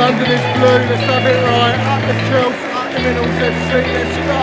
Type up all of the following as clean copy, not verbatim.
under this blue. Let's have it right. Up the Chels, up the Minerals FC. Let's go.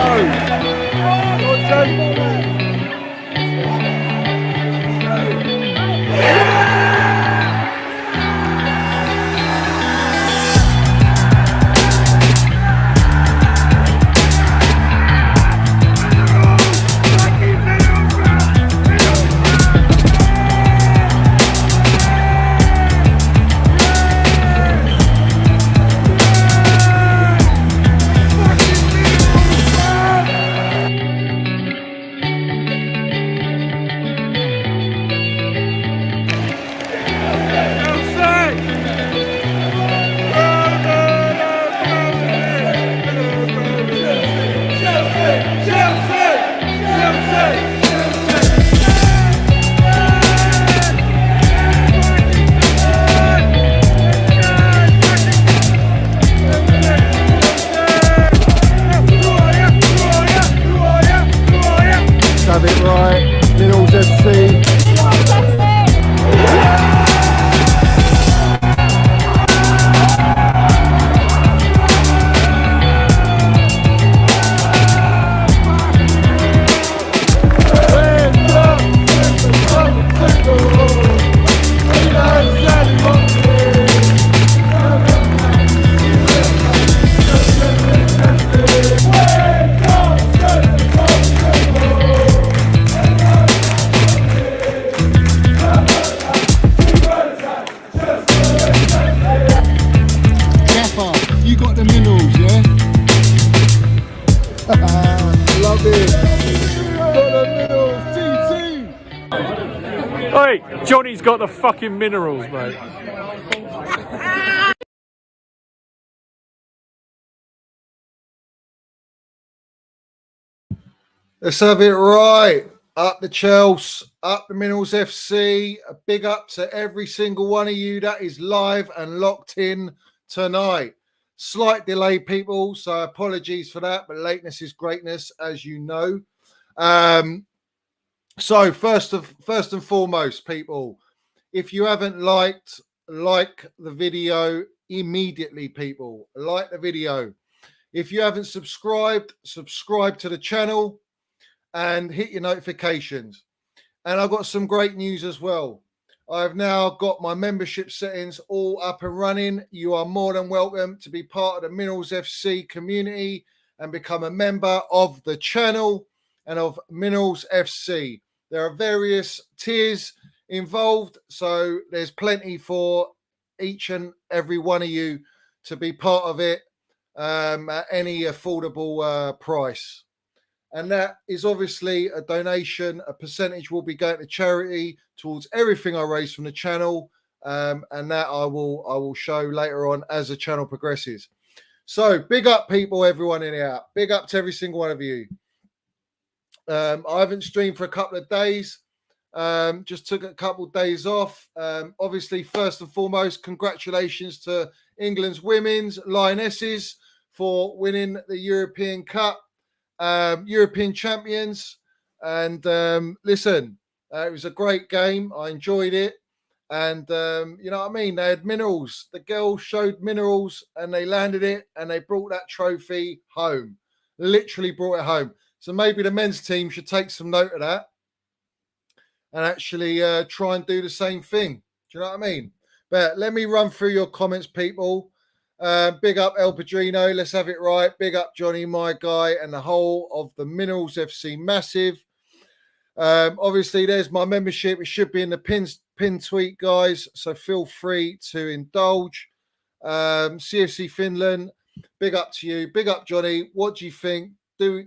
Have it right, Minerals FC. You got the Minerals, yeah? Love it. Got the Minerals, TT. Hey, Johnny's got the fucking Minerals, mate. Let's have it right. Up the Chels, up the Minerals FC. A big up to every single one of you that is live and locked in tonight. Slight delay, people, so apologies for that, but lateness is greatness, as you know. So first and foremost, people, if you haven't like the video immediately, people. Like the video. If you haven't subscribe to the channel and hit your notifications. And I've got some great news as well. I've now got my membership settings all up and running. You are more than welcome to be part of the Minerals FC community and become a member of the channel and of Minerals FC. There are various tiers involved, so there's plenty for each and every one of you to be part of it at any affordable price. And that is obviously a donation. A percentage will be going to charity towards everything I raise from the channel. And that I will show later on as the channel progresses. So big up, people, everyone in here. Big up to every single one of you. I haven't streamed for a couple of days. Just took a couple of days off. Obviously, first and foremost, congratulations to England's women's Lionesses for winning the European Cup. European champions, and listen, it was a great game. I enjoyed it, and you know what I mean. They had Minerals. The girls showed Minerals, and they landed it, and they brought that trophy home. Literally brought it home. So maybe the men's team should take some note of that and actually try and do the same thing. Do you know what I mean? But let me run through your comments, people. Big up El Padrino, let's have it right. Big up Johnny, my guy, and the whole of the Minerals FC Massive. Obviously, there's my membership. It should be in the pin tweet, guys. So feel free to indulge. CFC Finland, big up to you. Big up, Johnny. What do you think? Do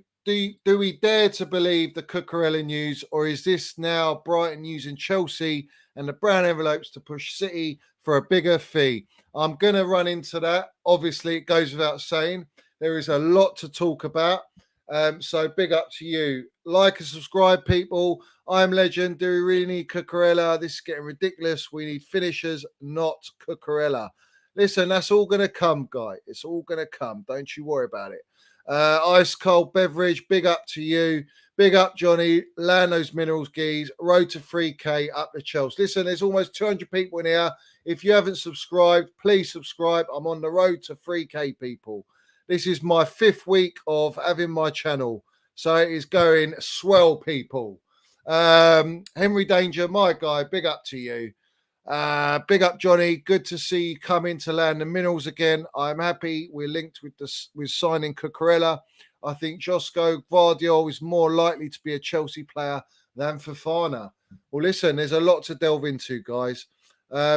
we dare to believe the Cucurella news, or is this now Brighton using Chelsea and the brown envelopes to push City for a bigger fee? I'm going to run into that. Obviously, it goes without saying. There is a lot to talk about. So big up to you. Like and subscribe, people. I'm Legend. Do we really need Cucurella? This is getting ridiculous. We need finishers, not Cucurella. Listen, that's all going to come, guy. It's all going to come. Don't you worry about it. Ice cold beverage. Big up to you. Big up, Johnny. Land those minerals, geez. Road to 3K up the Chels. Listen, there's almost 200 people in here. If you haven't subscribed, please subscribe. I'm on the road to 3K, people. This is my 5th week of having my channel. So it is going swell, people. Henry Danger, my guy, big up to you. Big up, Johnny. Good to see you come into land the minerals again. I'm happy we're linked with signing Cucurella. I think Josko Gvardiol is more likely to be a Chelsea player than Fofana. Well, listen, there's a lot to delve into, guys.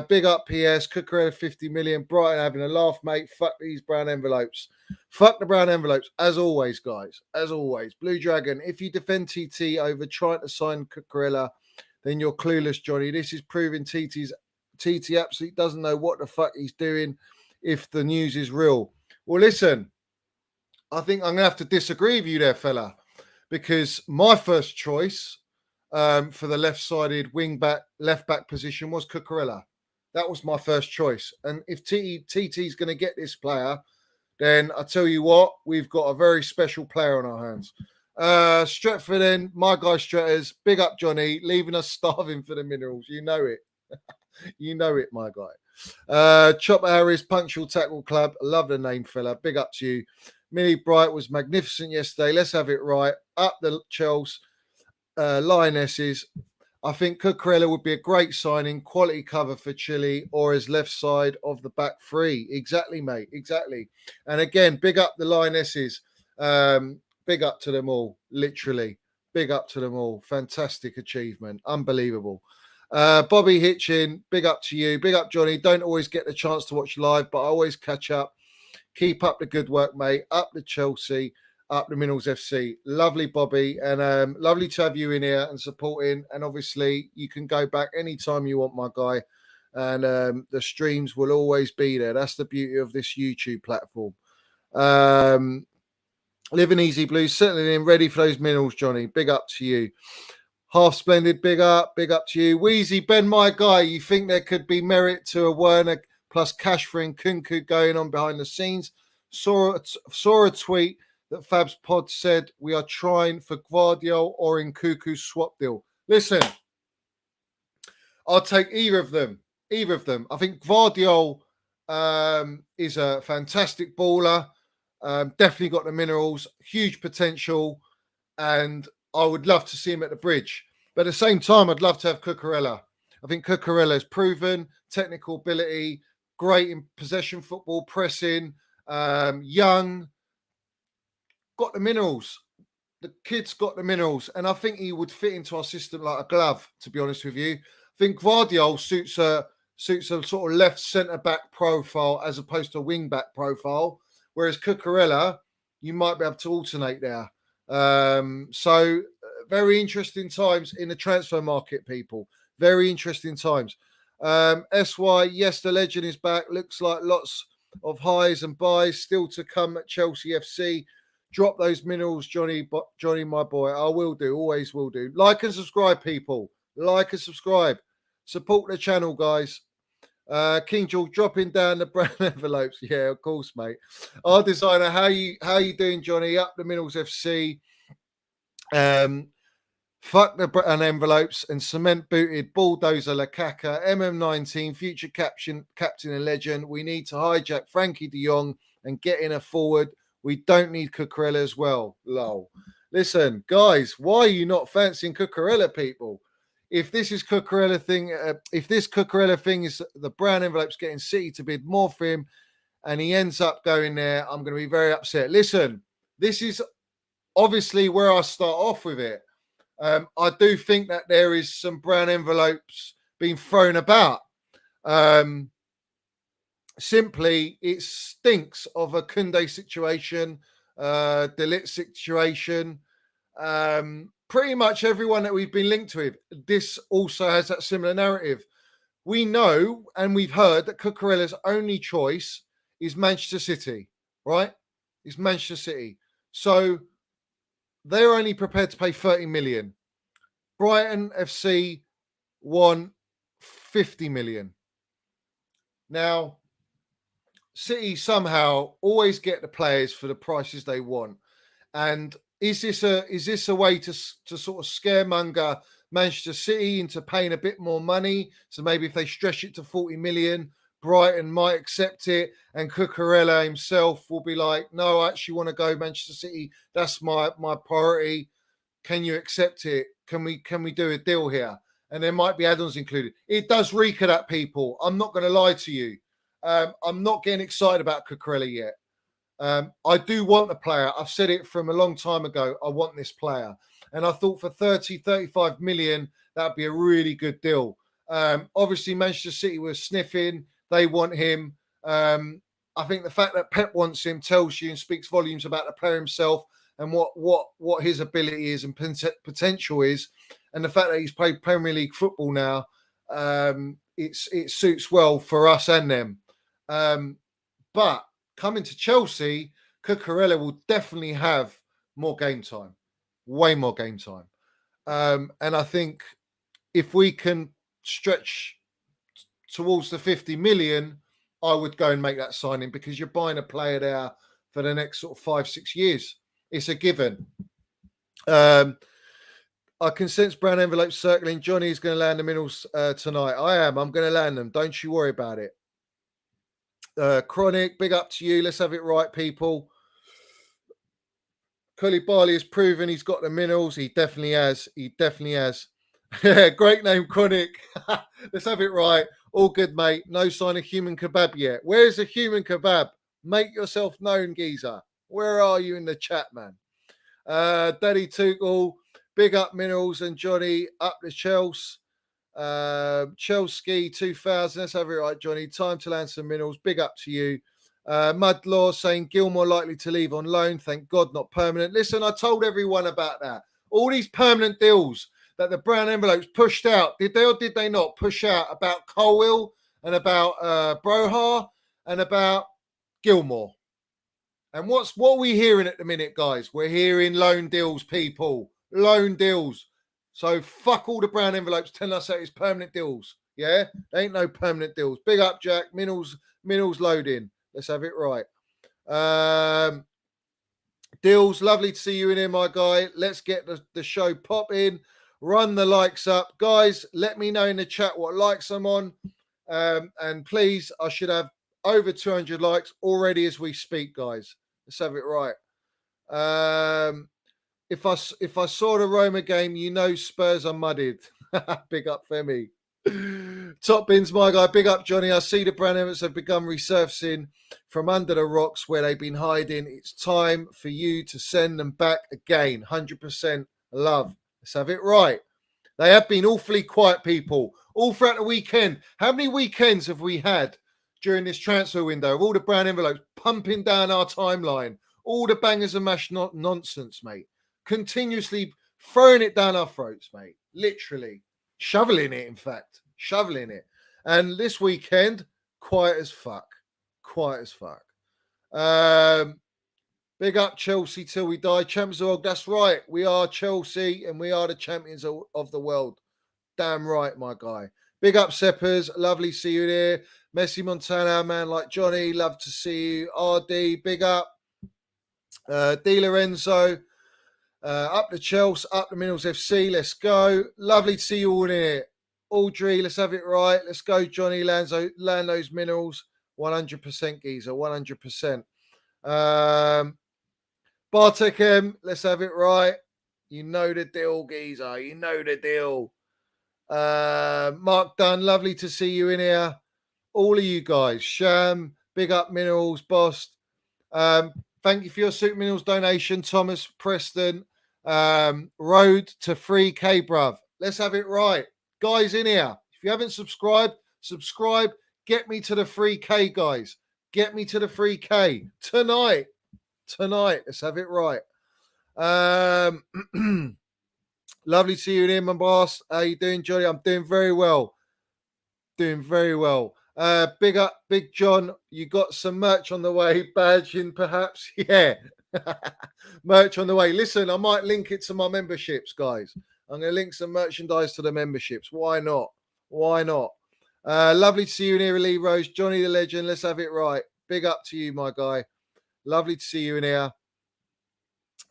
Big up, PS. Cucurella 50 million. Brighton having a laugh, mate. Fuck these brown envelopes. Fuck the brown envelopes. As always, guys. As always. Blue Dragon, if you defend TT over trying to sign Cucurella, then you're clueless, Johnny. This is proving TT absolutely doesn't know what the fuck he's doing if the news is real. Well, listen, I think I'm going to have to disagree with you there, fella, because my first choice for the left-sided left back position was Cucurella. That was my first choice. And if TT's going to get this player, then I tell you what, we've got a very special player on our hands. Stretford then, my guy Stretters, big up Johnny, leaving us starving for the minerals. You know it. You know it, my guy. Chopper Harris, Punctual Tackle Club. I love the name, fella. Big up to you. Millie Bright was magnificent yesterday. Let's have it right. Up the Chels, Lionesses. I think Cucurella would be a great signing, quality cover for Chile or as left side of the back three. Exactly, mate. Exactly. And again, big up the Lionesses. Big up to them all, literally. Big up to them all. Fantastic achievement. Unbelievable. Bobby Hitchin, big up to you. Big up, Johnny. Don't always get the chance to watch live, but I always catch up. Keep up the good work, mate. Up the Chelsea, up the Minerals FC. Lovely, Bobby. And lovely to have you in here and supporting. And obviously, you can go back anytime you want, my guy. And the streams will always be there. That's the beauty of this YouTube platform. Living Easy Blues, certainly in ready for those minerals, Johnny. Big up to you. Half Splendid, big up to you. Wheezy, Ben, my guy, you think there could be merit to a Werner plus cash for Nkunku going on behind the scenes? Saw a tweet that Fab's Pod said we are trying for Gvardiol or Nkunku swap deal. Listen, I'll take either of them. Either of them. I think Gvardiol is a fantastic baller. Definitely got the minerals, huge potential, and I would love to see him at the bridge. But at the same time, I'd love to have Cucurella. I think Cucurella has proven technical ability, great in possession football, pressing, young, got the minerals. The kid's got the minerals, and I think he would fit into our system like a glove, to be honest with you. I think Gvardiol suits a sort of left centre-back profile as opposed to a wing-back profile, whereas Cucurella, you might be able to alternate there. So very interesting times in the transfer market, people. Very interesting times. SY, yes, the legend is back. Looks like lots of highs and buys still to come at Chelsea FC. Drop those minerals, Johnny, my boy. I will do, always will do. Like and subscribe, people. Like and subscribe. Support the channel, guys. King George dropping down the brown envelopes. Yeah, of course, mate. Our designer, how you doing, Johnny? Up the Minerals FC. Fuck the brown envelopes and cement booted bulldozer Lakaka, MM19, future captain and legend. We need to hijack Frankie de Jong and get in a forward. We don't need Cucurella as well. Lol. Listen, guys, why are you not fancying Cucurella, people? If this is Cucurella thing, if this Cucurella thing is the brown envelopes getting City to bid more for him and he ends up going there, I'm going to be very upset. Listen, this is obviously where I start off with it. I do think that there is some brown envelopes being thrown about. Simply, it stinks of a Koundé situation, De Ligt situation. Pretty much everyone that we've been linked with, this also has that similar narrative. We know and we've heard that Cucurella's only choice is Manchester City, right? Is Manchester City. So they're only prepared to pay 30 million. Brighton FC won 50 million. Now, City somehow always get the players for the prices they want. And is this a way to sort of scaremonger Manchester City into paying a bit more money? So maybe if they stretch it to 40 million, Brighton might accept it, and Cucurella himself will be like, no, I actually want to go Manchester City. That's my priority. Can you accept it? Can we do a deal here? And there might be add-ons included. It does reek of that, people. I'm not going to lie to you. I'm not getting excited about Cucurella yet. I do want the player. I've said it from a long time ago. I want this player. And I thought for 30, 35 million, that'd be a really good deal. Obviously, Manchester City were sniffing. They want him. I think the fact that Pep wants him tells you and speaks volumes about the player himself and what his ability is and potential is. And the fact that he's played Premier League football now, it suits well for us and them. But coming to Chelsea, Cucurella will definitely have more game time, way more game time. And I think if we can stretch towards the 50 million, I would go and make that signing because you're buying a player there for the next sort of 5-6 years. It's a given. I can sense brown envelopes circling. Johnny's going to land the minerals tonight. I am. I'm going to land them. Don't you worry about it. Chronic, big up to you. Let's have it right, people. Koulibaly has proven he's got the minerals. He definitely has. He definitely has. Great name, Chronic. Let's have it right. All good, mate. No sign of human kebab yet. Where's the human kebab? Make yourself known, geezer. Where are you in the chat, man? Daddy Tuchel, big up Minerals and Johnny, up the Chels. Chelsea 2000. Let's have it right, Johnny. Time to land some Minerals. Big up to you. Mudlaw saying Gilmore likely to leave on loan. Thank God, not permanent. Listen, I told everyone about that. All these permanent deals that the brown envelopes pushed out. Did they or did they not push out about Colwill and about Broha and about Gilmore? And what are we hearing at the minute, guys? We're hearing loan deals, people. Loan deals. So fuck all the brown envelopes telling us that it's permanent deals. Yeah? There ain't no permanent deals. Big up, Jack. Minerals loading. Let's have it right. Deals, lovely to see you in here, my guy. Let's get the show popping. Run the likes up. Guys, let me know in the chat what likes I'm on. And please, I should have over 200 likes already as we speak, guys. Let's have it right. If I saw the Roma game, you know Spurs are mudded. Big up Femi. Top bins, my guy. Big up Johnny. I see the brown envelopes have begun resurfacing from under the rocks where they've been hiding. It's time for you to send them back again. 100% love. Let's have it right. They have been awfully quiet, people, all throughout the weekend. How many weekends have we had during this transfer window of all the brown envelopes pumping down our timeline? All the bangers and mash nonsense, mate. Continuously throwing it down our throats, mate. Literally. Shoveling it, in fact. Shoveling it. And this weekend, quiet as fuck. Quiet as fuck. Big up Chelsea till we die. Champions of the world. That's right. We are Chelsea and we are the champions of the world. Damn right, my guy. Big up Seppers. Lovely to see you there. Messi Montana, man like Johnny. Love to see you. RD, big up. Di Lorenzo. Up the Chelsea. Up the Minerals FC. Let's go. Lovely to see you all in here. Audrey, let's have it right. Let's go, Johnny. Land those Minerals. 100% geezer. 100%. Bartek M, let's have it right. You know the deal, geezer. You know the deal. Mark Dunn, lovely to see you in here. All of you guys. Sham, big up Minerals, boss. Thank you for your Super Minerals donation, Thomas Preston. Road to 3K, bruv. Let's have it right. Guys in here, if you haven't subscribed, subscribe. Get me to the 3K, guys. Get me to the 3K tonight. Let's have it right. Lovely to see you in here, my boss. How you doing, Johnny? I'm doing very well. Big up, Big John. You got some merch on the way, badging perhaps? Yeah. Merch on the way. Listen, I might link it to my memberships, guys. I'm going to link some merchandise to the memberships. Why not? Lovely to see you in here, Lee Rose. Johnny the Legend. Let's have it right. Big up to you, my guy. Lovely to see you in here.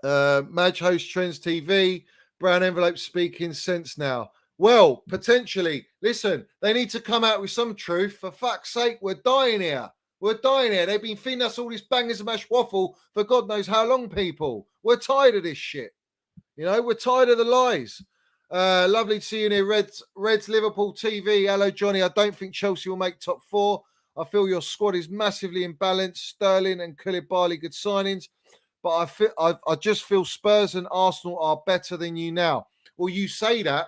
Madge host Trends TV. Brown envelope speaking sense now. Well, potentially. Listen, they need to come out with some truth. For fuck's sake, we're dying here. We're dying here. They've been feeding us all this bangers and mash waffle for God knows how long, people. We're tired of this shit. You know, we're tired of the lies. Lovely to see you here. Reds Liverpool TV. Hello, Johnny. I don't think Chelsea will make top 4. I feel your squad is massively imbalanced. Sterling and Koulibaly, good signings. But I just feel Spurs and Arsenal are better than you now. Well, you say that.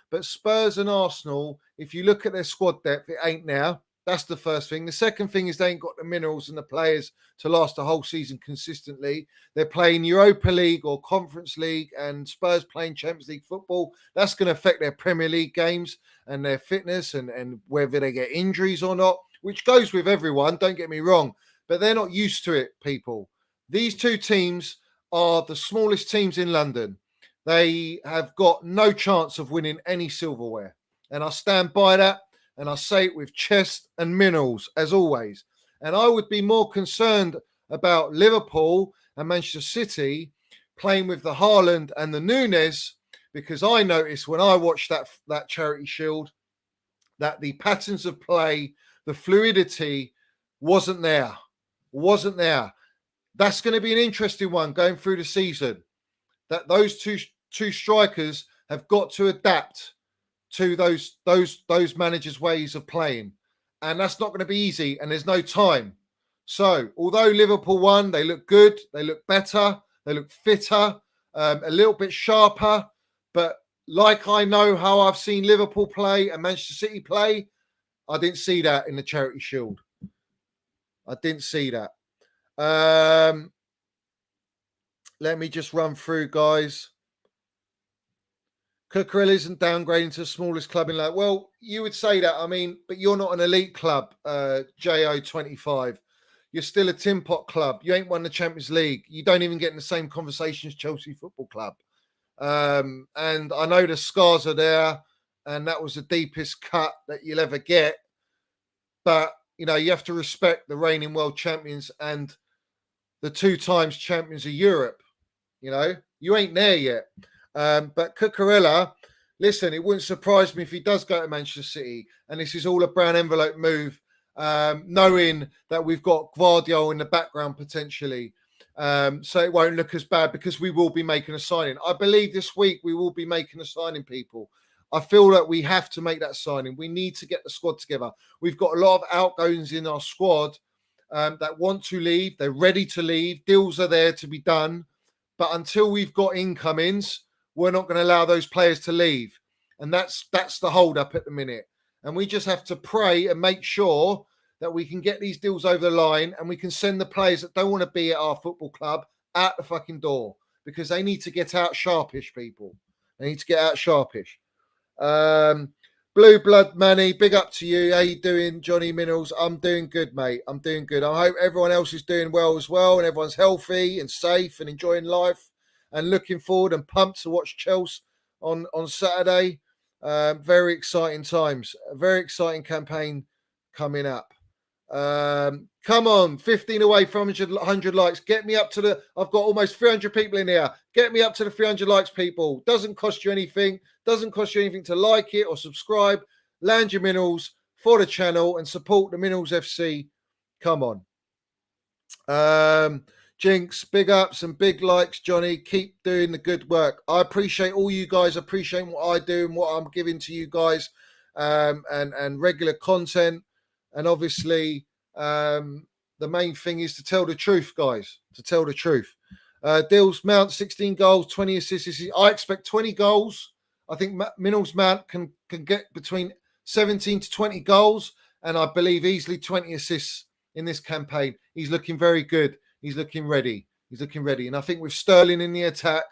But Spurs and Arsenal, if you look at their squad depth, it ain't now. That's the first thing. The second thing is they ain't got the minerals and the players to last a whole season consistently. They're playing Europa League or Conference League, and Spurs playing Champions League football. That's going to affect their Premier League games and their fitness and whether they get injuries or not, which goes with everyone, don't get me wrong. But they're not used to it, people. These two teams are the smallest teams in London. They have got no chance of winning any silverware. And I stand by that. And I say it with chest and minerals, as always. And I would be more concerned about Liverpool and Manchester City playing with the Haaland and the Núñez, because I noticed when I watched that Charity Shield that the patterns of play, the fluidity wasn't there. That's going to be an interesting one going through the season. That those two strikers have got to adapt to those managers' ways of playing, and that's not going to be easy. And there's no time. So, although Liverpool won, they look good, they look better, they look fitter, a little bit sharper. But like I know how I've seen Liverpool play and Manchester City play, I didn't see that in the Charity Shield. I didn't see that. Let me just run through, guys. Cucurella isn't downgrading to the smallest club in London. Well, you would say that. I mean, but you're not an elite club, JO25. You're still a tin pot club. You ain't won the Champions League. You don't even get in the same conversation as Chelsea Football Club. And I know the scars are there, and that was the deepest cut that you'll ever get. But, you know, you have to respect the reigning world champions and the 2 times champions of Europe. You know, you ain't there yet. But Cucurella, listen, it wouldn't surprise me if he does go to Manchester City, and this is all a brown envelope move, knowing that we've got Gvardiol in the background potentially. So it won't look as bad because we will be making a signing. I believe this week we will be making a signing, people. I feel that we have to make that signing. We need to get the squad together. We've got a lot of outgoings in our squad that want to leave. They're ready to leave. Deals are there to be done. But until we've got incomings, we're not going to allow those players to leave. And that's the hold up at the minute. And we just have to pray and make sure that we can get these deals over the line and we can send the players that don't want to be at our football club out the fucking door, because they need to get out sharpish, people. They need to get out sharpish. Blue Blood Manny, big up to you. How you doing, Johnny Minerals? I'm doing good, mate. I'm doing good. I hope everyone else is doing well as well, and everyone's healthy and safe and enjoying life and looking forward and pumped to watch Chels on Saturday. Very exciting times. A very exciting campaign coming up. Come on, 15 away from 100 likes. Get me up to I've got almost 300 people in here. Get me up to the 300 likes, people. Doesn't cost you anything. Doesn't cost you anything to like it or subscribe. Land your minerals for the channel and support the Minerals FC. Come on. Jinx, big ups and big likes, Johnny. Keep doing the good work. I appreciate all you guys appreciating what I do and what I'm giving to you guys, and regular content. And obviously, the main thing is to tell the truth, guys. To tell the truth. Deals Mount, 16 goals, 20 assists. I expect 20 goals. I think Minerals Mount can get between 17 to 20 goals, and I believe easily 20 assists in this campaign. He's looking very good. He's looking ready. And I think with Sterling in the attack,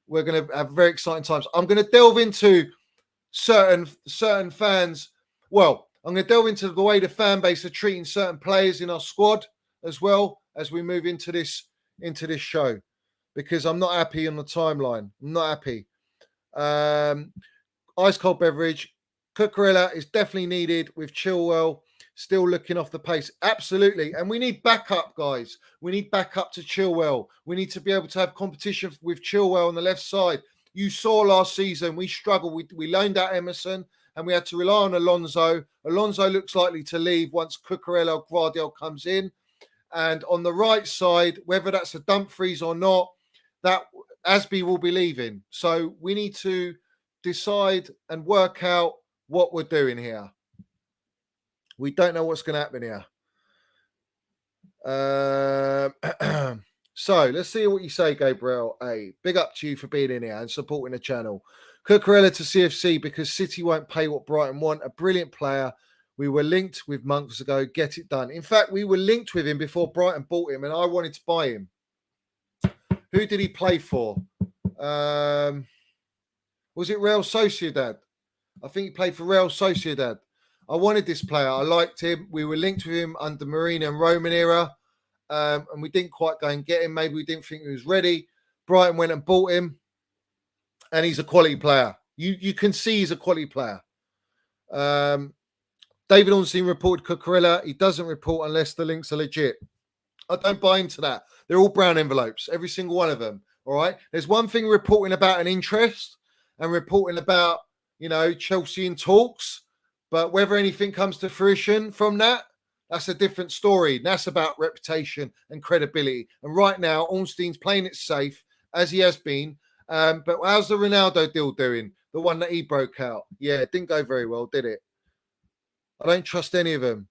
we're going to have very exciting times. I'm going to delve into certain fans. Well, I'm going to delve into the way the fan base are treating certain players in our squad as well as we move into this show, because I'm not happy on the timeline. I'm not happy. Ice cold beverage. Cucurella is definitely needed with Chilwell still looking off the pace. Absolutely. And we need backup, guys. We need backup to Chilwell. We need to be able to have competition with Chilwell on the left side. You saw last season, we struggled. We loaned out Emerson and we had to rely on Alonso. Alonso looks likely to leave once Cucurella or Gvardiol comes in. And on the right side, whether that's a Dumfries or not, that Asby will be leaving. So we need to decide and work out what we're doing here. We don't know what's going to happen here. So let's see what you say, Gabriel. A big up to you for being in here and supporting the channel. Cucurella to CFC because City won't pay what Brighton want. A brilliant player. We were linked with months ago. Get it done. In fact, we were linked with him before Brighton bought him, and I wanted to buy him. Who did he play for? Was it Real Sociedad? I think he played for Real Sociedad. I wanted this player. I liked him. We were linked with him under Marina and Roman era, and we didn't quite go and get him. Maybe we didn't think he was ready. Brighton went and bought him, and he's a quality player. You can see he's a quality player. David Ornstein reported Cucurella. He doesn't report unless the links are legit. I don't buy into that. They're all brown envelopes, every single one of them. All right. There's one thing reporting about an interest and reporting about, Chelsea in talks. But whether anything comes to fruition from that, that's a different story. That's about reputation and credibility. And right now, Ornstein's playing it safe, as he has been. But how's the Ronaldo deal doing? The one that he broke out. Yeah, it didn't go very well, did it? I don't trust any of them.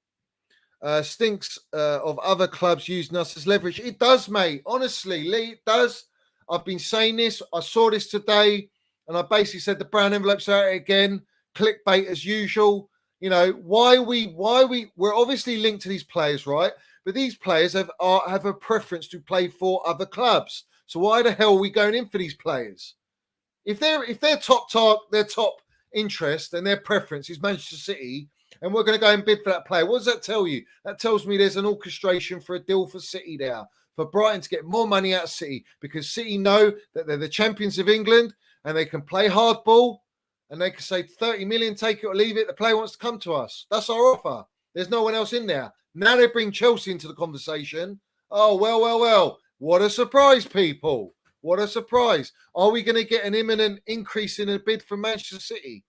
Stinks of other clubs using us as leverage. It does, mate. Honestly, Lee, it does. I've been saying this. I saw this today, and I basically said the brown envelopes are out again. Clickbait as usual. We're obviously linked to these players, right? But these players have a preference to play for other clubs. So why the hell are we going in for these players? If their top interest and their preference is Manchester City, and we're going to go and bid for that player, what does that tell you? That tells me there's an orchestration for a deal for City there, for Brighton to get more money out of City, because City know that they're the champions of England and they can play hardball. And they can say 30 million, take it or leave it. The player wants to come to us. That's our offer. There's no one else in there. Now they bring Chelsea into the conversation. Oh, well. What a surprise, people. What a surprise. Are we going to get an imminent increase in a bid from Manchester City?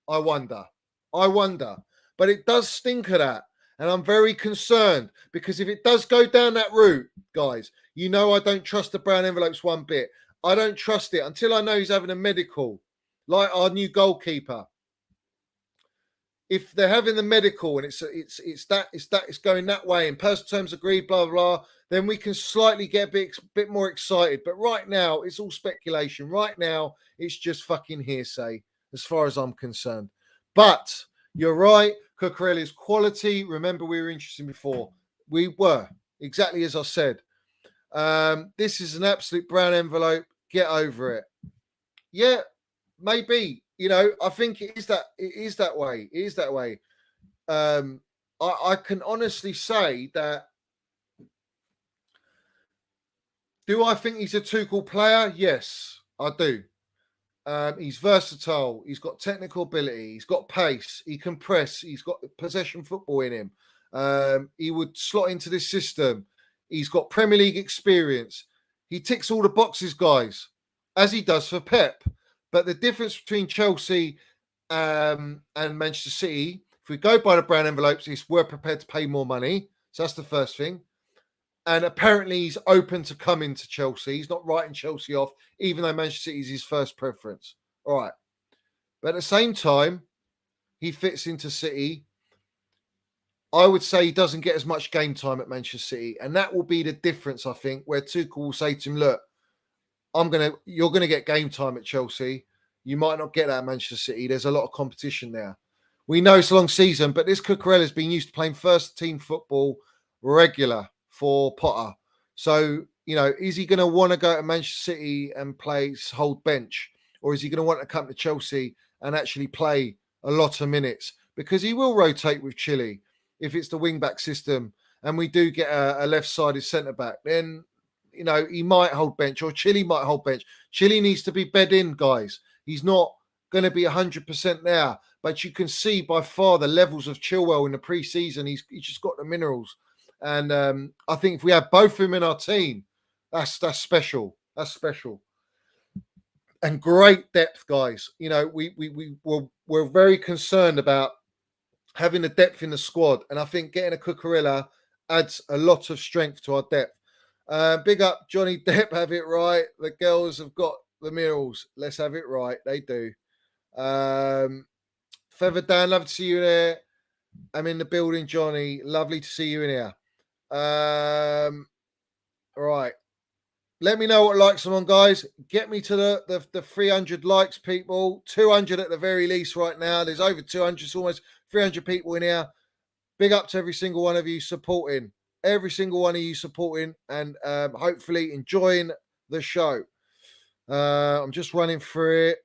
I wonder. But it does stink of that. And I'm very concerned because if it does go down that route, guys, I don't trust the brown envelopes one bit. I don't trust it until I know he's having a medical. Like our new goalkeeper. If they're having the medical and it's going that way in personal terms agreed, blah, blah, blah, then we can slightly get a bit more excited. But right now, it's all speculation. Right now, it's just fucking hearsay as far as I'm concerned. But you're right. Cucurella's quality. Remember, we were interested before. We were. Exactly as I said. This is an absolute brown envelope. Get over it. Yeah. Maybe, I think it is that way. I can honestly say that. Do I think he's a Tuchel player? Yes, I do. He's versatile. He's got technical ability. He's got pace. He can press. He's got possession football in him. He would slot into this system. He's got Premier League experience. He ticks all the boxes, guys, as he does for Pep. But the difference between Chelsea and Manchester City, if we go by the brown envelopes, is we're prepared to pay more money. So that's the first thing. And apparently he's open to coming to Chelsea. He's not writing Chelsea off, even though Manchester City is his first preference. All right. But at the same time, he fits into City. I would say he doesn't get as much game time at Manchester City. And that will be the difference, I think, where Tuchel will say to him, look, you're going to get game time at Chelsea. You might not get that at Manchester City. There's a lot of competition there. We know it's a long season, but this Cucurella has been used to playing first team football regular for Potter. So, is he going to want to go to Manchester City and hold bench? Or is he going to want to come to Chelsea and actually play a lot of minutes? Because he will rotate with Chile if it's the wing-back system and we do get a left-sided centre-back. Then he might hold bench or Chile might hold bench. Chile needs to be bed in, guys. He's not going to be 100% there. but you can see by far the levels of Chilwell in the pre-season. He's just got the minerals. And I think if we have both of them in our team, that's special. That's special. And great depth, guys. You know, we're very concerned about having the depth in the squad. And I think getting a Cucurella adds a lot of strength to our depth. Big up Johnny Depp, have it right. The girls have got the minerals. Let's have it right. They do. Feather Dan, love to see you there. I'm in the building, Johnny. Lovely to see you in here. Right. Let me know what likes I'm on, guys. Get me to the 300 likes, people. 200 at the very least right now. There's over 200. It's almost 300 people in here. Big up to every single one of you supporting. Every single one of you supporting and hopefully enjoying the show. I'm just running through it.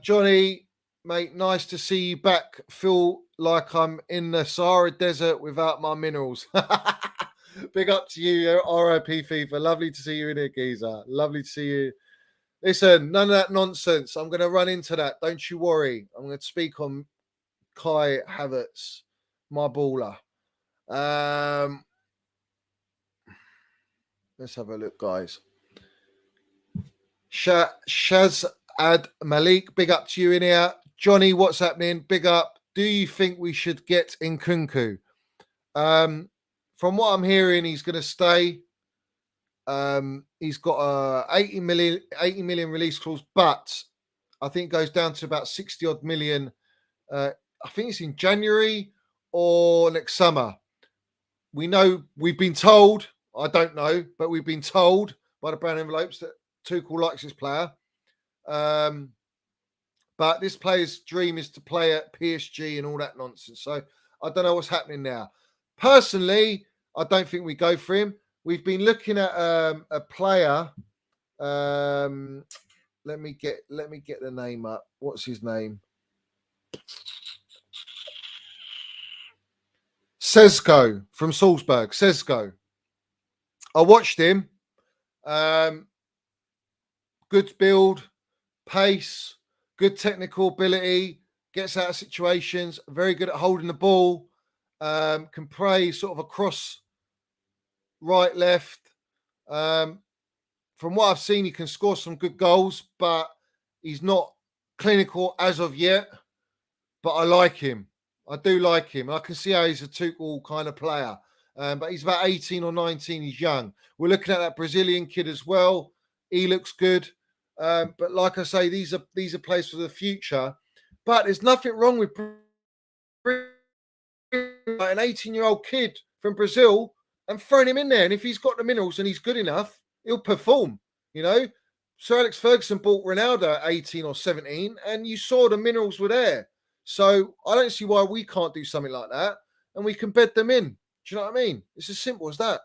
Johnny, mate, nice to see you back. Feel like I'm in the Sahara Desert without my minerals. Big up to you, RIP FIFA. Lovely to see you in here, geezer. Lovely to see you. Listen, none of that nonsense. I'm going to run into that. Don't you worry. I'm going to speak on Kai Havertz, my baller. Let's have a look, guys. Shaz Ad Malik, big up to you in here. Johnny, what's happening? Big up. Do you think we should get Nkunku? From what I'm hearing, he's going to stay. He's got a 80 million release clause, but I think it goes down to about 60 odd million. I think it's in January or next summer. We know, we've been told, I don't know, but we've been told by the brown envelopes that Tuchel likes this player. But this player's dream is to play at PSG and all that nonsense. So I don't know what's happening now. Personally, I don't think we go for him. We've been looking at a player. Let me get the name up. What's his name? Sesko from Salzburg. Sesko. I watched him. Good build, pace, good technical ability, gets out of situations, very good at holding the ball, can play sort of across right, left. From what I've seen, he can score some good goals, but he's not clinical as of yet. But I like him. I do like him. I can see how he's a Tuchel kind of player. But he's about 18 or 19. He's young. We're looking at that Brazilian kid as well. He looks good. But like I say, these are players for the future. But there's nothing wrong with an 18-year-old kid from Brazil and throwing him in there. And if he's got the minerals and he's good enough, he'll perform. You know, Sir Alex Ferguson bought Ronaldo at 18 or 17, and you saw the minerals were there. So I don't see why we can't do something like that, and we can bed them in. Do you know what I mean? It's as simple as that.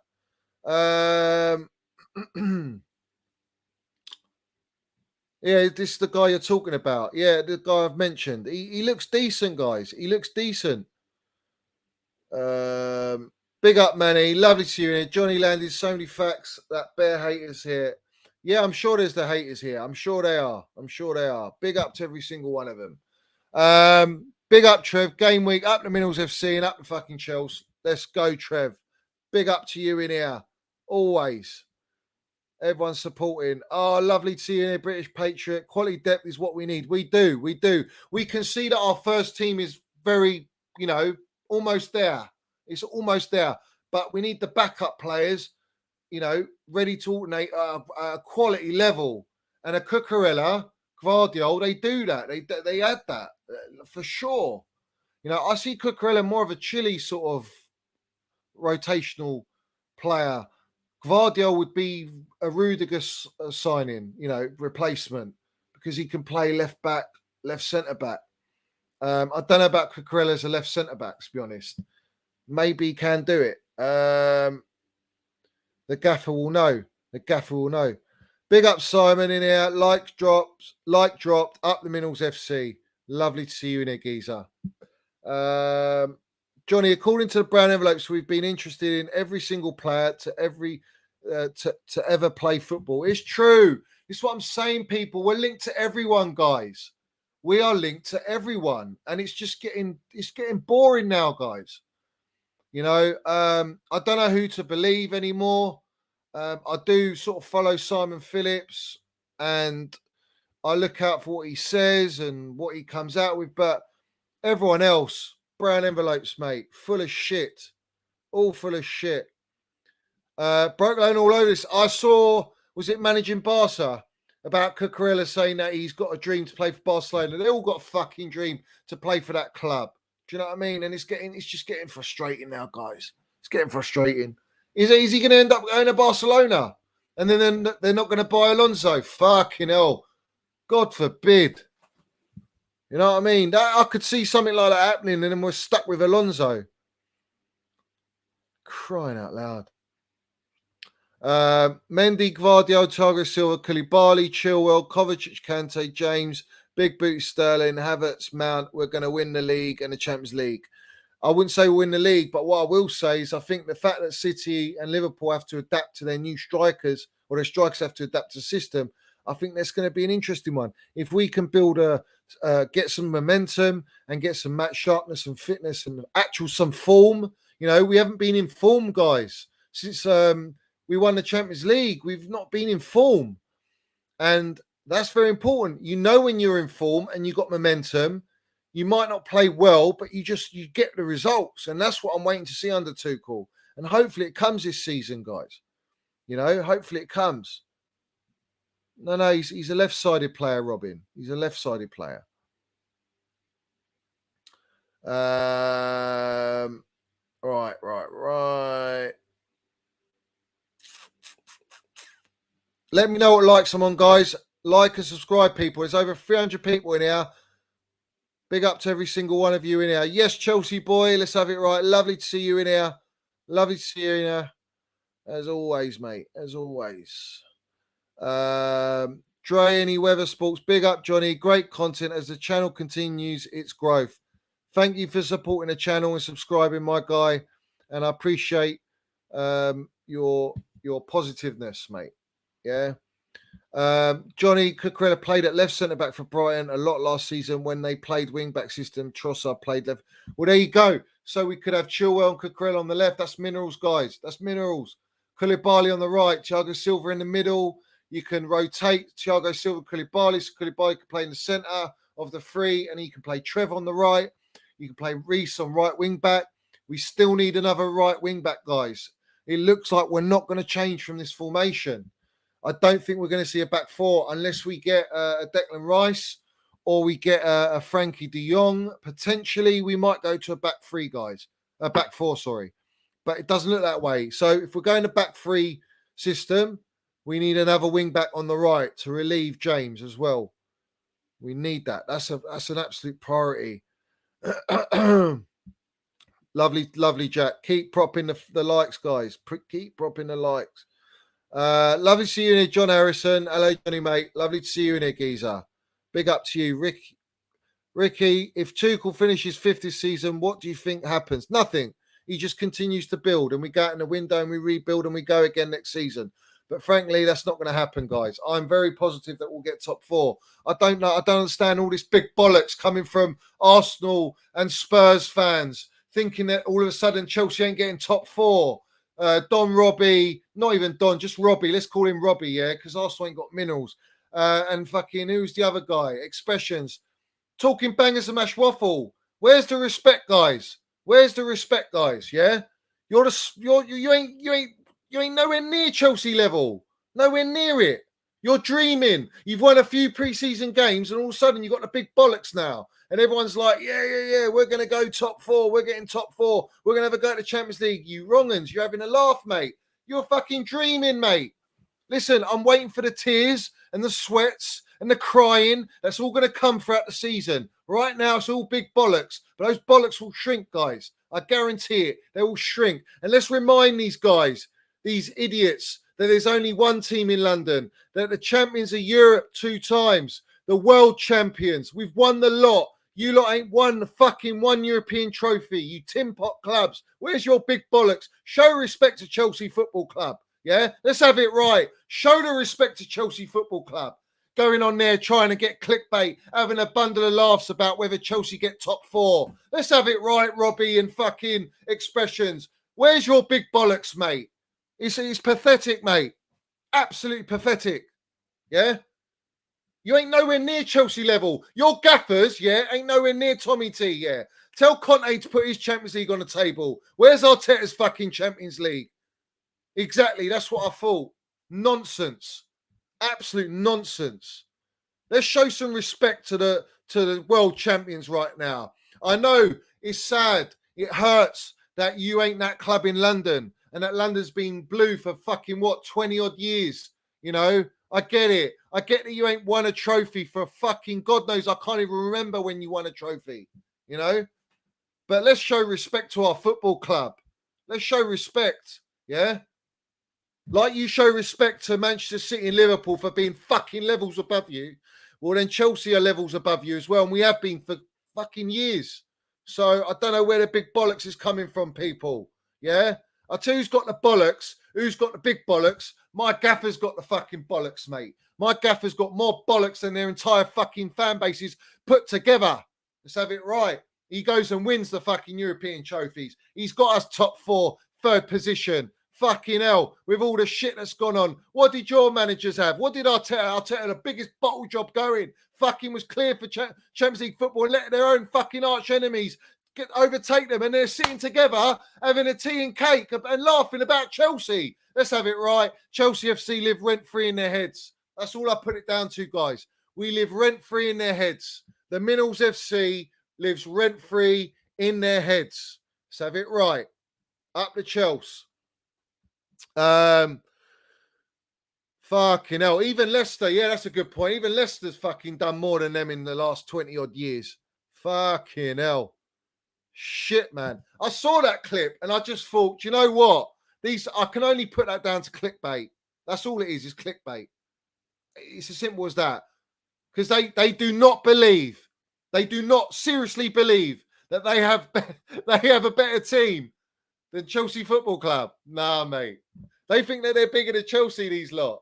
Yeah, this is the guy you're talking about. Yeah, the guy I've mentioned. He looks decent, guys. He looks decent. Big up, Manny. Lovely to see you here. Johnny landed so many facts that bear haters here. Yeah, I'm sure there's the haters here. I'm sure they are. Big up to every single one of them. Big up, Trev. Game week, up the Minerals FC and up the fucking Chels. Let's go, Trev. Big up to you in here. Always. Everyone's supporting. Oh, lovely to see you here, British Patriot. Quality depth is what we need. We do. We can see that our first team is very, almost there. It's almost there. But we need the backup players, ready to alternate a quality level. And a Cucurella, Gvardiol, they do that. They add that for sure. I see Cucurella more of a Chile sort of rotational player. Gvardiol would be a Rudiger signing, replacement, because he can play left back, left centre back. I don't know about Cucurella as a left centre back, to be honest. Maybe he can do it. The gaffer will know. Big up Simon in here. Like dropped. Up the Minerals FC. Lovely to see you in here, geezer. Johnny, according to the brown envelopes, we've been interested in every single player to every to ever play football. It's true. It's what I'm saying, people. We're linked to everyone, guys. We are linked to everyone, and it's getting boring now, guys. You know, I don't know who to believe anymore. I do sort of follow Simon Phillips, and I look out for what he says and what he comes out with, but everyone else, brown envelopes, mate, full of shit, all full of shit. Broke down all over this. I saw, was it Managing Barca, about Cucurella saying that he's got a dream to play for Barcelona. They all got a fucking dream to play for that club. Do you know what I mean? And it's just getting frustrating now, guys. It's getting frustrating. Is he going to end up going to Barcelona? And then they're not going to buy Alonso? Fucking hell. God forbid. You know what I mean? I could see something like that happening, and then we're stuck with Alonso. Crying out loud. Mendy, Gvardiol, Thiago Silva, Koulibaly, Chilwell, Kovacic, Kante, James, Big Boot, Sterling, Havertz, Mount. We're going to win the league and the Champions League. I wouldn't say win the league, but what I will say is I think the fact that City and Liverpool have to adapt to their new strikers, or their strikers have to adapt to the system, I think that's going to be an interesting one. If we can build get some momentum and get some match sharpness and fitness and some form. You know, we haven't been in form, guys, since we won the Champions League. We've not been in form, and that's very important. You know, when you're in form and you've got momentum, you might not play well, but you get the results, and that's what I'm waiting to see under Tuchel. And hopefully it comes this season, guys. You know, hopefully it comes. No, he's a left-sided player, Robin. He's a left-sided player. Right. Let me know what likes I'm on, guys. Like and subscribe, people. There's over 300 people in here. Big up to every single one of you in here. Yes, Chelsea boy, let's have it right. Lovely to see you in here. Lovely to see you in here. As always, mate. As always. Dre, any weather sports. Big up, Johnny. Great content as the channel continues its growth. Thank you for supporting the channel and subscribing, my guy. And I appreciate your positiveness, mate. Yeah. Johnny Cucurella played at left centre back for Brighton a lot last season when they played wing back system. Trossard played left. Well, there you go. So we could have Chilwell and Cucurella on the left. That's minerals, guys. That's minerals. Koulibaly on the right. Thiago Silva in the middle. You can rotate Thiago Silva, Koulibaly. So Koulibaly can play in the centre of the three, and you can play Trev on the right. You can play Reece on right wing back. We still need another right wing back, guys. It looks like we're not going to change from this formation. I don't think we're going to see a back four unless we get a Declan Rice or we get a Frankie de Jong. Potentially, we might go to a back three, guys. A back four, sorry. But it doesn't look that way. So if we're going to back three system, we need another wing back on the right to relieve James as well. We need that. That's an absolute priority. Lovely, Jack. Keep propping the likes, guys. Keep propping the likes. Lovely to see you in here, John Harrison. Hello, Johnny, mate. Lovely to see you in here, Geezer. Big up to you, Ricky. If Tuchel finishes fifth this season, what do you think happens? Nothing. He just continues to build, and we go out in the window and we rebuild and we go again next season. But frankly, that's not going to happen, guys. I'm very positive that we'll get top four. I don't understand all this big bollocks coming from Arsenal and Spurs fans thinking that all of a sudden Chelsea ain't getting top four. Don Robbie, not even Don, just Robbie. Let's call him Robbie, yeah, because Arsenal ain't got minerals. And fucking, who's the other guy? Expressions. Talking bangers and mash waffle. Where's the respect, guys? Where's the respect, guys? Yeah? You ain't nowhere near Chelsea level. Nowhere near it. You're dreaming. You've won a few preseason games, and all of a sudden you've got the big bollocks now. And everyone's like, yeah, we're going to go top four. We're getting top four. We're going to have a go at the Champions League. You wrong-uns. You're having a laugh, mate. You're fucking dreaming, mate. Listen, I'm waiting for the tears and the sweats and the crying. That's all going to come throughout the season. Right now, it's all big bollocks. But those bollocks will shrink, guys. I guarantee it. They will shrink. And let's remind these guys, these idiots, that there's only one team in London, that the champions of Europe 2 times, the world champions. We've won the lot. You lot ain't won the fucking one European trophy, you tin pot clubs. Where's your big bollocks? Show respect to Chelsea Football Club. Yeah, let's have it right. Show the respect to Chelsea Football Club. Going on there trying to get clickbait, having a bundle of laughs about whether Chelsea get top 4. Let's have it right, Robbie, and fucking expressions. Where's your big bollocks, mate? It's pathetic, mate. Absolutely pathetic. Yeah? You ain't nowhere near Chelsea level. Your gaffers, yeah, ain't nowhere near Tommy T, yeah. Tell Conte to put his Champions League on the table. Where's Arteta's fucking Champions League? Exactly, that's what I thought. Nonsense. Absolute nonsense. Let's show some respect to the world champions right now. I know it's sad. It hurts that you ain't that club in London and that London's been blue for fucking 20 odd years. You know, I get it. I get that you ain't won a trophy for fucking God knows. I can't even remember when you won a trophy, you know, but let's show respect to our football club. Let's show respect. Yeah. Like you show respect to Manchester City and Liverpool for being fucking levels above you. Well, then Chelsea are levels above you as well. And we have been for fucking years. So I don't know where the big bollocks is coming from, people. Yeah? I'll tell you who's got the bollocks, who's got the big bollocks. My gaffer's got the fucking bollocks, mate. My gaffer's got more bollocks than their entire fucking fan bases put together. Let's have it right. He goes and wins the fucking European trophies. He's got us top 4, 3rd position. Fucking hell, with all the shit that's gone on. What did your managers have? What did Arteta? Arteta, the biggest bottle job going. Fucking was clear for Champions League football and let their own fucking arch enemies overtake them. And they're sitting together having a tea and cake and laughing about Chelsea. Let's have it right. Chelsea FC live rent-free in their heads. That's all I put it down to, guys. We live rent-free in their heads. The Minerals FC lives rent-free in their heads. Let's have it right. Up the Chels. Fucking hell. Even Leicester, yeah, that's a good point. Even Leicester's fucking done more than them in the last 20 odd years. Fucking hell. Shit, man. I saw that clip and I just thought, you know what? I can only put that down to clickbait. That's all it is clickbait. It's as simple as that. Because they do not believe, they do not seriously believe that they have a better team than Chelsea Football Club. Nah, mate. They think that they're bigger than Chelsea, these lot.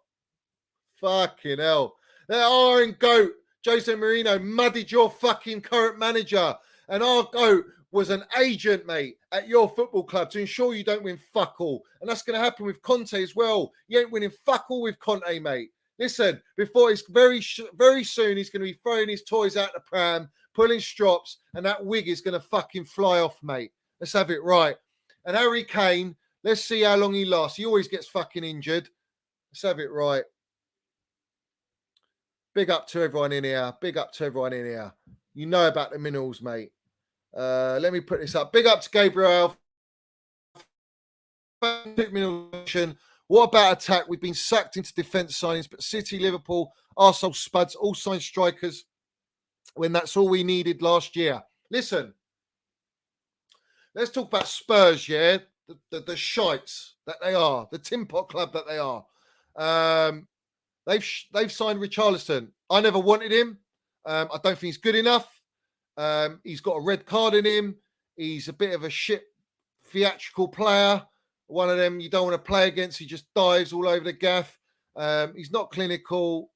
Fucking hell. That Iron Goat, Jose Mourinho, muddied your fucking current manager. And our goat was an agent, mate, at your football club to ensure you don't win fuck all. And that's going to happen with Conte as well. You ain't winning fuck all with Conte, mate. Listen, before it's very soon, he's going to be throwing his toys out the pram, pulling strops, and that wig is going to fucking fly off, mate. Let's have it right. And Harry Kane, let's see how long he lasts. He always gets fucking injured. Let's have it right. Big up to everyone in here. Big up to everyone in here. You know about the Minerals, mate. Let me put this up. Big up to Gabriel. What about attack? We've been sucked into defence signings, but City, Liverpool, Arsenal, Spuds, all signed strikers when that's all we needed last year. Listen, let's talk about Spurs, yeah? The shites that they are, the Tin Pot Club that they are. They've signed Richarlison. I never wanted him. I don't think he's good enough. He's got a red card in him. He's a bit of a shit theatrical player. One of them you don't want to play against. He just dives all over the gaff. He's not clinical.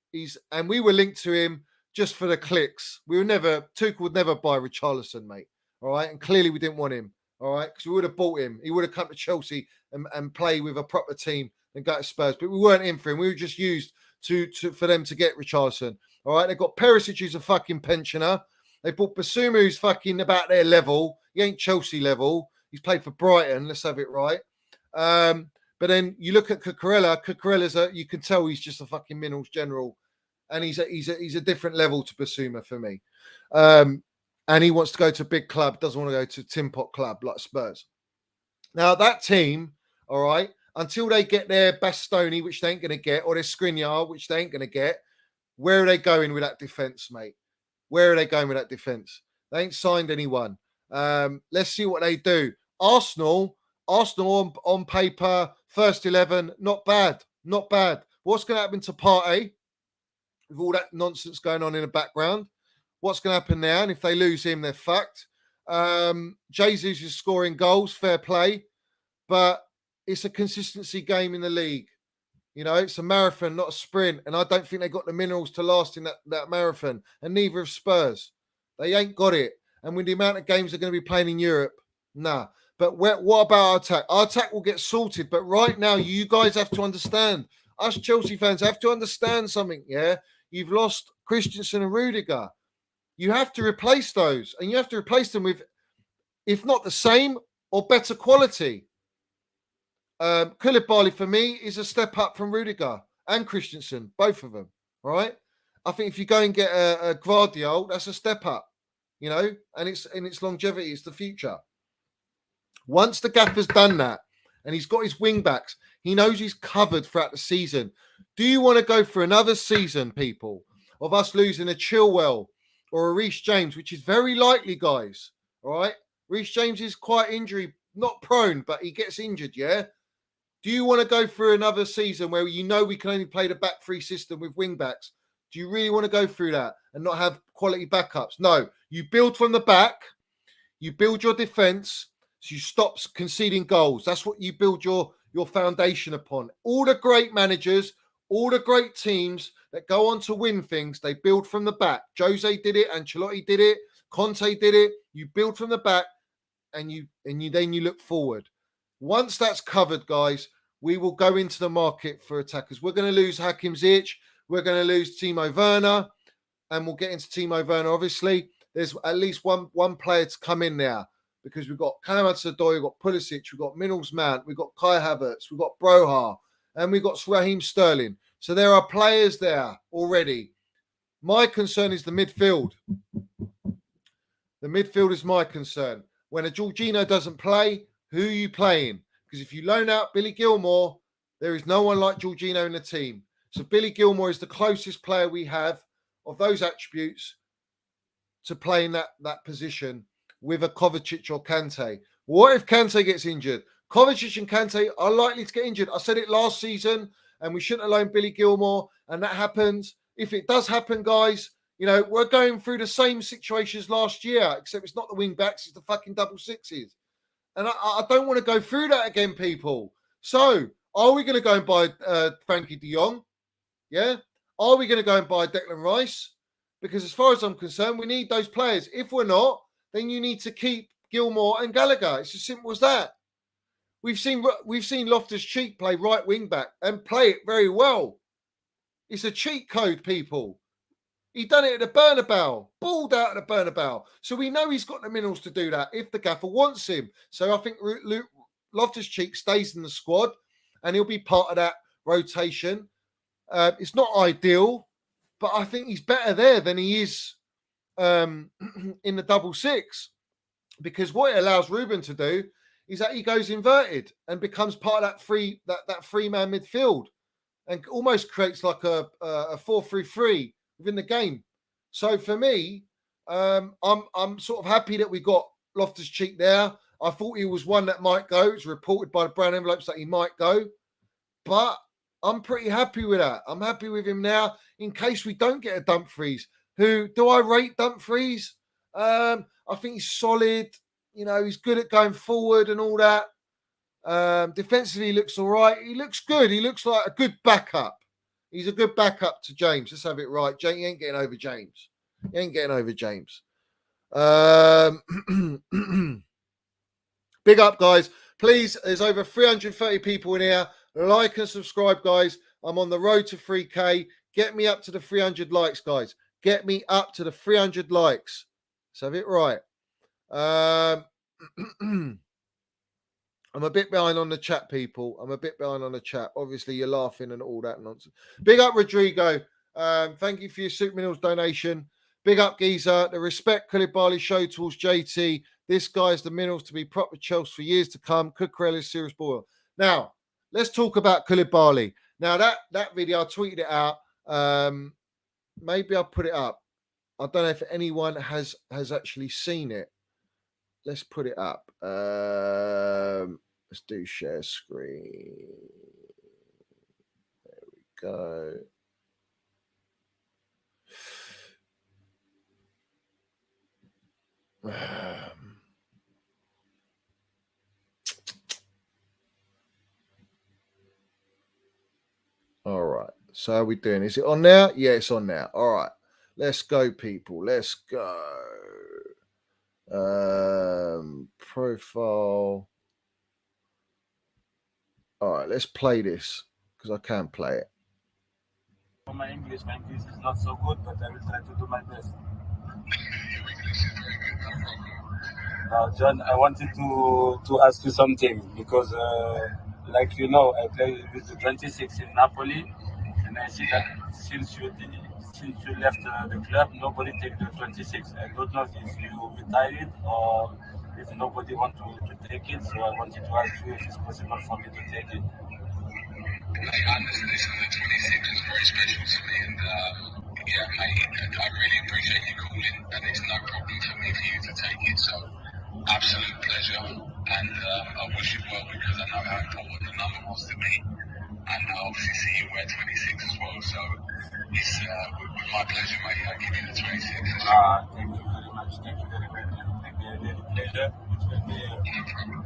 And we were linked to him just for the clicks. Tuchel would never buy Richarlison, mate. All right. And clearly we didn't want him. All right. Because we would have bought him. He would have come to Chelsea and play with a proper team and go to Spurs. But we weren't in for him. We were just used for them to get Richarlison. All right. They've got Perisic, who's a fucking pensioner. They bought Basuma, who's fucking about their level. He ain't Chelsea level. He's played for Brighton. Let's have it right. But then you look at Cucurella. Cucurella's you can tell he's just a fucking Minerals general, and he's a different level to Basuma for me. And he wants to go to a big club, doesn't want to go to a Tin Pot club like Spurs. Now that team, all right, until they get their Bastoni, which they ain't going to get, or their Skriniar, which they ain't going to get, where are they going with that defense, mate? Where are they going with that defense? They ain't signed anyone. Let's see what they do. Arsenal on paper, first 11, not bad. Not bad. What's going to happen to Partey with all that nonsense going on in the background? What's going to happen now? And if they lose him, they're fucked. Jesus is scoring goals, fair play. But it's a consistency game in the league. You know, it's a marathon, not a sprint. And I don't think they got the minerals to last in that marathon. And neither have Spurs. They ain't got it. And with the amount of games they're going to be playing in Europe, nah. But what about our attack? Our attack will get sorted. But right now, you guys have to understand. Us Chelsea fans have to understand something, yeah? You've lost Christensen and Rudiger. You have to replace those. And you have to replace them with, if not the same, or better quality. Koulibaly for me is a step up from Rudiger and Christensen, both of them. All right. I think if you go and get a Gvardiol, that's a step up, you know, and its longevity, it's the future. Once the gaffer's done that and he's got his wing backs, he knows he's covered throughout the season. Do you want to go for another season, people, of us losing a Chilwell or a Reece James, which is very likely, guys? All right. Reece James is quite injury, not prone, but he gets injured, yeah? Do you want to go through another season where you know we can only play the back three system with wing backs? Do you really want to go through that and not have quality backups? No, you build from the back, you build your defense, so you stop conceding goals. That's what you build your foundation upon. All the great managers, all the great teams that go on to win things, they build from the back. Jose did it, Ancelotti did it, Conte did it. You build from the back and you then you look forward. Once that's covered, guys, we will go into the market for attackers. We're going to lose Hakim Ziyech. We're going to lose Timo Werner. And we'll get into Timo Werner, obviously. There's at least one player to come in there because we've got Callum Hudson-Odoi, we've got Pulisic, we've got Minnels Mount, we've got Kai Havertz, we've got Broha, and we've got Raheem Sterling. So there are players there already. My concern is the midfield. The midfield is my concern. When a Jorginho doesn't play, who are you playing? Because if you loan out Billy Gilmour, there is no one like Jorginho in the team. So Billy Gilmour is the closest player we have of those attributes to playing that position with a Kovacic or Kante. What if Kante gets injured? Kovacic and Kante are likely to get injured. I said it last season, and we shouldn't have loaned Billy Gilmour, and that happens. If it does happen, guys, you know, we're going through the same situations last year, except it's not the wing backs, it's the fucking double sixes. And I don't want to go through that again, people. So, are we going to go and buy Frankie de Jong? Yeah? Are we going to go and buy Declan Rice? Because as far as I'm concerned, we need those players. If we're not, then you need to keep Gilmour and Gallagher. It's as simple as that. We've seen Loftus-Cheek play right wing back and play it very well. It's a cheat code, people. He done it at the Bernabeu, balled out at the Bernabeu. So we know he's got the minerals to do that if the gaffer wants him. So I think Loftus-Cheek stays in the squad and he'll be part of that rotation. It's not ideal, but I think he's better there than he is in the double six, because what it allows Ruben to do is that he goes inverted and becomes part of that three-man midfield and almost creates like a 4-3-3 within the game. So for me, I'm sort of happy that we got Loftus-Cheek there. I thought he was one that might go. It's reported by the brown envelopes that he might go, but I'm pretty happy with that. I'm happy with him now in case we don't get a Dumfries. Who do I rate Dumfries? I think he's solid. You know, he's good at going forward and all that. Defensively, he looks all right. He looks good. He looks like a good backup. He's a good backup to James. Let's have it right. He ain't getting over James. He ain't getting over James. Big up, guys. Please, there's over 330 people in here. Like and subscribe, guys. I'm on the road to 3K. Get me up to the 300 likes, guys. Get me up to the 300 likes. Let's have it right. I'm a bit behind on the chat, people. I'm a bit behind on the chat. Obviously, you're laughing and all that nonsense. Big up, Rodrigo. Thank you for your Soup Minerals donation. Big up, Geezer. The respect Koulibaly show tools JT. This guy's the minerals to be proper Chelsea for years to come. Cucurella is serious boil. Now, let's talk about Koulibaly. Now, that video, I tweeted it out. Maybe I'll put it up. I don't know if anyone has actually seen it. Let's put it up. Let's do share screen. There we go. So how are we doing? Is it on now? Yeah, it's on now. All right. Let's go, people. Let's go. Profile. All right, let's play this because I can play it. My English is not so good, but I will try to do my best. John, I wanted to ask you something because, like you know, I play with the 26 in Napoli, and I see that since you left the club, nobody take the 26. I don't know if you retired or if nobody want to take it. So I wanted to ask you if it's possible for me to take it. Mate, honestly, listen, the 26 is very special to me, and yeah, mate, I really appreciate you calling, and it's no problem for me for you to take it. So, absolute pleasure, and I wish you well because I know how important the number was to me, and I obviously see you wear 26 as well. So, it's with my pleasure, mate. I give you the 26. Thank you very much. Thank you very much. It will be a very pleasure. It will be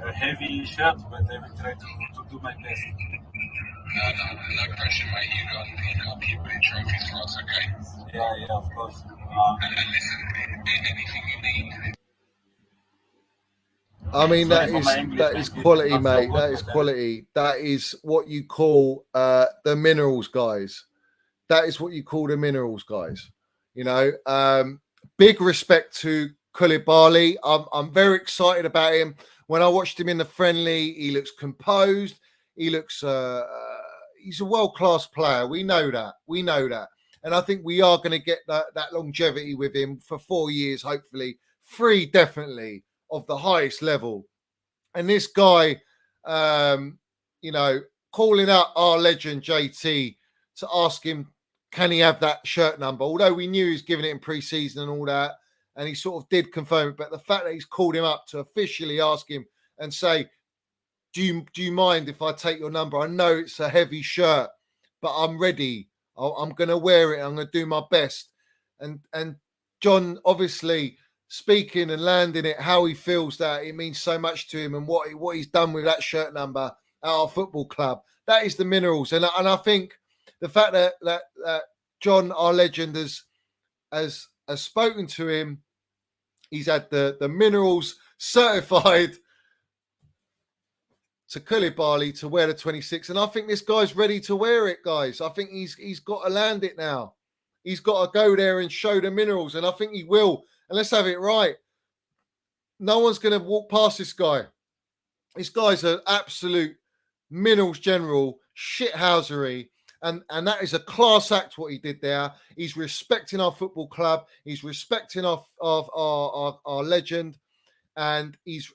a heavy shirt, but I will try to do my best. No pressure, mate. You got keep winning trophies for us, okay? Yeah, of course. And listen, anything you need. I mean, that is quality, mate. That is quality. That is what you call the minerals, guys. That is what you call the minerals, guys. You know, big respect to Koulibaly. I'm very excited about him. When I watched him in the friendly, he looks composed. He looks, he's a world-class player. We know that. And I think we are going to get that longevity with him for 4 years, hopefully. 3, definitely, of the highest level. And this guy, you know, calling out our legend, JT, to ask him, can he have that shirt number? Although we knew he was giving it in pre-season and all that, and he sort of did confirm it. But the fact that he's called him up to officially ask him and say, do you mind if I take your number? I know it's a heavy shirt, but I'm ready. I'm going to wear it. I'm going to do my best. And John, obviously, speaking and landing it, how he feels that it means so much to him and what he's done with that shirt number at our football club. That is the minerals. And I think the fact that John, our legend, has spoken to him, he's had the minerals certified to Koulibaly to wear the 26. And I think this guy's ready to wear it, guys. I think he's got to land it now. He's got to go there and show the minerals. And I think he will. And let's have it right. No one's going to walk past this guy. This guy's an absolute minerals general, shithousery. And that is a class act what he did there. He's respecting our football club. He's respecting our legend. And he's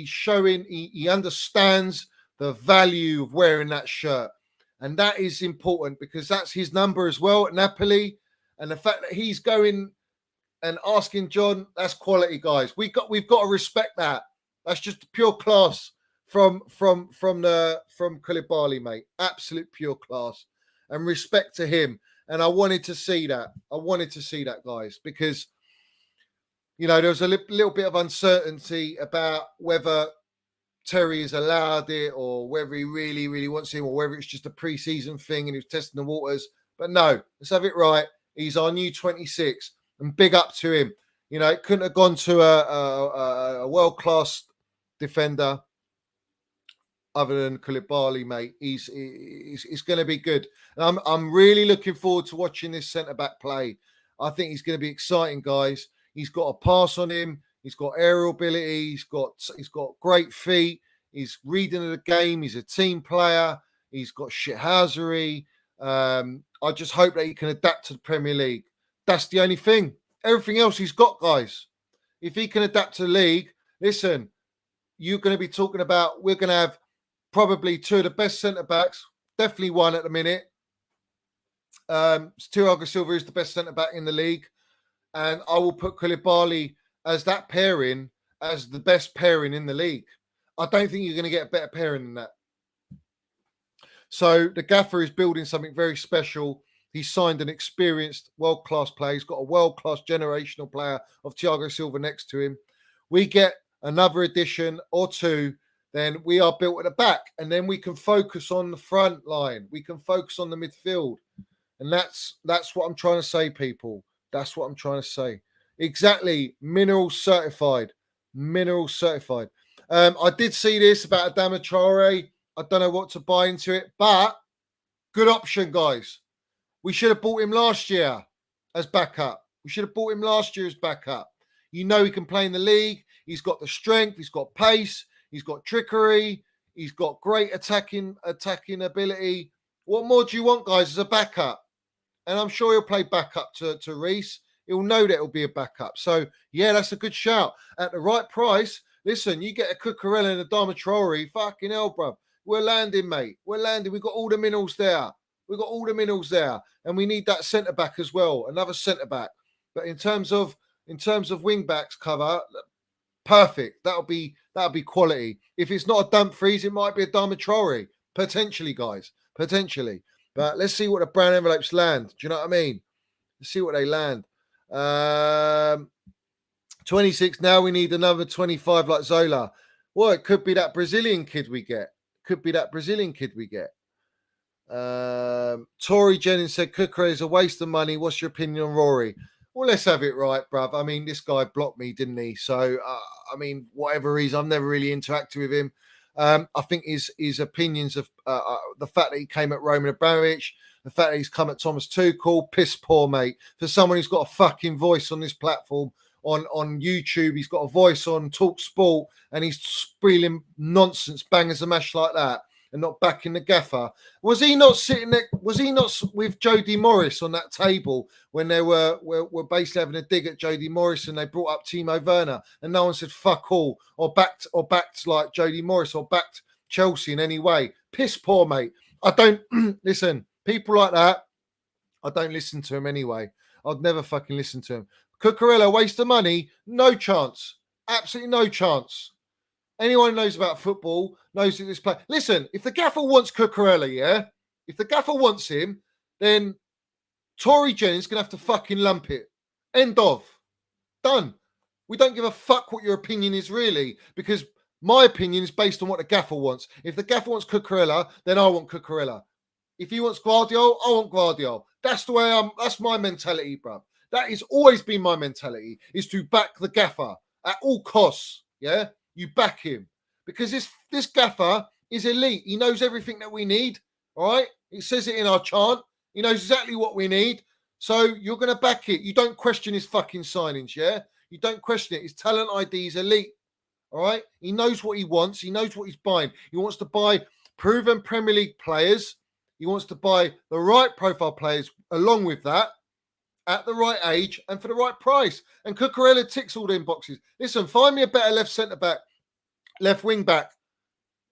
showing he understands the value of wearing that shirt. And that is important because that's his number as well at Napoli. And the fact that he's going and asking John, that's quality, guys. We've got to respect that. That's just pure class from Koulibaly, mate. Absolute pure class and respect to him. And I wanted to see that. Guys, because you know, there was a little bit of uncertainty about whether Terry has allowed it or whether he really, really wants him or whether it's just a pre-season thing and he was testing the waters. But no, let's have it right. He's our new 26 and big up to him. You know, it couldn't have gone to a world-class defender other than Koulibaly, mate. He's going to be good. And I'm really looking forward to watching this centre-back play. I think he's going to be exciting, guys. He's got a pass on him. He's got aerial ability. He's got great feet. He's reading the game. He's a team player. He's got shithousery. I just hope that he can adapt to the Premier League. That's the only thing. Everything else he's got, guys. If he can adapt to the league, listen, you're going to be talking about, we're going to have probably 2 of the best centre-backs. Definitely one at the minute. Thiago Silva is the best centre-back in the league. And I will put Koulibaly as that pairing, as the best pairing in the league. I don't think you're going to get a better pairing than that. So the gaffer is building something very special. He's signed an experienced world-class player. He's got a world-class generational player of Thiago Silva next to him. We get another addition or 2, then we are built at the back. And then we can focus on the front line. We can focus on the midfield. And that's what I'm trying to say, people. That's what I'm trying to say. Exactly. Mineral certified. Mineral certified. I did see this about Adama Traore. I don't know what to buy into it, but good option, guys. We should have bought him last year as backup. We should have bought him last year as backup. You know he can play in the league. He's got the strength. He's got pace. He's got trickery. He's got great attacking ability. What more do you want, guys, as a backup? And I'm sure he'll play backup to Reece. He'll know that it'll be a backup. So, yeah, that's a good shout. At the right price, listen, you get a Cucurella and a Adama Traore, fucking hell, bruv. We're landing, mate. We're landing. We've got all the minerals there. We've got all the minerals there. And we need that centre-back as well, another centre-back. But in terms of wing backs cover, perfect. That'll be quality. If it's not a Dumfries, it might be a Adama Traore. Potentially, guys. Potentially. But let's see what the brown envelopes land. Do you know what I mean? Let's see what they land. 26. Now we need another 25 like Zola. Well, it could be that Brazilian kid we get. Tory Jennings said Cucurella is a waste of money. What's your opinion on Rory? Well, let's have it right, bruv. I mean, this guy blocked me, didn't he? So, I mean, whatever reason, I've never really interacted with him. I think his opinions of the fact that he came at Roman Abramovich, the fact that he's come at Thomas Tuchel, piss poor, mate. For someone who's got a fucking voice on this platform, on YouTube, he's got a voice on Talk Sport, and he's spilling nonsense, bangers and mash like that, and not backing the gaffer. Was he not sitting there? Was he not with Jody Morris on that table when they were basically having a dig at Jody Morris, and they brought up Timo Werner, and no one said fuck all or backed like Jody Morris or backed Chelsea in any way? Piss poor, mate. I don't listen. People like that, I don't listen to him anyway. I'd never fucking listen to him. Cucurella, waste of money? No chance. Absolutely no chance. Anyone who knows about football knows that this player. Listen, if the gaffer wants Cucurella, yeah? If the gaffer wants him, then Tory Jennings is going to have to fucking lump it. End of. Done. We don't give a fuck what your opinion is, really, because my opinion is based on what the gaffer wants. If the gaffer wants Cucurella, then I want Cucurella. If he wants Gvardiol, I want Gvardiol. That's the way that's my mentality, bruv. That has always been my mentality, is to back the gaffer at all costs, yeah? You back him because this gaffer is elite. He knows everything that we need. All right. It says it in our chant. He knows exactly what we need. So you're going to back it. You don't question his fucking signings. Yeah. You don't question it. His talent ID is elite. All right. He knows what he wants. He knows what he's buying. He wants to buy proven Premier League players. He wants to buy the right profile players along with that, at the right age and for the right price. And Cucurella ticks all them boxes. Listen, find me a better left centre-back, left wing-back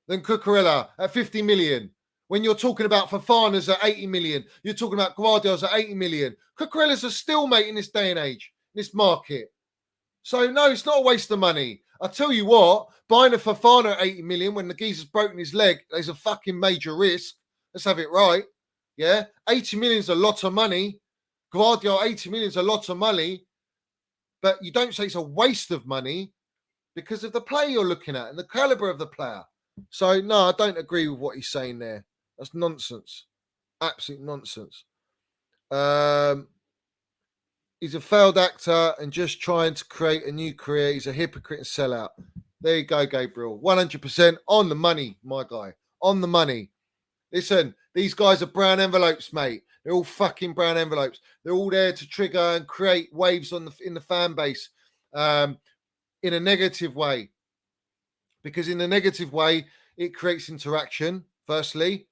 than Cucurella at 50 million. When you're talking about Fofana's at 80 million, you're talking about Gvardiol's at 80 million. Cucurella's a stalemate in this day and age, this market. So, no, it's not a waste of money. I tell you what, buying a Fofana at 80 million when the geezer's broken his leg, there's a fucking major risk. Let's have it right. Yeah? 80 million is a lot of money. Gvardiol, 80 million is a lot of money, but you don't say it's a waste of money because of the player you're looking at and the caliber of the player. So, no, I don't agree with what he's saying there. That's nonsense. Absolute nonsense. He's a failed actor and just trying to create a new career. He's a hypocrite and sellout. There you go, Gabriel. 100% on the money, my guy. On the money. Listen, these guys are brown envelopes, mate. They're all fucking brown envelopes. They're all there to trigger and create waves in the fan base in a negative way. Because in a negative way, it creates interaction, firstly,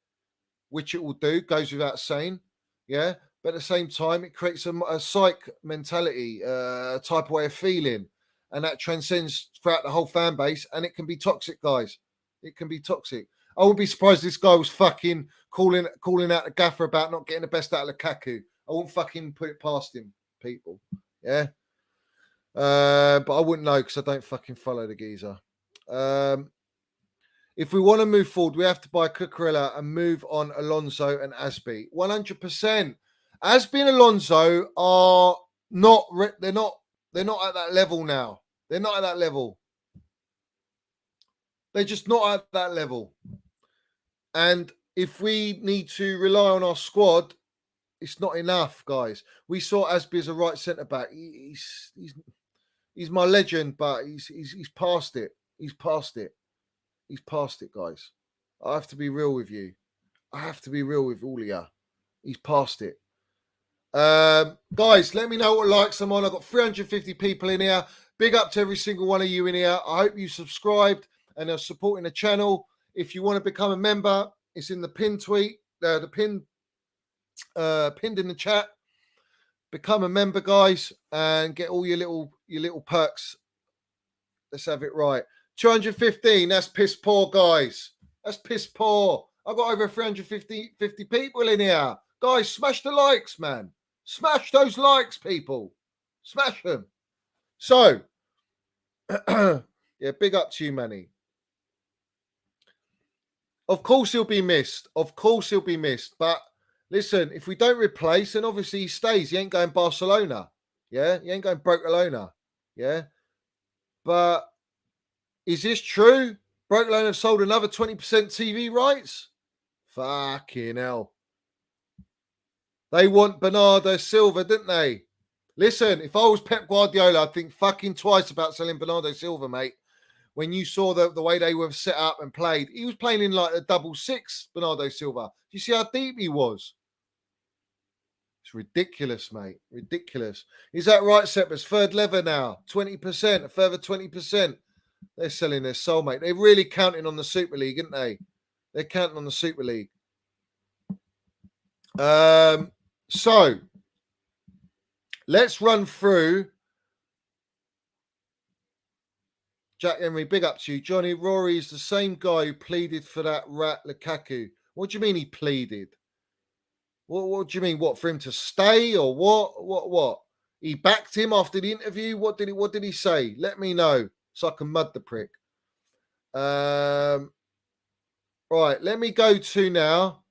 which it will do, goes without saying. Yeah. But at the same time, it creates a psych mentality, a type of way of feeling. And that transcends throughout the whole fan base. And it can be toxic, guys. It can be toxic. I wouldn't be surprised if this guy was fucking calling out the gaffer about not getting the best out of Lukaku. I wouldn't fucking put it past him, people. Yeah. But I wouldn't know because I don't fucking follow the geezer. If we want to move forward, we have to buy Cucurella and move on Alonso and Asby. 100%. Asby and Alonso are not. They're not at that level now. They're not at that level. They're just not at that level. And if we need to rely on our squad It's not enough, guys. We saw Asby as a right centre back. He's my legend, but he's past it. He's past it. He's past it, guys. I have to be real with you. I have to be real with all of you. He's past it. Guys, let me know what likes I'm on. I've got 350 people in here. Big up to every single one of you in here. I hope you subscribed and are supporting the channel. If you want to become a member, it's in the pinned tweet, pinned in the chat. Become a member, guys, and get all your little perks. Let's have it right. 215. That's piss poor, guys. That's piss poor. I've got over 350 people in here. Guys, smash the likes, man. Smash those likes, people. Smash them. So, yeah, big up to you, Manny. Of course he'll be missed. Of course he'll be missed. But listen, if we don't replace, then obviously he stays. He ain't going Barcelona. Yeah? He ain't going Barcelona. Yeah? But is this true? Barcelona have sold another 20% TV rights? Fucking hell. They want Bernardo Silva, didn't they? Listen, if I was Pep Guardiola, I'd think fucking twice about selling Bernardo Silva, mate. When you saw the way they were set up and played, he was playing in like a 6-6, Bernardo Silva. Do you see how deep he was? It's ridiculous, mate. Ridiculous. Is that right, Seppers? Third lever now. 20%, a further 20%. They're selling their soul, mate. They're really counting on the Super League, aren't they? They're counting on the Super League. So, let's run through. Jack Henry, big up to you. Johnny, Rory is the same guy who pleaded for that rat Lukaku. What do you mean he pleaded? What do you mean? What, for him to stay or what? What? He backed him after the interview? What did he say? Let me know so I can mud the prick. Right, let me go to now.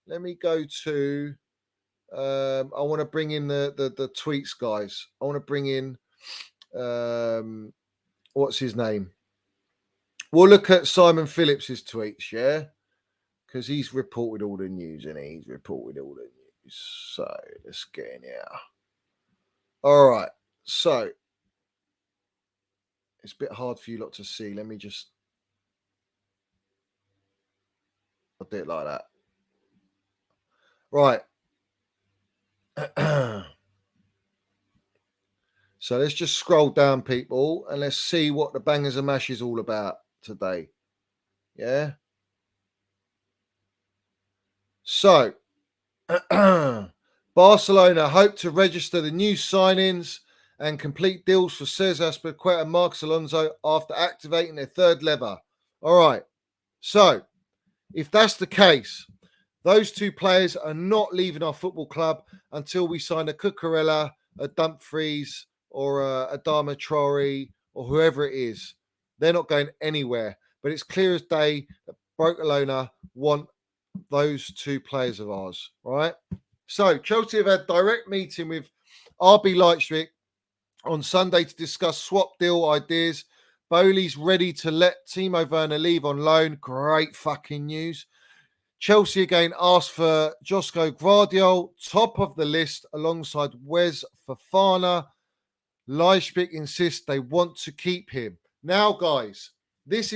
Let me go to I want to bring in the tweets, guys. I want to bring in what's his name? We'll look at Simon Phillips's tweets, yeah? Because he's reported all the news, and he's reported all the news. So let's get in here. All right. So it's a bit hard for you lot to see. Let me just. I'll do it like that. Right. So let's just scroll down, people, and let's see what the Bangers and Mash is all about today. Yeah. So, Barcelona hope to register the new signings and complete deals for Cesc Azpilicueta and Marcos Alonso after activating their third lever. All right. So, if that's the case, those two players are not leaving our football club until we sign a Cucurella, a Dumfries, or a Adama Traore, or whoever it is. They're not going anywhere. But it's clear as day that Barcelona want those two players of ours, right? So Chelsea have had direct meeting with RB Leipzig on Sunday to discuss swap deal ideas. Bowley's ready to let Timo Werner leave on loan. Great fucking news. Chelsea again asked for Josko Gvardiol, top of the list alongside Wes Fofana. Leipzig insist they want to keep him. Now, guys, this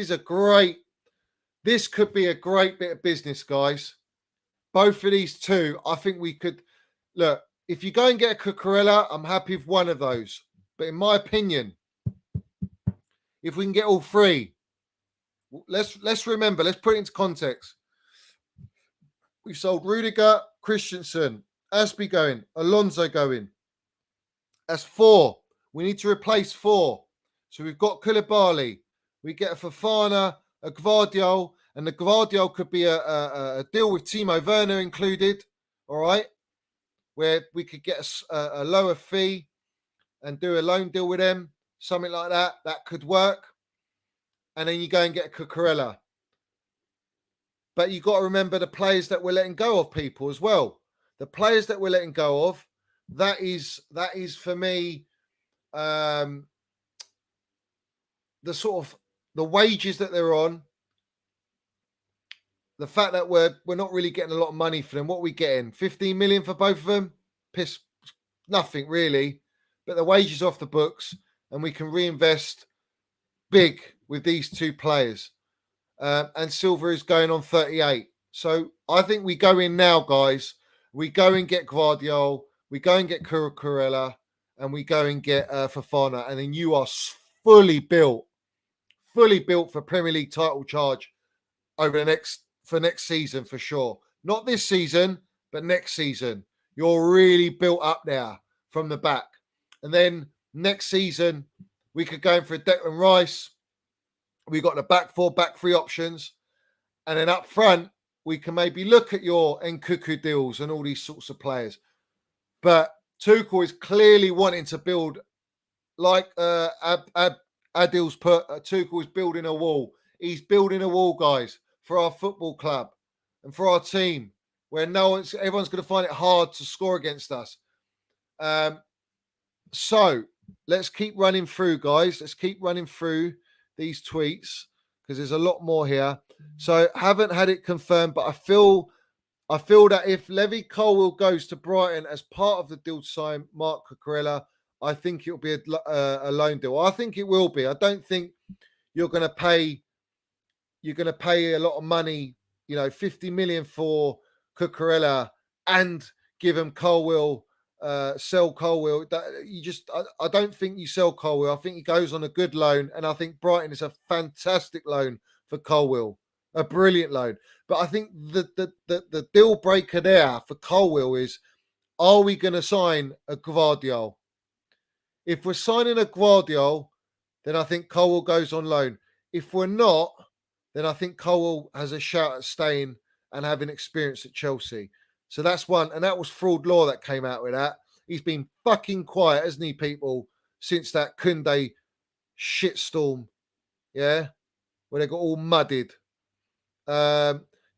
could be a great bit of business, guys. Both of these two, I think we could look. If you go and get a Cucurella, I'm happy with one of those. But in my opinion, if we can get all three, let's remember, let's put it into context. We've sold Rudiger, Christensen, Asby going, Alonso going. That's 4. We need to replace 4. So we've got Koulibaly. We get a Fofana, a Gvardiol, and the Gvardiol could be a deal with Timo Werner included, all right, where we could get a lower fee and do a loan deal with them, something like that. That could work. And then you go and get a Cucurella. But you've got to remember the players that we're letting go of, people, as well. The players that we're letting go of, that is for me, the sort of the wages that they're on, the fact that we're not really getting a lot of money for them. What are we getting? 15 million for both of them? Piss, nothing really. But the wages off the books, and we can reinvest big with these two players. And Silva is going on 38. So I think we go in now, guys. We go and get Gvardiol. We go and get Cucurella. And we go and get Fofana. And then you are fully built for Premier League title charge over next season for sure. Not this season, but next season. You're really built up there from the back. And then next season, we could go in for a Declan Rice. We got the back four, back three options. And then up front, we can maybe look at your Nkuku deals and all these sorts of players. But Tuchel is clearly wanting to build, like Adil's put, Tuchel is building a wall. He's building a wall, guys, for our football club and for our team, where everyone's going to find it hard to score against us. So let's keep running through, guys. Let's keep running through these tweets because there's a lot more here. So haven't had it confirmed, but I feel that if Levy Colwill goes to Brighton as part of the deal to sign Mark Cucurella, I think it'll be a loan deal. I think it will be. I don't think you're going to pay a lot of money, 50 million for Cucurella and give him Colwill, sell Colwill. I don't think you sell Colwill. I think he goes on a good loan, and I think Brighton is a fantastic loan for Colwill, a brilliant loan. But I think the deal breaker there for Colwill is, are we going to sign a Gvardiol? If we're signing a Gvardiol, then I think Colwill goes on loan. If we're not, then I think Colwill has a shout at staying and having experience at Chelsea. So that's one. And that was Fraud Law that came out with that. He's been fucking quiet, hasn't he, people, since that Koundé shitstorm, yeah, where they got all mudded.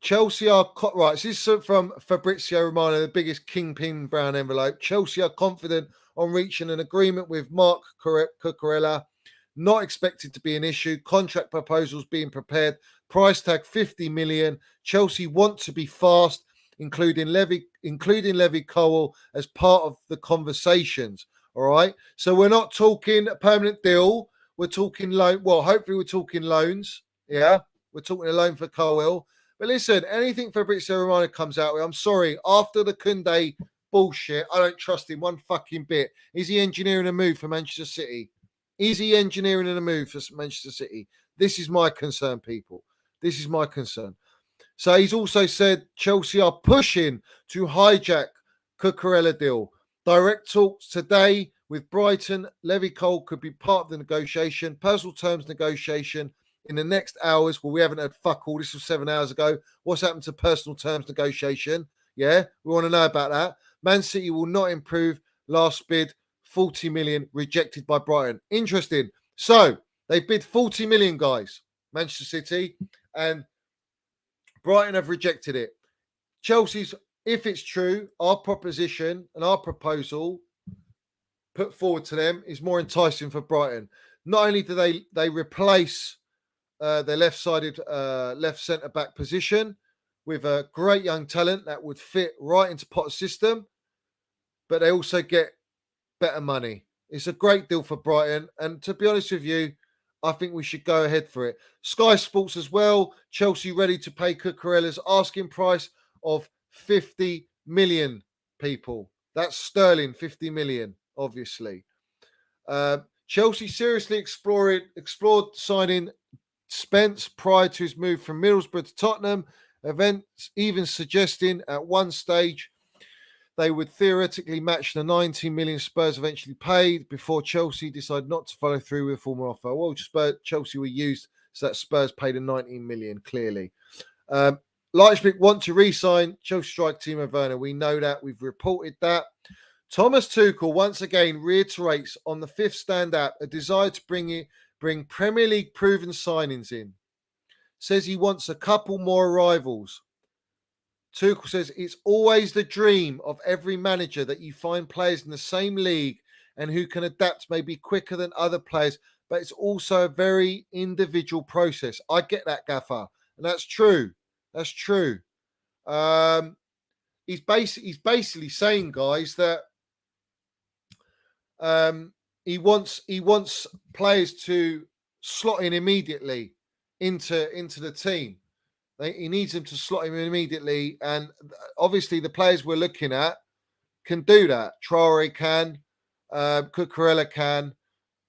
Chelsea are... Right, so this is from Fabrizio Romano, the biggest kingpin brown envelope. Chelsea are confident on reaching an agreement with Mark Cucurella. Not expected to be an issue. Contract proposals being prepared. Price tag 50 million. Chelsea want to be fast, including Levy Colwill as part of the conversations. All right. So we're not talking a permanent deal. We're talking loan. Well, hopefully we're talking loans. Yeah. We're talking a loan for Colwill. But listen, anything Fabrizio Romano comes out with, I'm sorry. After the Koundé bullshit, I don't trust him one fucking bit. Is he engineering a move for Manchester City? Is he engineering a move for Manchester City? This is my concern, people. This is my concern. So he's also said Chelsea are pushing to hijack Cucurella deal. Direct talks today with Brighton. Levy Cole could be part of the negotiation. Personal terms negotiation in the next hours. Well, we haven't had fuck all. This was 7 hours ago. What's happened to personal terms negotiation? Yeah, we want to know about that. Man City will not improve. Last bid, 40 million, rejected by Brighton. Interesting. So they bid 40 million, guys, Manchester City, and Brighton have rejected it. Chelsea's, if it's true, our proposition and our proposal put forward to them is more enticing for Brighton. Not only do they replace their left-sided left centre-back position with a great young talent that would fit right into Potter's system, but they also get better money. It's a great deal for Brighton. And to be honest with you, I think we should go ahead for it. Sky Sports as well. Chelsea ready to pay Cucurella's asking price of 50 million, people. That's sterling, 50 million, obviously. Chelsea seriously explored signing Spence prior to his move from Middlesbrough to Tottenham. Events even suggesting at one stage they would theoretically match the 19 million Spurs eventually paid before Chelsea decided not to follow through with a former offer. Well, Chelsea were used so that Spurs paid a 19 million, clearly. Leipzig want to re-sign Chelsea strike Timo Werner. We know that. We've reported that. Thomas Tuchel once again reiterates on the fifth stand-up a desire to bring Premier League proven signings in. Says he wants a couple more arrivals. Tuchel says it's always the dream of every manager that you find players in the same league and who can adapt maybe quicker than other players, but it's also a very individual process. I get that, Gaffer, and that's true. That's true. He's basically saying, guys, that he wants players to slot in immediately into the team. He needs them to slot him in immediately, and obviously the players we're looking at can do that. Traore can, Cucurella can,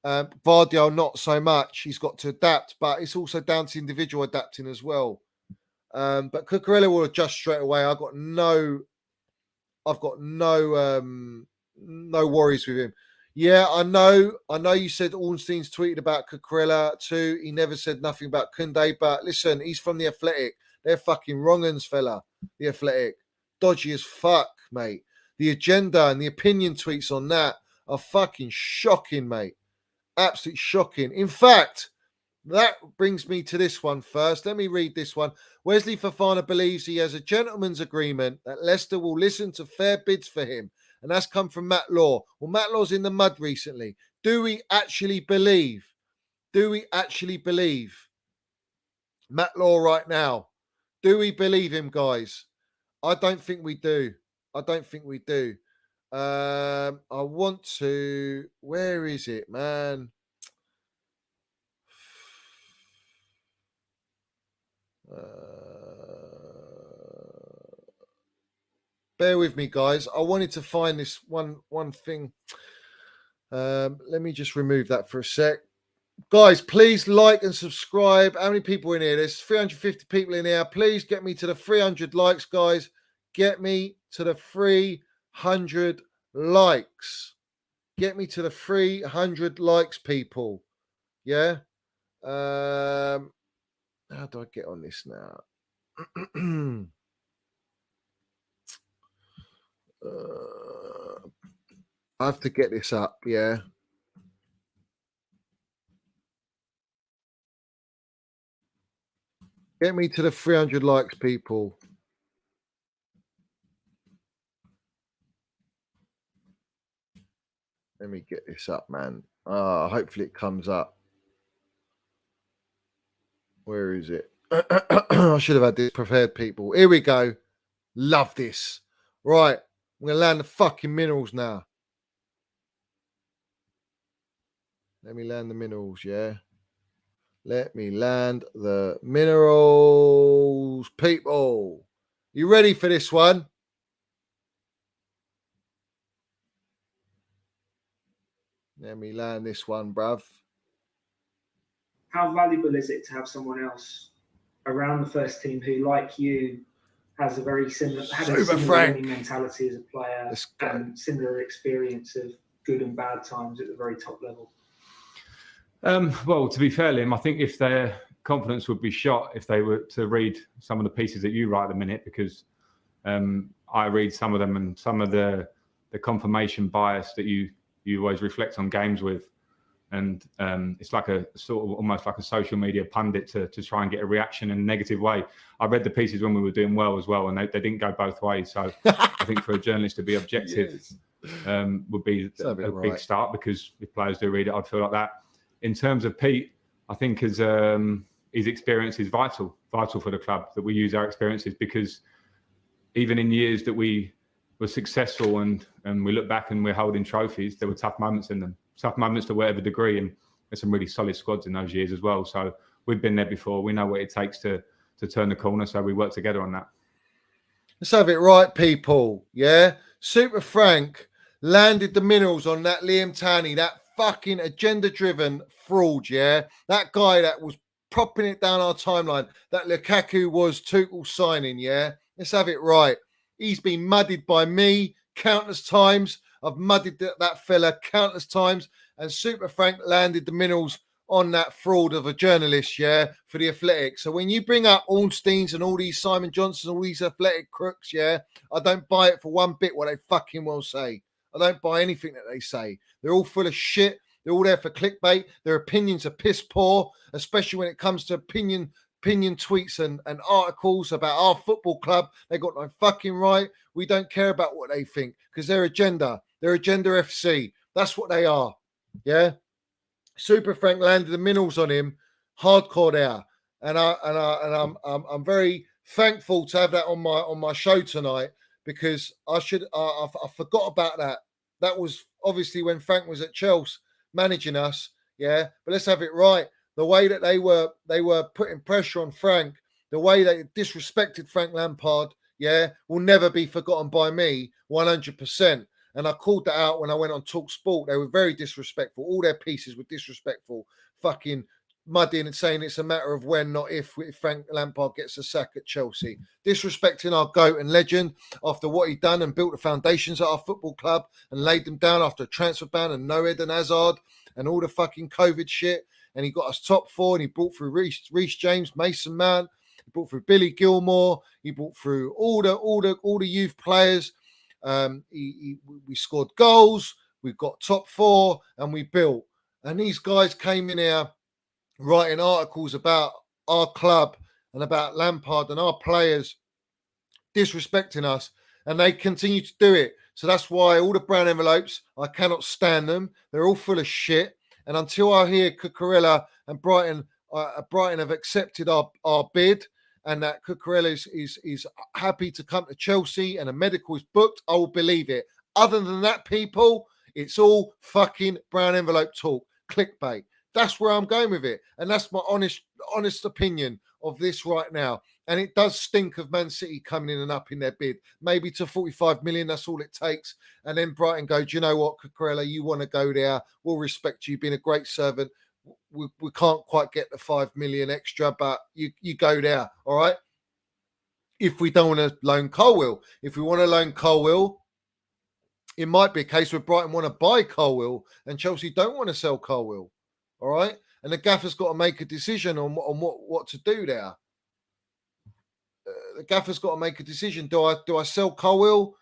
Gvardiol not so much. He's got to adapt, but it's also down to individual adapting as well. But Cucurella will adjust straight away. I've got no worries with him. Yeah, I know you said Ornstein's tweeted about Cucurella too. He never said nothing about Koundé, but listen, he's from the Athletic. They're fucking wrong-uns, fella. The Athletic. Dodgy as fuck, mate. The agenda and the opinion tweets on that are fucking shocking, mate. Absolutely shocking. In fact, that brings me to this one first. Let me read this one. Wesley Fofana believes he has a gentleman's agreement that Leicester will listen to fair bids for him. And that's come from Matt Law. Well, Matt Law's in the mud recently. Do we actually believe Matt Law right now? Do we believe him, guys? I don't think we do. I want to... Where is it, man? Bear with me, guys. I wanted to find this one thing. Let me just remove that for a sec. Guys, please like and subscribe. How many people in here? There's 350 people in here. Please get me to the 300 likes, guys. Get me to the 300 likes. Get me to the 300 likes, people. Yeah? How do I get on this now? I have to get this up, yeah. Get me to the 300 likes, people. Let me get this up, man. Hopefully it comes up. Where is it? I should have had this prepared, people. Here we go. Love this. Right. I'm going to land the fucking minerals now. Let me land the minerals, yeah? Let me land the minerals, people. You ready for this one? Let me land this one, bruv. How valuable is it to have someone else around the first team who, like you, has a very similar winning mentality as a player and similar experience of good and bad times at the very top level? Well, to be fair, Liam, I think if their confidence would be shot if they were to read some of the pieces that you write at the minute, because I read some of them, and some of the confirmation bias that you always reflect on games with, and it's like a sort of almost like a social media pundit to try and get a reaction in a negative way. I read the pieces when we were doing well as well, and they didn't go both ways. So I think for a journalist to be objective would be a big start, because if players do read it, I'd feel like that. In terms of Pete, I think his experience is vital for the club, that we use our experiences, because even in years that we were successful and we look back and we're holding trophies, there were tough moments in them, tough moments to whatever degree, and there's some really solid squads in those years as well. So we've been there before. We know what it takes to turn the corner, so we work together on that. Let's have it right, people. Yeah? Super Frank landed the minerals on that Liam Taney, that fucking agenda-driven fraud, yeah? That guy that was propping it down our timeline, that Lukaku was Tuchel signing, yeah? Let's have it right. He's been muddied by me countless times. I've muddied that fella countless times, and Super Frank landed the minerals on that fraud of a journalist, yeah, for the Athletic. So when you bring up Ornsteins and all these Simon Johnsons, all these Athletic crooks, yeah, I don't buy it for one bit what they fucking will say. I don't buy anything that they say. They're all full of shit. They're all there for clickbait. Their opinions are piss poor, especially when it comes to opinion tweets and articles about our football club. They got no fucking right. We don't care about what they think, because they're agenda. They're Agenda FC. That's what they are. Yeah. Super Frank landed the minerals on him, hardcore there, and I'm very thankful to have that on my show tonight, because I forgot about that. That was obviously when Frank was at Chels managing us. Yeah, but let's have it right. The way that they were putting pressure on Frank, the way they disrespected Frank Lampard, yeah, will never be forgotten by me, 100%. And I called that out when I went on Talk Sport. They were very disrespectful. All their pieces were disrespectful. Fucking muddying and saying it's a matter of when, not if Frank Lampard gets a sack at Chelsea. Disrespecting our GOAT and legend after what he'd done and built the foundations at our football club and laid them down after a transfer ban and no Eden Hazard and all the fucking COVID shit. And he got us top 4 and he brought through Reece James, Mason Mount. He brought through Billy Gilmore. He brought through all the youth players. We scored goals. We got top 4 and we built. And these guys came in here writing articles about our club and about Lampard and our players, disrespecting us, and they continue to do it. So that's why all the brown envelopes, I cannot stand them. They're all full of shit. And until I hear Cucurella and Brighton have accepted our bid, and that Cucurella is happy to come to Chelsea and a medical is booked, I will believe it. Other than that, people, it's all fucking brown envelope talk, clickbait. That's where I'm going with it. And that's my honest opinion of this right now. And it does stink of Man City coming in and up in their bid, maybe to 45 million. That's all it takes. And then Brighton go, do you know what, Cucurella, you want to go there? We'll respect you. You've been a great servant. We can't quite get the 5 million extra, but you go there. All right. If we don't want to loan Colwill, if we want to loan Colwill, it might be a case where Brighton want to buy Colwill and Chelsea don't want to sell Colwill. All right. And the gaffer's got to make a decision on what to do there. The gaffer's got to make a decision. Do I sell Colwill?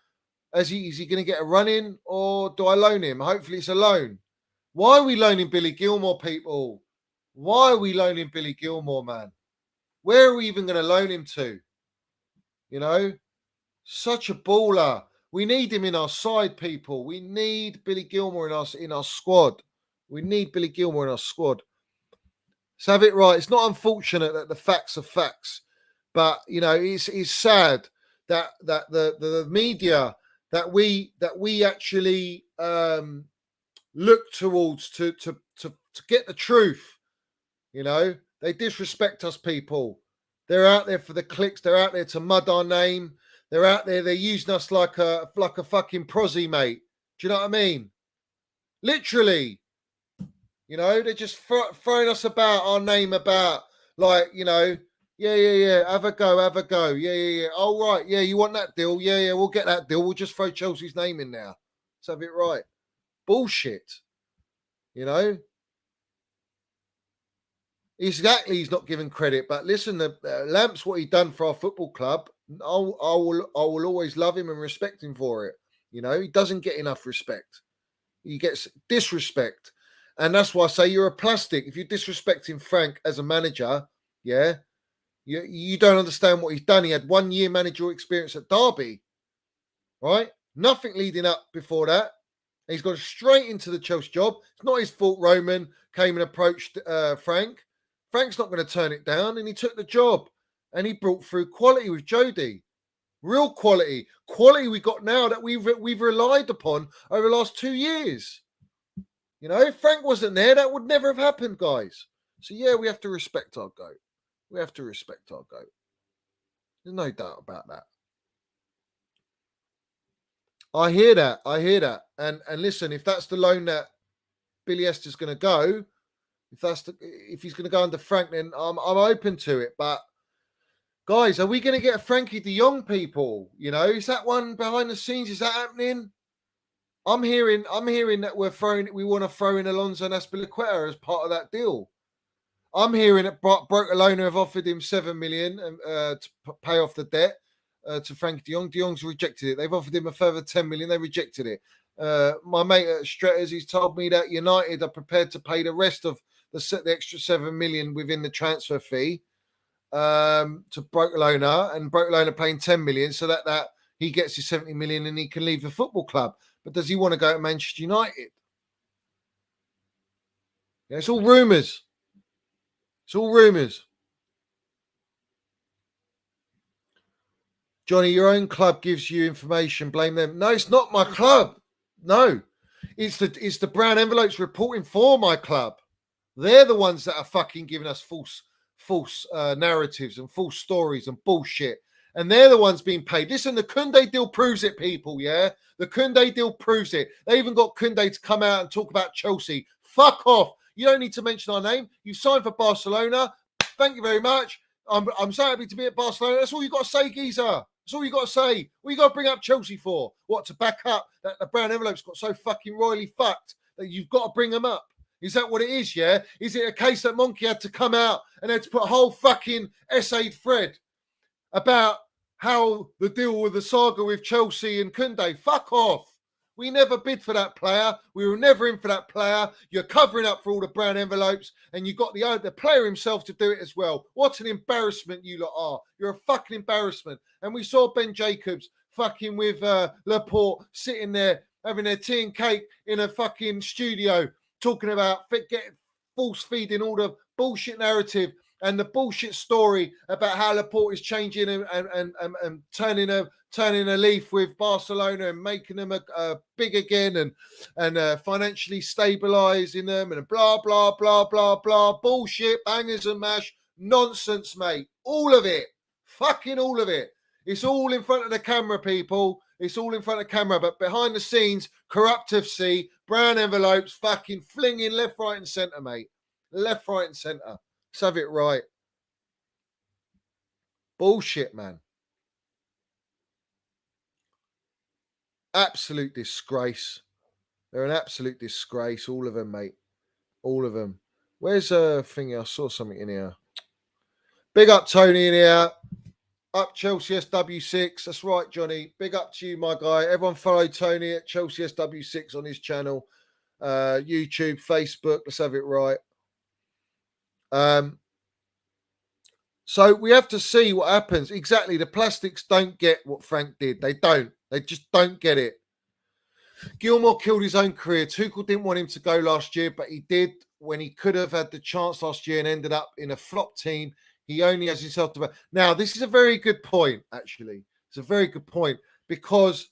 Is he going to get a run in, or do I loan him? Hopefully it's a loan. Why are we loaning Billy Gilmore, people? Why are we loaning Billy Gilmore, man? Where are we even going to loan him to? You know, such a baller. We need him in our side, people. We need Billy Gilmore in our squad. We need Billy Gilmore in our squad. Let's have it right. It's not unfortunate that the facts are facts, but you know, it's sad that the media that we actually look towards to get the truth. You know, they disrespect us, people. They're out there for the clicks. They're out there to mud our name. They're out there. They're using us like a fucking prosy, mate. Do you know what I mean? Literally. You know, they're just throwing us about, our name about, like, you know, yeah. Have a go. Yeah. Oh, right. Yeah, you want that deal? Yeah. We'll get that deal. We'll just throw Chelsea's name in there. Let's have it right. Bullshit. You know? Exactly, he's not given credit. But listen, Lamp's what he done for our football club. I will always love him and respect him for it. You know, he doesn't get enough respect. He gets disrespect. And that's why I say you're a plastic. If you're disrespecting Frank as a manager, yeah, you don't understand what he's done. He had 1 year managerial experience at Derby, right? Nothing leading up before that. And he's gone straight into the Chelsea job. It's not his fault Roman came and approached Frank. Frank's not going to turn it down, and he took the job. And he brought through quality with Jody. Real quality. Quality we got now that we've relied upon over the last 2 years. You know, if Frank wasn't there, that would never have happened, guys. So, yeah, we have to respect our GOAT. We have to respect our GOAT. There's no doubt about that. I hear that. And listen, if that's the loan that Billy Esther's going to go, if he's going to go under Frank, then I'm open to it. But, guys, are we going to get a Frankie de Jong, people? You know, is that one behind the scenes? Is that happening? I'm hearing that we want to throw in Alonso and Azpilicueta as part of that deal. I'm hearing that Barcelona have offered him 7 million to pay off the debt to Frankie de Jong. De Jong's rejected it. They've offered him a further 10 million. They rejected it. My mate at Stretters, he's told me that United are prepared to pay the rest of the extra 7 million within the transfer fee to Barcelona, and Barcelona paying 10 million so that he gets his 70 million and he can leave the football club. But does he want to go to Manchester United? Yeah, it's all rumours. It's all rumours. Johnny, your own club gives you information. Blame them. No, it's not my club. No, it's the brown envelopes reporting for my club. They're the ones that are fucking giving us false narratives and false stories and bullshit. And they're the ones being paid. Listen, the Koundé deal proves it, people, yeah? The Koundé deal proves it. They even got Koundé to come out and talk about Chelsea. Fuck off. You don't need to mention our name. You signed for Barcelona. Thank you very much. I'm so happy to be at Barcelona. That's all you got to say, geezer. That's all you got to say. What you got to bring up Chelsea for? What, to back up that the brown envelopes got so fucking royally fucked that you've got to bring them up? Is that what it is, yeah? Is it a case that Monkey had to come out and had to put a whole fucking essay thread about how the deal with the saga with Chelsea and Koundé? Fuck off. We never bid for that player. We were never in for that player. You're covering up for all the brown envelopes, and you got the player himself to do it as well. What an embarrassment you lot are. You're a fucking embarrassment. And we saw Ben Jacobs fucking with Laporte sitting there having their tea and cake in a fucking studio talking about getting false feeding all the bullshit narrative and the bullshit story about how Laporte is changing and turning a leaf with Barcelona and making them big again and financially stabilising them and blah, blah, blah, blah, blah. Bullshit, bangers and mash, nonsense, mate. All of it. Fucking all of it. It's all in front of the camera, people. It's all in front of the camera. But behind the scenes, corrupt FC, brown envelopes, fucking flinging left, right and centre, mate. Left, right and centre. Let's have it right. Bullshit, man. Absolute disgrace. They're an absolute disgrace. All of them, mate. All of them. Where's a thing? I saw something in here. Big up Tony in here. Up Chelsea SW6. That's right, Johnny. Big up to you, my guy. Everyone follow Tony at Chelsea SW6 on his channel. YouTube, Facebook. Let's have it right. So we have to see what happens. Exactly. The plastics don't get what Frank did. They don't. They just don't get it. Gilmour killed his own career. Tuchel didn't want him to go last year, but he did when he could have had the chance last year and ended up in a flop team. He only has himself to... Now, this is a very good point, actually. It's a very good point because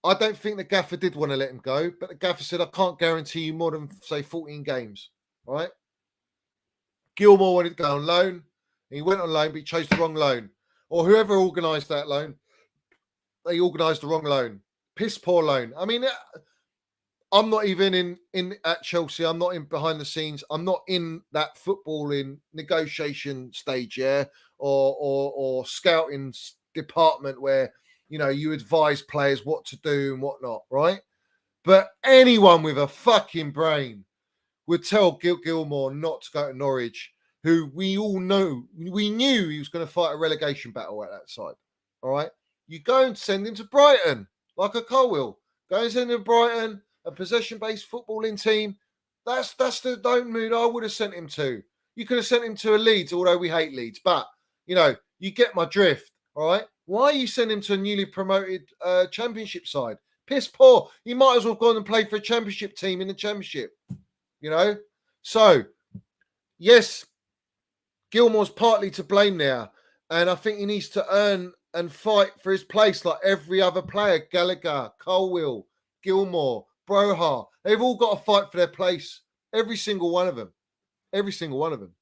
I don't think the gaffer did want to let him go, but the gaffer said, I can't guarantee you more than, say, 14 games, all right? Gilmour wanted to go on loan. He went on loan, but he chose the wrong loan. Or whoever organised that loan, they organised the wrong loan. Piss poor loan. I mean, I'm not even in at Chelsea. I'm not in behind the scenes. I'm not in that footballing negotiation stage, yeah, or scouting department where, you know, you advise players what to do and what not, right? But anyone with a fucking brain would tell Gilmour not to go to Norwich, who we all know, we knew he was going to fight a relegation battle at that side, all right? You go and send him to Brighton, like a Colwill. Go and send him to Brighton, a possession-based footballing team. That's the don't mood I would have sent him to. You could have sent him to a Leeds, although we hate Leeds. But, you know, you get my drift, all right? Why are you sending him to a newly promoted championship side? Piss poor. He might as well have gone and played for a championship team in the championship, you know? So, yes, Gilmour's partly to blame there. And I think he needs to earn and fight for his place like every other player. Gallagher, Colwill, Gilmour, Broha. They've all got to fight for their place. Every single one of them. Every single one of them.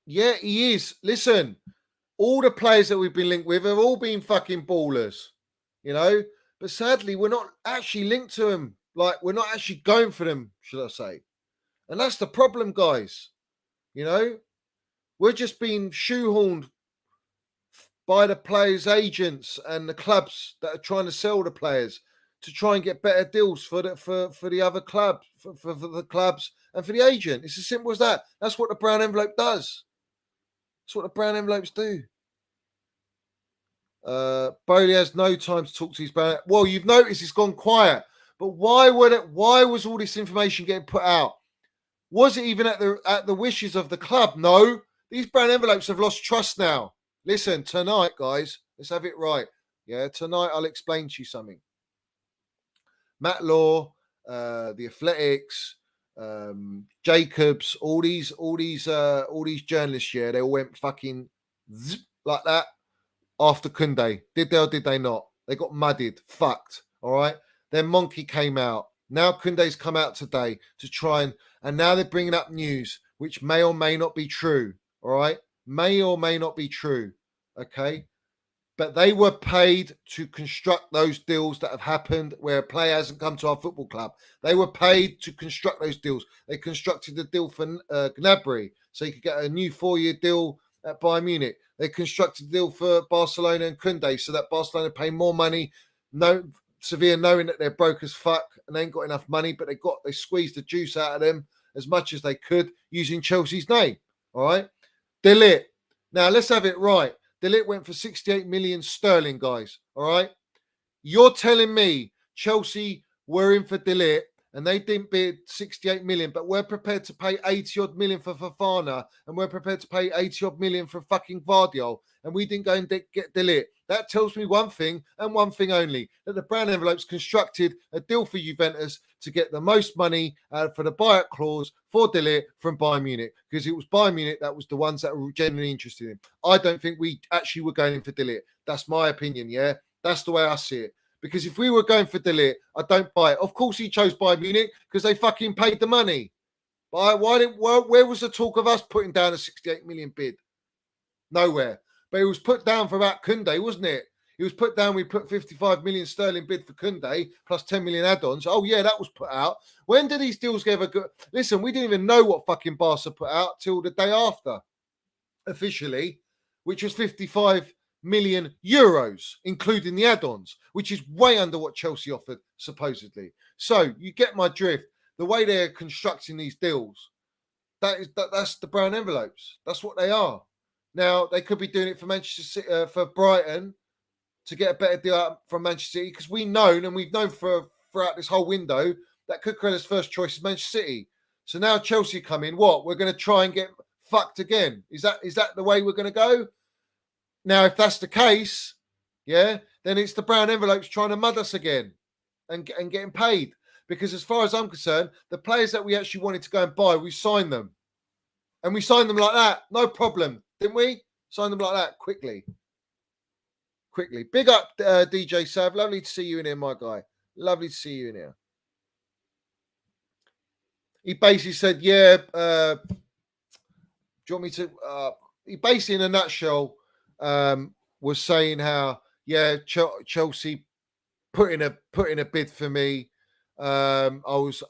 Yeah, he is. Listen, all the players that we've been linked with have all been fucking ballers, you know? But sadly, we're not actually linked to them. Like, we're not actually going for them, should I say. And that's the problem, guys. You know? We're just being shoehorned by the players' agents and the clubs that are trying to sell the players to try and get better deals for the other club, for the clubs and for the agent. It's as simple as that. That's what the brown envelope does. That's what the brown envelopes do. Bowley has no time to talk to his brown. Well, you've noticed it's gone quiet. But why was all this information getting put out? Was it even at the wishes of the club? No. These brown envelopes have lost trust now. Listen, tonight, guys, let's have it right. Yeah, tonight I'll explain to you something. Matt Law, the Athletics, Jacobs, all these journalists, yeah, they all went fucking zip like that after Koundé. Did they or did they not? They got muddied, fucked. All right. Then Monkey came out. Now Koundé's come out today to try and now they're bringing up news which may or may not be true. All right, may or may not be true. Okay. But they were paid to construct those deals that have happened where a player hasn't come to our football club. They were paid to construct those deals. They constructed the deal for Gnabry so he could get a new 4-year deal at Bayern Munich. They constructed a deal for Barcelona and Koundé so that Barcelona pay more money. Sevilla knowing that they're broke as fuck and they ain't got enough money, but they squeezed the juice out of them as much as they could using Chelsea's name. All right. De Ligt. Now let's have it right. De Ligt went for 68 million sterling, guys. All right. You're telling me Chelsea were in for De Ligt and they didn't bid 68 million, but we're prepared to pay 80 odd million for Fofana and we're prepared to pay 80 odd million for fucking Gvardiol and we didn't go and get De Ligt. That tells me one thing and one thing only, that the brown envelopes constructed a deal for Juventus to get the most money for the buyout clause for De Ligt from Bayern Munich, because it was Bayern Munich that was the ones that were genuinely interested in. I don't think we actually were going in for De Ligt. That's my opinion, yeah? That's the way I see it. Because if we were going for De Ligt, I don't buy it. Of course he chose Bayern Munich because they fucking paid the money. But where was the talk of us putting down a 68 million bid? Nowhere. But it was put down for about Koundé, wasn't it? It was put down, we put 55 million sterling bid for Koundé plus 10 million add-ons. Oh, yeah, that was put out. When did these deals ever go? Listen, we didn't even know what fucking Barca put out till the day after, officially, which was 55 million euros, including the add-ons, which is way under what Chelsea offered, supposedly. So you get my drift. The way they're constructing these deals, that's the brown envelopes. That's what they are. Now, they could be doing it for Manchester City, for Brighton to get a better deal out from Manchester City, because we've known throughout this whole window that Cucurella's first choice is Manchester City. So now Chelsea come in. What? We're going to try and get fucked again. Is that the way we're going to go? Now, if that's the case, yeah, then it's the brown envelopes trying to mud us again and getting paid. Because as far as I'm concerned, the players that we actually wanted to go and buy, we signed them. And we signed them like that. No problem. Didn't we? Signed them like that quickly. Big up, DJ Sav. Lovely to see you in here, my guy. Lovely to see you in here. He basically said, yeah, do you want me to... he basically, in a nutshell, was saying how, yeah, Chelsea put in a bid for me. I was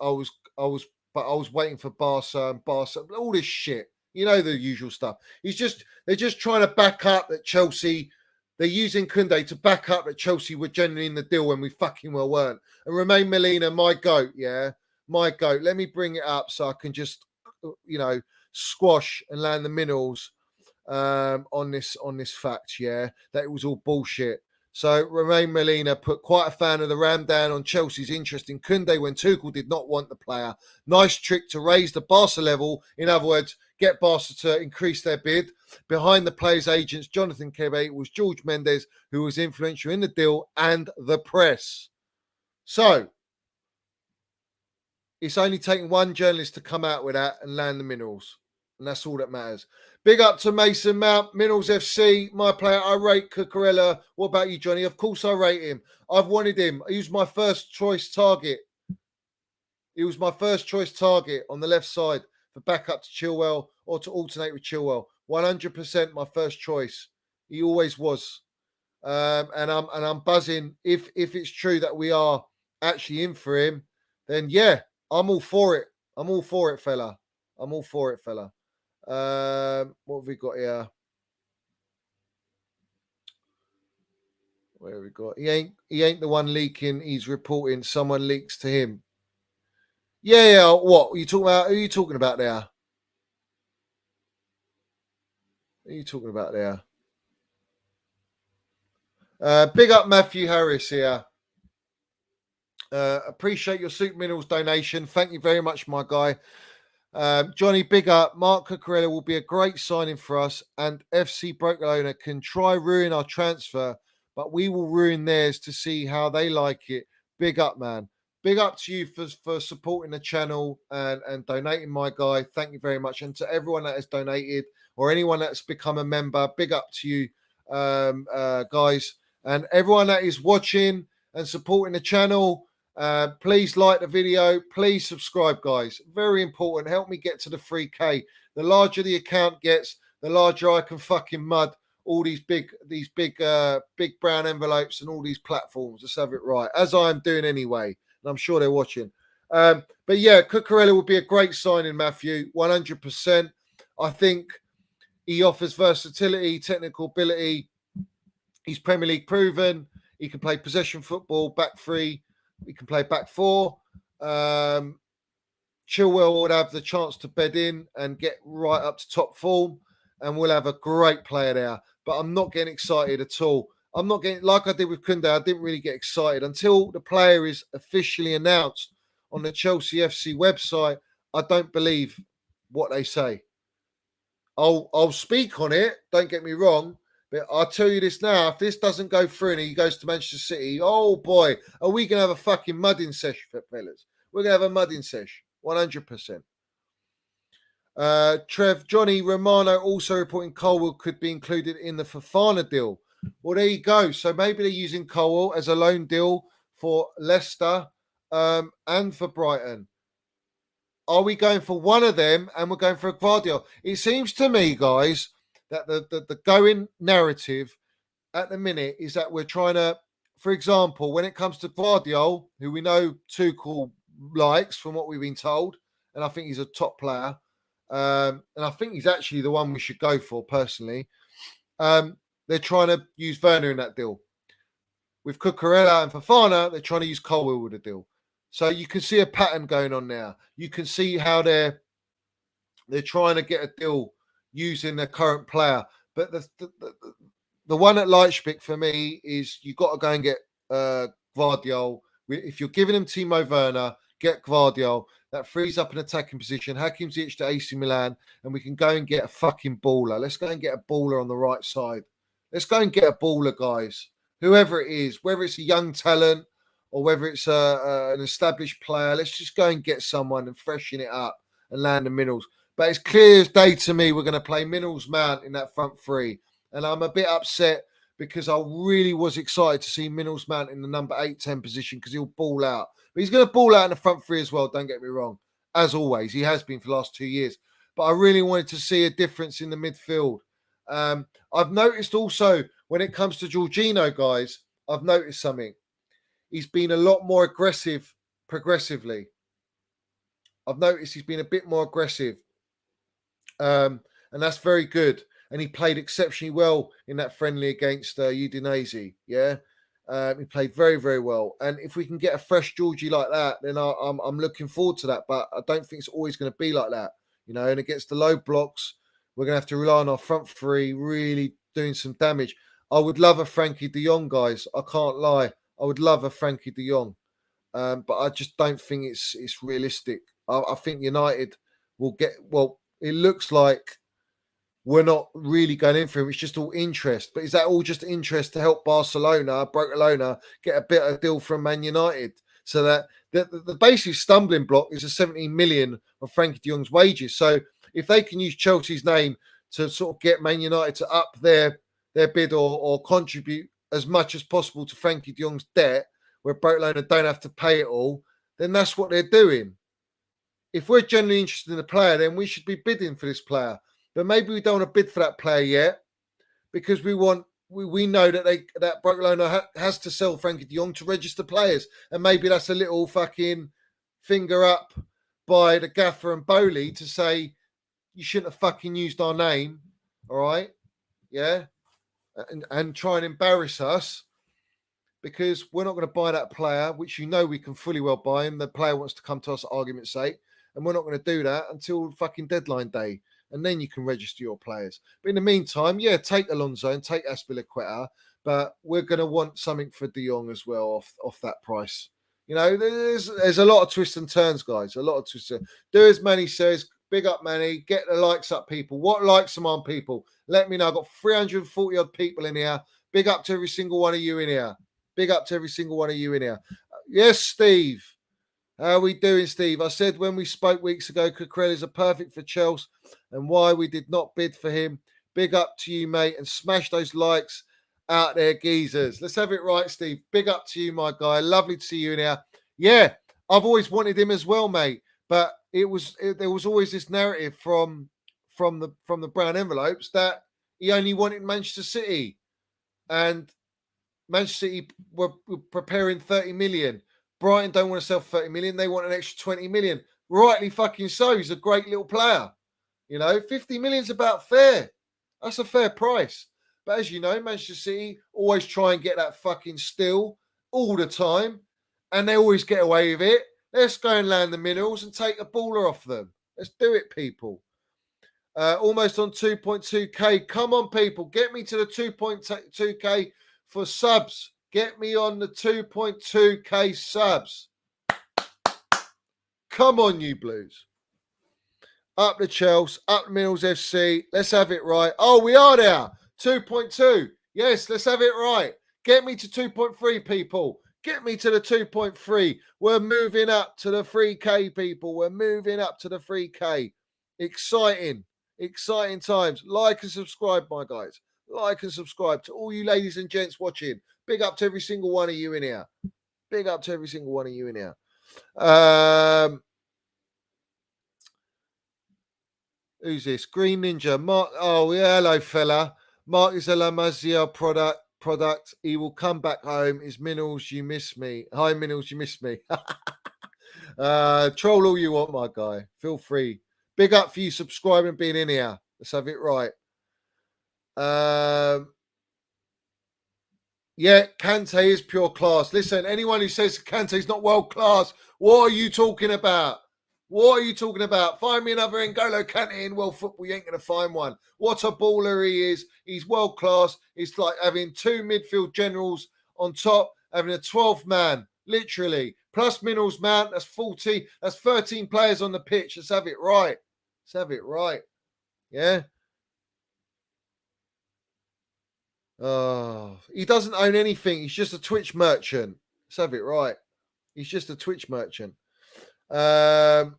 waiting for Barca, all this shit. You know, the usual stuff. They're just trying to back up that Chelsea, they're using Koundé to back up that Chelsea were genuinely in the deal when we fucking well weren't. And Romain Molina, my goat, yeah, my goat. Let me bring it up so I can just, squash and land the minerals on this fact, yeah, that it was all bullshit. So Romain Molina put quite a fan of the ram down on Chelsea's interest in Koundé when Tuchel did not want the player. Nice trick to raise the Barca level. In other words, get Barca to increase their bid. Behind the players' agents, Jonathan Kebe, was George Mendes, who was influential in the deal, and the press. So it's only taken one journalist to come out with that and land the minerals. And that's all that matters. Big up to Mason Mount, Minerals FC, my player. I rate Cucurella. What about you, Johnny? Of course I rate him. I've wanted him. He was my first choice target. He was my first choice target on the left side for backup to Chilwell or to alternate with Chilwell. 100% my first choice. He always was. And I'm buzzing. If it's true that we are actually in for him, then yeah, I'm all for it. I'm all for it, fella. What have we got here? Where have we got? He ain't the one leaking. He's reporting someone leaks to him. Yeah. What are you talking about? Who are you talking about there? Big up Matthew Harris here. Appreciate your Soup Minerals donation. Thank you very much, my guy. Johnny, big up. Mark Cucurella will be a great signing for us, and FC Barcelona can try ruin our transfer, but we will ruin theirs to see how they like it. Big up, man. big up to you for supporting the channel and donating, my guy. Thank you very much. And to everyone that has donated or anyone that's become a member, big up to you, guys. And everyone that is watching and supporting the channel, please like the video. Please subscribe, guys. Very important. Help me get to the 3K. The larger the account gets, the larger I can fucking mud all these big brown envelopes and all these platforms. Let's have it right, as I am doing anyway. And I'm sure they're watching. But yeah, Cucurella would be a great signing, Matthew. 100%. I think he offers versatility, technical ability. He's Premier League proven. He can play possession football, back three. He can play back four. Chilwell would have the chance to bed in and get right up to top form. And we'll have a great player there. But I'm not getting excited at all. I'm not getting, like I did with Koundé, I didn't really get excited until the player is officially announced on the Chelsea FC website. I don't believe what they say. I'll speak on it, don't get me wrong, but I'll tell you this now, if this doesn't go through and he goes to Manchester City, oh boy, are we going to have a fucking mudding session, fellas? We're going to have a mudding session, 100%. Trev, Johnny Romano also reporting Colwill could be included in the Fofana deal. Well, there you go. So maybe they're using Colwill as a loan deal for Leicester and for Brighton. Are we going for one of them and we're going for a Gvardiol? It seems to me, guys, that the going narrative at the minute is that we're trying to, for example, when it comes to Gvardiol, who we know Tuchel likes from what we've been told, and I think he's a top player, and I think he's actually the one we should go for personally. They're trying to use Werner in that deal. With Cucurella and Fofana, they're trying to use Colwill with a deal. So you can see a pattern going on now. You can see how they're trying to get a deal using their current player. But the one at Leipzig for me is you've got to go and get Gvardiol. If you're giving him Timo Werner, get Gvardiol. That frees up an attacking position. Hakim Ziyech to AC Milan, and we can go and get a fucking baller. Let's go and get a baller on the right side. Let's go and get a baller, guys. Whoever it is, whether it's a young talent or whether it's an established player, let's just go and get someone and freshen it up and land the Minnals. But it's clear as day to me we're going to play Minnals Mount in that front three. And I'm a bit upset because I really was excited to see Minnals Mount in the number 8-10 position because he'll ball out. But he's going to ball out in the front three as well, don't get me wrong. As always, he has been for the last 2 years. But I really wanted to see a difference in the midfield. I've noticed also when it comes to Jorginho, guys, I've noticed something. He's been a lot more aggressive progressively. I've noticed he's been a bit more aggressive. And that's very good. And he played exceptionally well in that friendly against Udinese. Yeah. He played very, very well. And if we can get a fresh Georgie like that, then I'm looking forward to that. But I don't think it's always going to be like that. You know, and against the low blocks, we're going to have to rely on our front three really doing some damage. I would love a Frankie de Jong, guys. I can't lie. I would love a Frankie de Jong. But I just don't think it's realistic. I think United will get, well, it looks like we're not really going in for him. It's just all interest. But is that all just interest to help Barcelona get a better deal from Man United? So that the basic stumbling block is a 17 million of Frankie de Jong's wages. So if they can use Chelsea's name to sort of get Man United to up their bid or contribute as much as possible to Frankie de Jong's debt, where Barcelona don't have to pay it all, then that's what they're doing. If we're genuinely interested in the player, then we should be bidding for this player. But maybe we don't want to bid for that player yet because we know that Barcelona has to sell Frankie de Jong to register players. And maybe that's a little fucking finger up by the gaffer and Bowley to say, you shouldn't have fucking used our name. All right. Yeah. And try and embarrass us because we're not going to buy that player, which you know we can fully well buy, and the player wants to come to us, argument's sake, and we're not going to do that until fucking deadline day, and then you can register your players. But in the meantime, yeah, take Alonso and take Azpilicueta, but we're going to want something for De Jong as well off that price. You know, there's a lot of twists and turns, guys, a lot of twists. Do as Manny says. Big up, Manny. Get the likes up, people. What likes them on, people? Let me know. I've got 340 odd people in here. Big up to every single one of you in here. Big up to every single one of you in here. Yes, Steve. How are we doing, Steve? I said when we spoke weeks ago, Cucurella is a perfect for Chels and why we did not bid for him. Big up to you, mate, and smash those likes out there, geezers. Let's have it right, Steve. Big up to you, my guy. Lovely to see you in here. Yeah, I've always wanted him as well, mate. But there was always this narrative from the brown envelopes that he only wanted Manchester City, and Manchester City were preparing 30 million. Brighton don't want to sell 30 million. They want an extra 20 million. Rightly fucking so. He's a great little player. 50 million's about fair. That's a fair price. But as you know, Manchester City always try and get that fucking steal all the time. And they always get away with it. Let's go and land the minerals and take a baller off them. Let's do it, people. Almost on 2.2k. Come on, people. Get me to the 2.2k for subs. Get me on the 2.2k subs. Come on, you Blues. Up the Chels, up Mills FC. Let's have it right. Oh, we are there. 2.2. Yes, let's have it right. Get me to 2.3, people. Get me to the 2.3. We're moving up to the 3k, people. We're moving up to the 3k. Exciting times. Like and subscribe, my guys. Like and subscribe to all you ladies and gents watching. Big up to every single one of you in here. Big up to every single one of you in here. Who's this? Green Ninja. Mark. Oh, yeah. Hello, fella. Mark is a La Masia product. He will come back home. Is Minerals, you miss me. Hi, Minerals, you miss me. Troll all you want, my guy. Feel free. Big up for you subscribing and being in here. Let's have it right. Yeah, Kante is pure class. Listen, anyone who says Kante's not world class, what are you talking about? What are you talking about? Find me another N'Golo Kante in world football. You ain't going to find one. What a baller he is. He's world class. It's like having two midfield generals on top, having a 12th man, literally. Plus Minerals Mount, that's 40. That's 13 players on the pitch. Let's have it right. Let's have it right. Yeah. Oh, he doesn't own anything. He's just a Twitch merchant. Let's have it right. He's just a Twitch merchant. Right.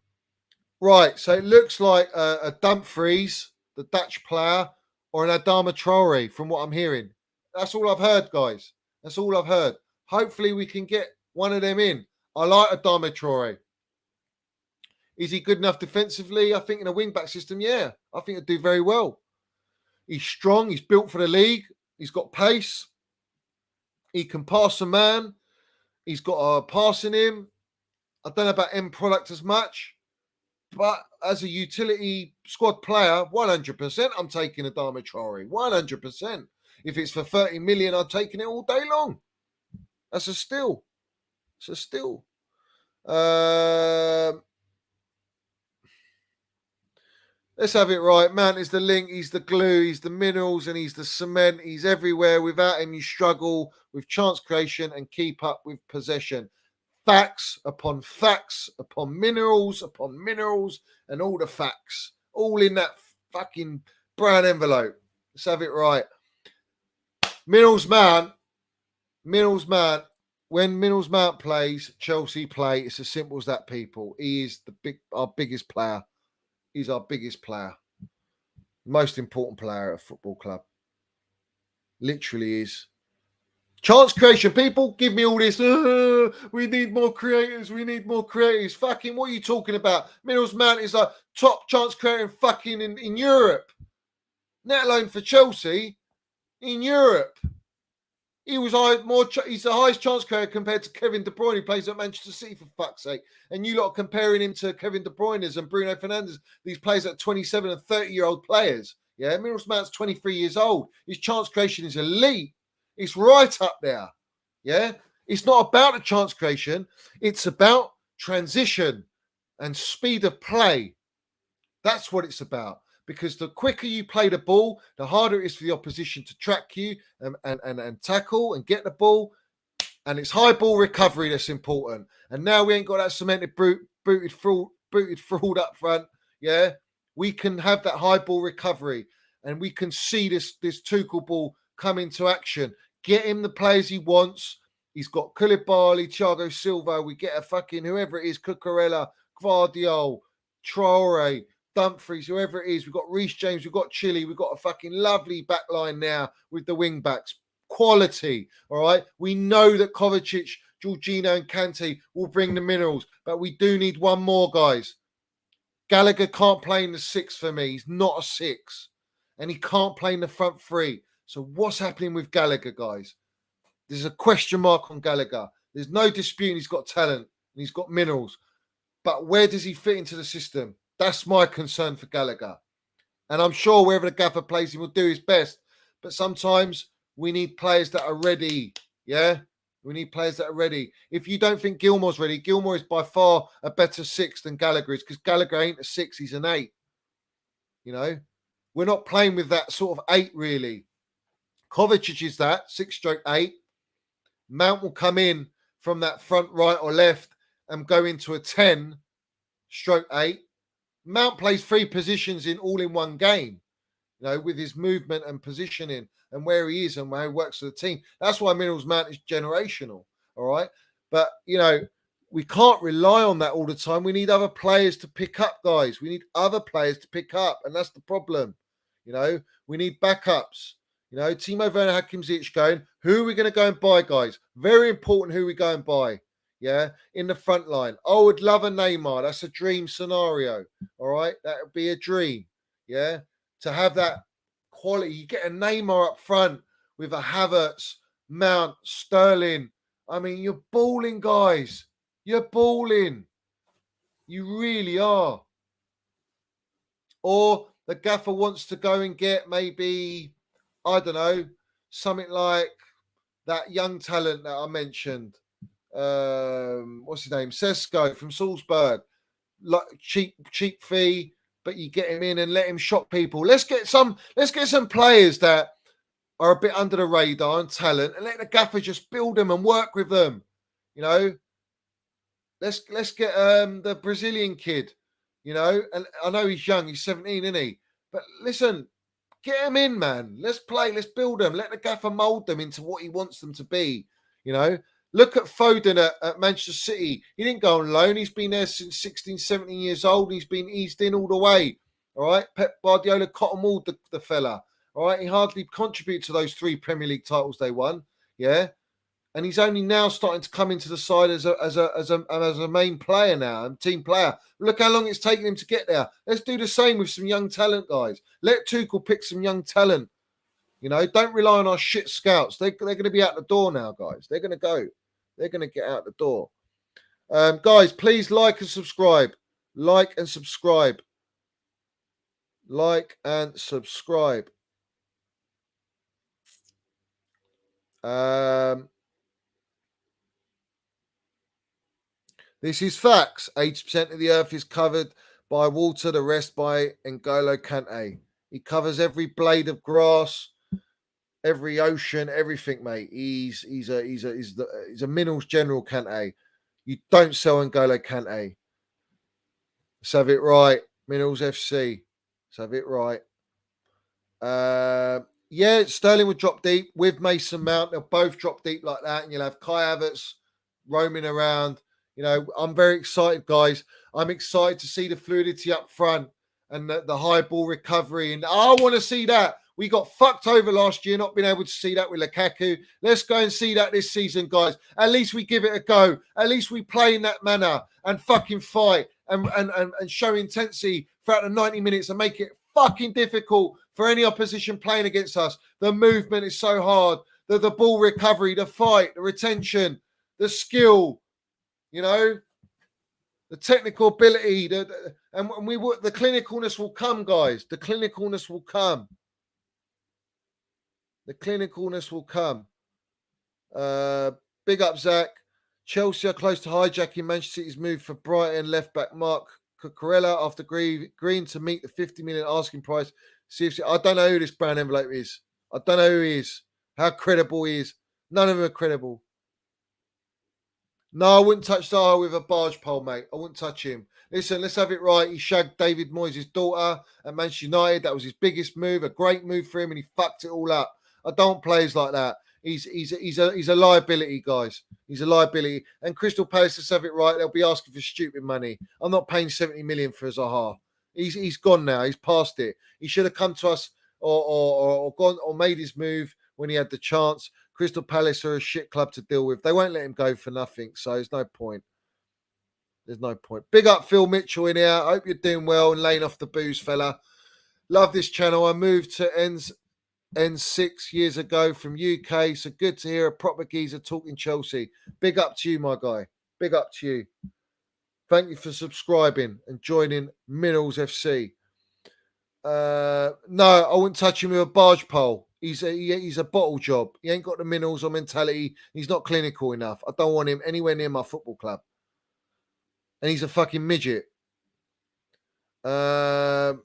So it looks like a Dumfries, the Dutch player, or an Adama Traore, from what I'm hearing. That's all I've heard, guys. That's all I've heard. Hopefully we can get one of them in. I like Adama Traore. Is he good enough defensively? I think in a wing-back system, yeah. I think he'll do very well. He's strong. He's built for the league. He's got pace. He can pass a man. He's got a pass in him. I don't know about end product as much. But as a utility squad player, 100%, I'm taking Adama Traore. 100%. If it's for 30 million, I'm taking it all day long. That's a steal. It's a steal. Let's have it right. Mount is the link. He's the glue. He's the minerals and he's the cement. He's everywhere. Without him, you struggle with chance creation and keep up with possession. Facts upon minerals and all the facts. All in that fucking brown envelope. Let's have it right. Minerals Mount. When Minerals Mount plays, Chelsea play. It's as simple as that, people. He is our biggest player. He's our biggest player. Most important player at a football club. Literally is. Chance creation, people, give me all this. We need more creators. Fucking, what are you talking about? Minerals Mount is a top chance creator fucking in Europe. Let alone for Chelsea. In Europe. He's the highest chance creator compared to Kevin De Bruyne, who plays at Manchester City, for fuck's sake. And you lot are comparing him to Kevin De Bruyne and Bruno Fernandes. These players are 27 and 30-year-old players. Yeah, Minerals Mount's 23 years old. His chance creation is elite. It's right up there. Yeah, it's not about the chance creation. It's about transition and speed of play. That's what it's about. Because the quicker you play the ball, the harder it is for the opposition to track you and tackle and get the ball. And it's high ball recovery that's important. And now we ain't got that cemented booted fraud up front. Yeah, we can have that high ball recovery, and we can see this Tuchel ball come into action. Get him the players he wants. He's got Koulibaly, Thiago Silva. We get a fucking whoever it is, Cucurella, Gvardiol, Traore, Dumfries, whoever it is. We've got Reece James. We've got Chile. We've got a fucking lovely back line now with the wing backs. Quality, all right? We know that Kovacic, Jorginho and Kante will bring the minerals, but we do need one more, guys. Gallagher can't play in the 6 for me. He's not a 6. And he can't play in the front 3. So what's happening with Gallagher, guys? There's a question mark on Gallagher. There's no disputing he's got talent and he's got minerals. But where does he fit into the system? That's my concern for Gallagher. And I'm sure wherever the gaffer plays, he will do his best. But sometimes we need players that are ready. Yeah? We need players that are ready. If you don't think Gilmore's ready, Gilmore is by far a better 6 than Gallagher is, because Gallagher ain't a 6, he's an 8. You know? We're not playing with that sort of 8, really. Kovacic is that, 6/8. Mount will come in from that front right or left and go into a 10/8. Mount plays 3 positions all in one game, you know, with his movement and positioning and where he is and where he works for the team. That's why Minerals Mount is generational, all right? But, you know, we can't rely on that all the time. We need other players to pick up, guys. We need other players to pick up, and that's the problem. You know, we need backups. You know, Timo Werner had Hakimziyech going. Who are we going to go and buy, guys? Very important who we go and buy. Yeah, in the front line. I would love a Neymar. That's a dream scenario. All right, that would be a dream. Yeah, to have that quality. You get a Neymar up front with a Havertz, Mount, Sterling. I mean, you're balling, guys. You're balling. You really are. Or the gaffer wants to go and get maybe, I don't know, something like that young talent that I mentioned. What's his name? Sesko from Salzburg. Like cheap fee, but you get him in and let him shock people. Let's get some players that are a bit under the radar and talent, and let the gaffer just build them and work with them. You know, let's get the Brazilian kid. You know, and I know he's young, he's 17, isn't he? But listen, get him in, man. Let's play, let's build them. Let the gaffer mould them into what he wants them to be. You know, look at Foden at Manchester City. He didn't go on loan. He's been there since 16, 17 years old. And he's been eased in all the way. All right. Pep Guardiola cotton-wooled the fella. All right. He hardly contributed to those 3 Premier League titles they won. Yeah. And he's only now starting to come into the side as a main player now, and team player. Look how long it's taken him to get there. Let's do the same with some young talent, guys. Let Tuchel pick some young talent. You know, don't rely on our shit scouts. They're going to be out the door now, guys. They're going to go. They're going to get out the door. Guys, please like and subscribe. Like and subscribe. Like and subscribe. This is facts. 80% of the earth is covered by water, the rest by N'Golo Kante. He covers every blade of grass, every ocean, everything, mate. He's a minerals general, Kante. You don't sell N'Golo Kante. Let's have it right. Minerals FC. Let's have it right. Yeah, Sterling would drop deep with Mason Mount. They'll both drop deep like that, and you'll have Kai Havertz roaming around. You know, I'm very excited, guys. I'm excited to see the fluidity up front and the high ball recovery. And I want to see that. We got fucked over last year, not being able to see that with Lukaku. Let's go and see that this season, guys. At least we give it a go. At least we play in that manner and fucking fight and show intensity throughout the 90 minutes and make it fucking difficult for any opposition playing against us. The movement is so hard. The ball recovery, the fight, the retention, the skill. You know, the technical ability, the clinicalness will come, guys. The clinicalness will come. The clinicalness will come. Big up, Zach. Chelsea are close to hijacking Manchester City's move for Brighton left back Mark Cucurella after Green to meet the 50 million asking price. I don't know who this brown envelope is. I don't know who he is. How credible he is. None of them are credible. No, I wouldn't touch Zaha with a barge pole, mate. I wouldn't touch him. Listen, let's have it right. He shagged David Moyes' daughter at Manchester United. That was his biggest move, a great move for him, and he fucked it all up. I don't want players like that. He's a liability, guys. He's a liability. And Crystal Palace, let's have it right, they'll be asking for stupid money. I'm not paying 70 million for Zaha. He's gone now. He's past it. He should have come to us or gone or made his move when he had the chance. Crystal Palace are a shit club to deal with. They won't let him go for nothing, so there's no point. There's no point. Big up Phil Mitchell in here. I hope you're doing well and laying off the booze, fella. Love this channel. I moved to N 6 years ago from UK, so good to hear a proper geezer talking Chelsea. Big up to you, my guy. Big up to you. Thank you for subscribing and joining Minerals FC. No, I wouldn't touch him with a barge pole. He's a bottle job. He ain't got the minerals or mentality. He's not clinical enough. I don't want him anywhere near my football club. And he's a fucking midget. Let's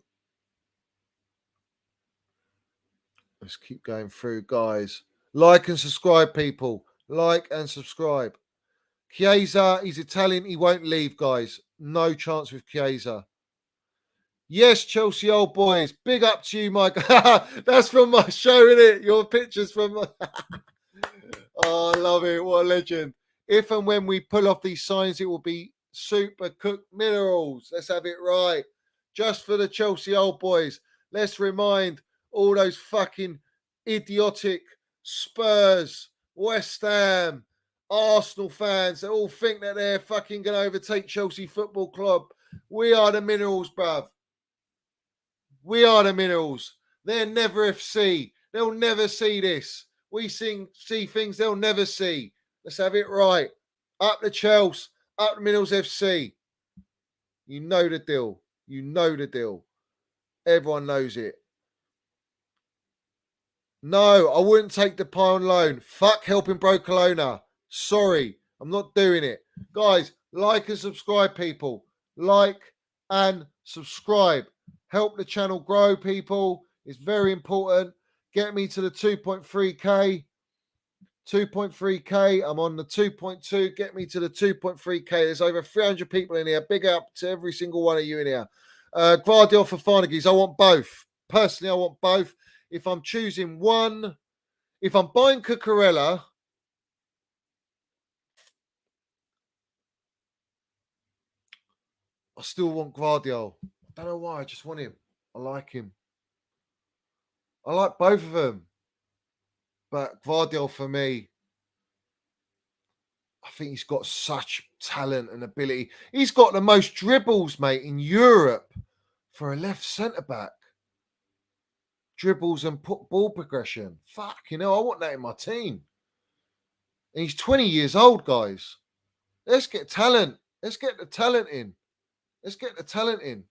keep going through, guys. Like and subscribe, people. Like and subscribe. Chiesa, he's Italian. He won't leave, guys. No chance with Chiesa. Yes, Chelsea old boys. Big up to you, Mike. That's from my show, isn't it? Your pictures from my... Oh, I love it. What a legend. If and when we pull off these signs, it will be super cooked minerals. Let's have it right. Just for the Chelsea old boys. Let's remind all those fucking idiotic Spurs, West Ham, Arsenal fans that all think that they're fucking going to overtake Chelsea Football Club. We are the minerals, bruv. We are the minerals. They're never FC. They'll never see this. We see things they'll never see. Let's have it right. Up the Chels. Up the Minerals FC. You know the deal. You know the deal. Everyone knows it. No, I wouldn't take the pie on loan. Fuck helping Brocolona. Sorry, I'm not doing it. Guys, like and subscribe, people. Like and subscribe. Help the channel grow, people. It's very important. Get me to the 2.3K. 2.3K. I'm on the 2.2. Get me to the 2.3K. There's over 300 people in here. Big up to every single one of you in here. Gvardiol for Fofana. I want both. Personally, I want both. If I'm choosing one, if I'm buying Cucurella, I still want Gvardiol. I don't know why. I just want him. I like him. I like both of them. But Gvardiol for me, I think he's got such talent and ability. He's got the most dribbles, mate, in Europe for a left centre-back. Dribbles and ball progression. Fuck, I want that in my team. And he's 20 years old, guys. Let's get talent. Let's get the talent in. Let's get the talent in.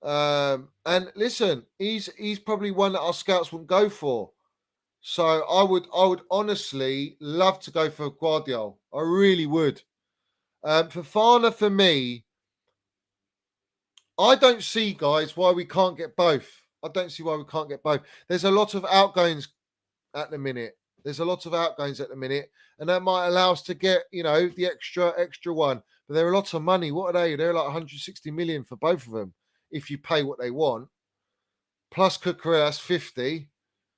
And listen, he's probably one that our scouts wouldn't go for. So I would honestly love to go for Gvardiol. I really would. Fofana for me, I don't see, guys, why we can't get both. I don't see why we can't get both. There's a lot of outgoings at the minute. And that might allow us to get, the extra one. But they're lots of money. What are they? They're like 160 million for both of them if you pay what they want. Plus Cucurella, that's 50.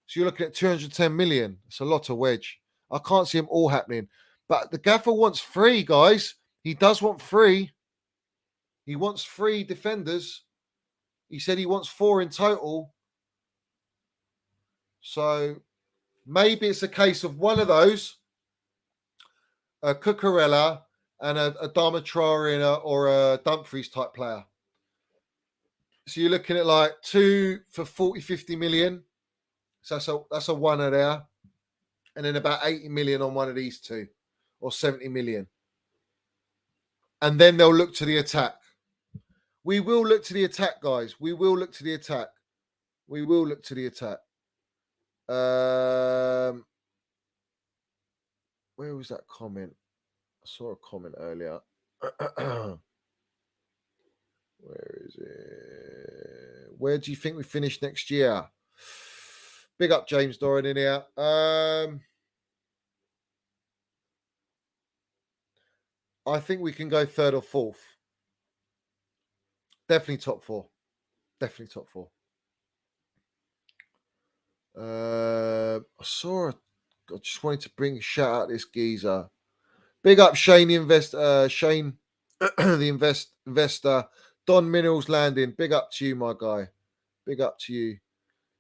So you're looking at 210 million. It's a lot of wedge. I can't see them all happening. But the gaffer wants 3, guys. He does want 3. He wants 3 defenders. He said he wants 4 in total. So maybe it's a case of one of those, a Cucurella and a Adama Traore or a Dumfries type player. So you're looking at like 2 for 40, 50 million. So that's a winner there. And then about 80 million on one of these two or 70 million. And then they'll look to the attack. We will look to the attack, guys. We will look to the attack. We will look to the attack. Where was that comment? I saw a comment earlier. Where is it? Where do you think we finish next year? Big up James Doran in here. I think we can go 3rd or 4th. Definitely top 4. Definitely top 4. I just wanted to bring a shout out this geezer. Big up Shane Shane the investor. Don Minerals Landing. Big up to you, my guy. Big up to you.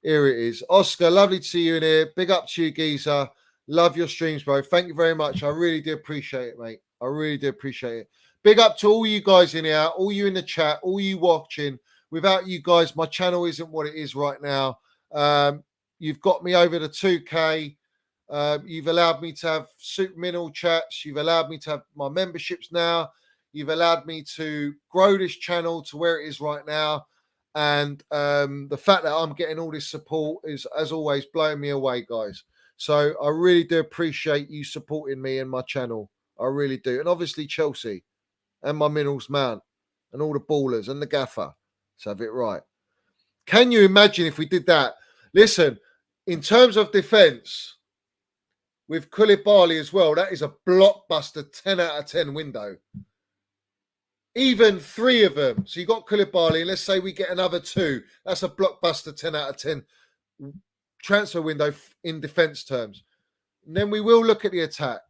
Here it is. Oscar, lovely to see you in here. Big up to you, geezer. Love your streams, bro. Thank you very much. I really do appreciate it, mate. I really do appreciate it. Big up to all you guys in here, all you in the chat, all you watching. Without you guys, my channel isn't what it is right now. You've got me over the 2K. You've allowed me to have super mineral chats. You've allowed me to have my memberships now. You've allowed me to grow this channel to where it is right now. And the fact that I'm getting all this support is, as always, blowing me away, guys. So I really do appreciate you supporting me and my channel. I really do. And obviously Chelsea and my Minerals Mount and all the ballers and the gaffer. Let's have it right. Can you imagine if we did that? Listen, in terms of defence, with Koulibaly as well, that is a blockbuster 10 out of 10 window. Even 3 of them. So you got Koulibaly, and let's say we get another 2. That's a blockbuster 10 out of 10 transfer window in defence terms. And then we will look at the attack.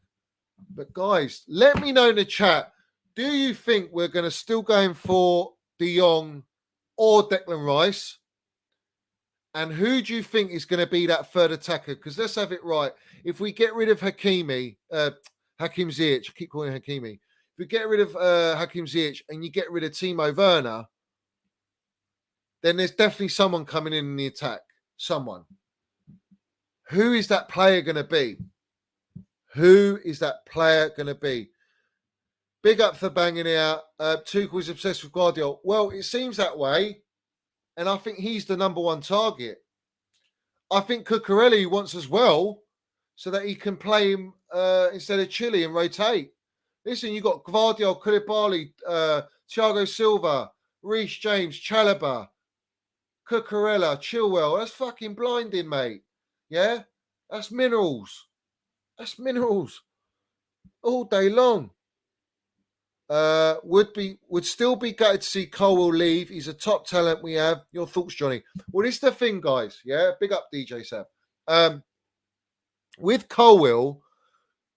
But guys, let me know in the chat, do you think we're going to still going for De Jong or Declan Rice? And who do you think is going to be that third attacker? Because let's have it right. If we get rid of Hakim Ziyech, I keep calling him Hakimi. If we get rid of Hakim Ziyech and you get rid of Timo Werner, then there's definitely someone coming in the attack. Someone. Who is that player going to be? Who is that player going to be? Big up for banging it out. Tuchel's obsessed with Gvardiol. Well, it seems that way. And I think he's the number one target. I think Cucurella wants as well so that he can play him instead of Chile and rotate. Listen, you got Gvardiol, Koulibaly, Thiago Silva, Reece James, Chalobah, Cucurella, Chilwell. That's fucking blinding, mate. Yeah? That's minerals. That's minerals. All day long. Would still be gutted to see Colwill leave. He's a top talent we have. Your thoughts, Johnny? Well, this is the thing, guys. Yeah, big up DJ Sam. With Colwill,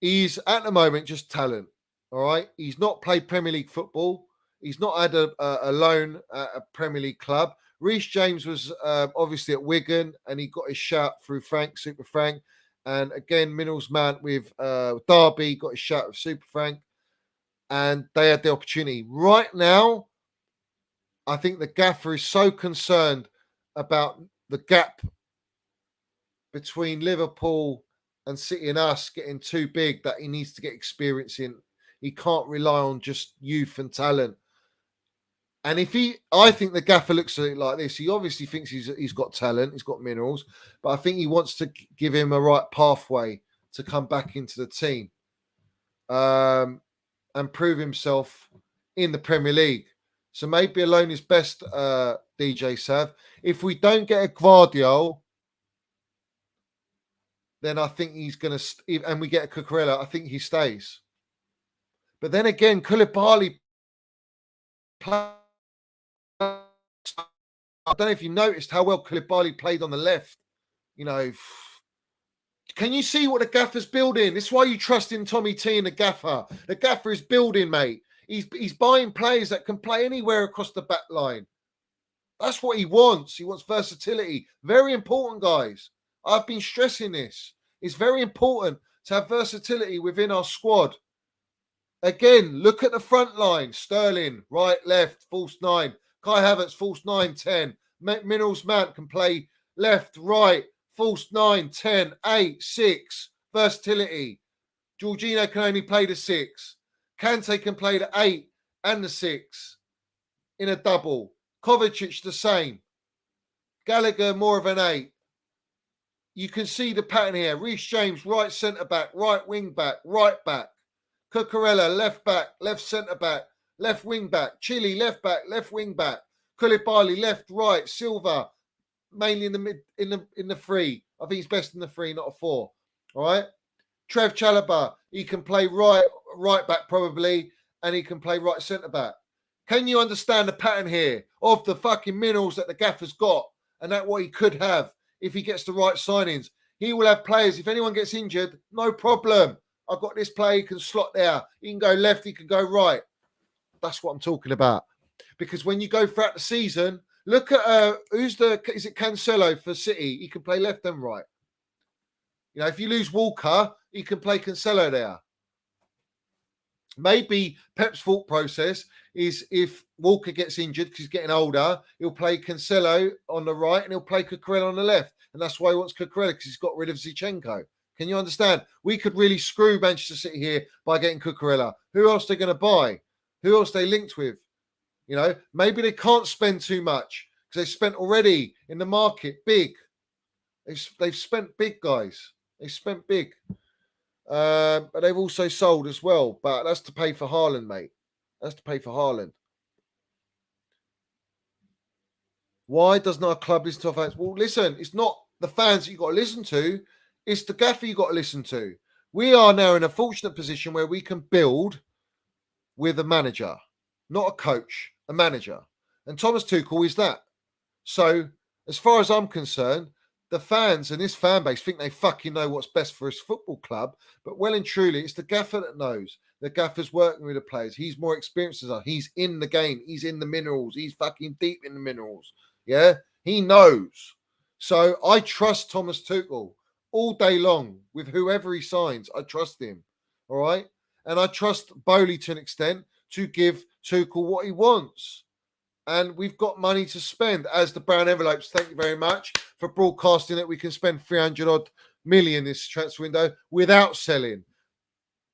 he's at the moment just talent. All right, he's not played Premier League football. He's not had a loan at a Premier League club. Reece James was obviously at Wigan, and he got his shout through Super Frank. And again, Minerals Mount with Derby got his shout with Super Frank. And they had the opportunity. Right now, I think the gaffer is so concerned about the gap between Liverpool and City and us getting too big that he needs to get experience in. He can't rely on just youth and talent. And I think the gaffer looks at it like this. He obviously thinks he's got talent, he's got minerals, but I think he wants to give him a right pathway to come back into the team. And prove himself in the Premier League. So maybe alone is best, DJ Sav. If we don't get a Gvardiol, then I think he's going to... And we get a Cucurella, I think he stays. But then again, Koulibaly... I don't know if you noticed how well Koulibaly played on the left. You know... Can you see what the gaffer's building? This is why you trust in Tommy T and the gaffer. The gaffer is building, mate. He's buying players that can play anywhere across the back line. That's what he wants. He wants versatility. Very important, guys. I've been stressing this. It's very important to have versatility within our squad. Again, look at the front line. Sterling, right, left, false 9. Kai Havertz, false 9, 10. Minerals Mount can play left, right, false 9, 10, 8, 6. Versatility. Jorginho can only play the 6. Kante can play the 8 and the 6 in a double. Kovacic the same. Gallagher more of an 8. You can see the pattern here. Reece James, right centre-back, right wing-back, right back. Cucurella, left-back, left centre-back, left wing-back. Chile, left-back, left wing-back. Koulibaly, left, right. Silva, mainly in the mid, in the 3. I think he's best in the 3, not a 4. All right. Trev Chalobah, he can play right back probably, and he can play right centre back. Can you understand the pattern here of the fucking minerals that the gaffer's got, and that what he could have if he gets the right signings. He will have players. If anyone gets injured, no problem. I've got this player, he can slot there. He can go left, he can go right. That's what I'm talking about. Because when you go throughout the season, look at is it Cancelo for City? He can play left and right. You know, if you lose Walker, he can play Cancelo there. Maybe Pep's thought process is if Walker gets injured because he's getting older, he'll play Cancelo on the right and he'll play Cucurella on the left. And that's why he wants Cucurella, because he's got rid of Zinchenko. Can you understand? We could really screw Manchester City here by getting Cucurella. Who else are they going to buy? Who else they linked with? You know, maybe they can't spend too much because they spent already in the market big. They've spent big, guys. They spent big. But they've also sold as well. But that's to pay for Haaland, mate. That's to pay for Haaland. Why doesn't our club listen to our fans? Well, listen, it's not the fans that you've got to listen to. It's the gaffer you've got to listen to. We are now in a fortunate position where we can build with a manager, not a coach, a manager. And Thomas Tuchel is that. So, as far as I'm concerned, the fans and this fan base think they fucking know what's best for his football club, but well and truly, it's the gaffer that knows. The gaffer's working with the players. He's more experienced than us. He's in the game. He's in the minerals. He's fucking deep in the minerals. Yeah? He knows. So I trust Thomas Tuchel all day long with whoever he signs. I trust him. All right? And I trust Bowley to an extent to give Tuchel what he wants. And we've got money to spend as the brown envelopes. Thank you very much for broadcasting that we can spend 300 odd million this transfer window without selling.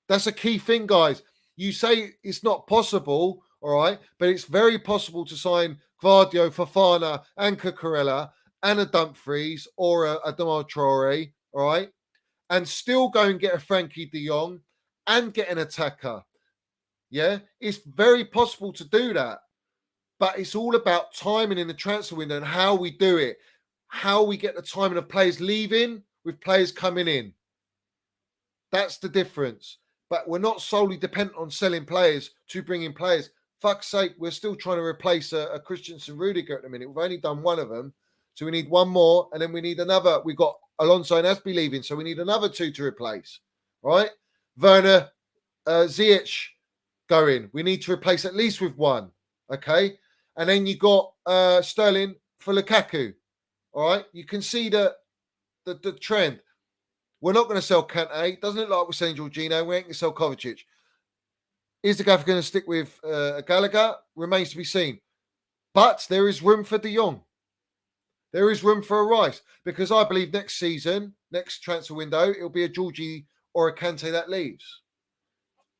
That's a key thing, guys. You say it's not possible, all right, but it's very possible to sign Gvardiol, Fofana, and Cucurella, and a Dumfries or a Adama Traore, all right, and still go and get a Frankie de Jong and get an attacker. Yeah, it's very possible to do that. But it's all about timing in the transfer window and how we do it. How we get the timing of players leaving with players coming in. That's the difference. But we're not solely dependent on selling players to bring in players. Fuck's sake, we're still trying to replace a Christensen Rudiger at the minute. We've only done one of them. So we need one more. And then we need another. We've got Alonso and Aspi leaving. So we need another two to replace. Right? Werner, Ziyech going. We need to replace at least with one. Okay? And then you got Sterling for Lukaku. All right? You can see the trend. We're not going to sell Kante. Doesn't look like we're selling Jorginho. We ain't going to sell Kovacic. Is the gaffer going to stick with Gallagher? Remains to be seen. But there is room for De Jong. There is room for a Rice. Because I believe next season, next transfer window, it'll be a Georgie or a Kante that leaves.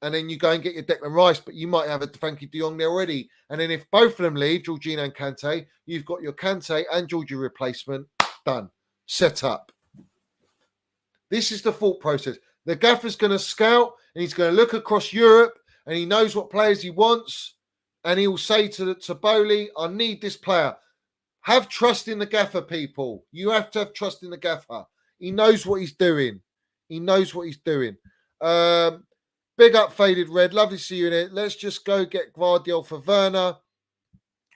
And then you go and get your Declan Rice, but you might have a Frankie de Jong there already. And then if both of them leave, Jorginho and Kante, you've got your Kante and Georgie replacement done, set up. This is the thought process. The gaffer's going to scout and he's going to look across Europe and he knows what players he wants. And he will say to Bowley, I need this player. Have trust in the gaffer, people. You have to have trust in the gaffer. He knows what he's doing. He knows what he's doing. Big up, Faded Red. Lovely to see you in it. Let's just go get Gvardiol for Werner.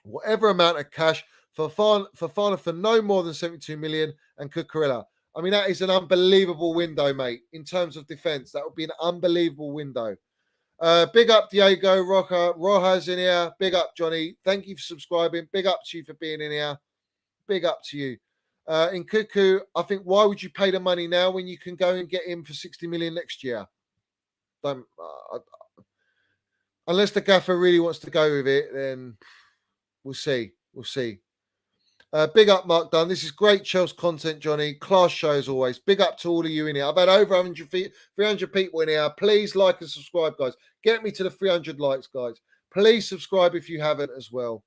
Whatever amount of cash for Fofana for no more than 72 million and Cucurella. I mean, that is an unbelievable window, mate, in terms of defence. That would be an unbelievable window. Big up, Diego Rojas in here. Big up, Johnny. Thank you for subscribing. Big up to you for being in here. Big up to you. In Cuckoo, I think, why would you pay the money now when you can go and get him for 60 million next year? Unless the gaffer really wants to go with it, then we'll see. We'll see. Big up, Mark Dunn. This is great Chels content, Johnny. Class show as always. Big up to all of you in here. I've had over 300 people in here. Please like and subscribe, guys. Get me to the 300 likes, guys. Please subscribe if you haven't as well.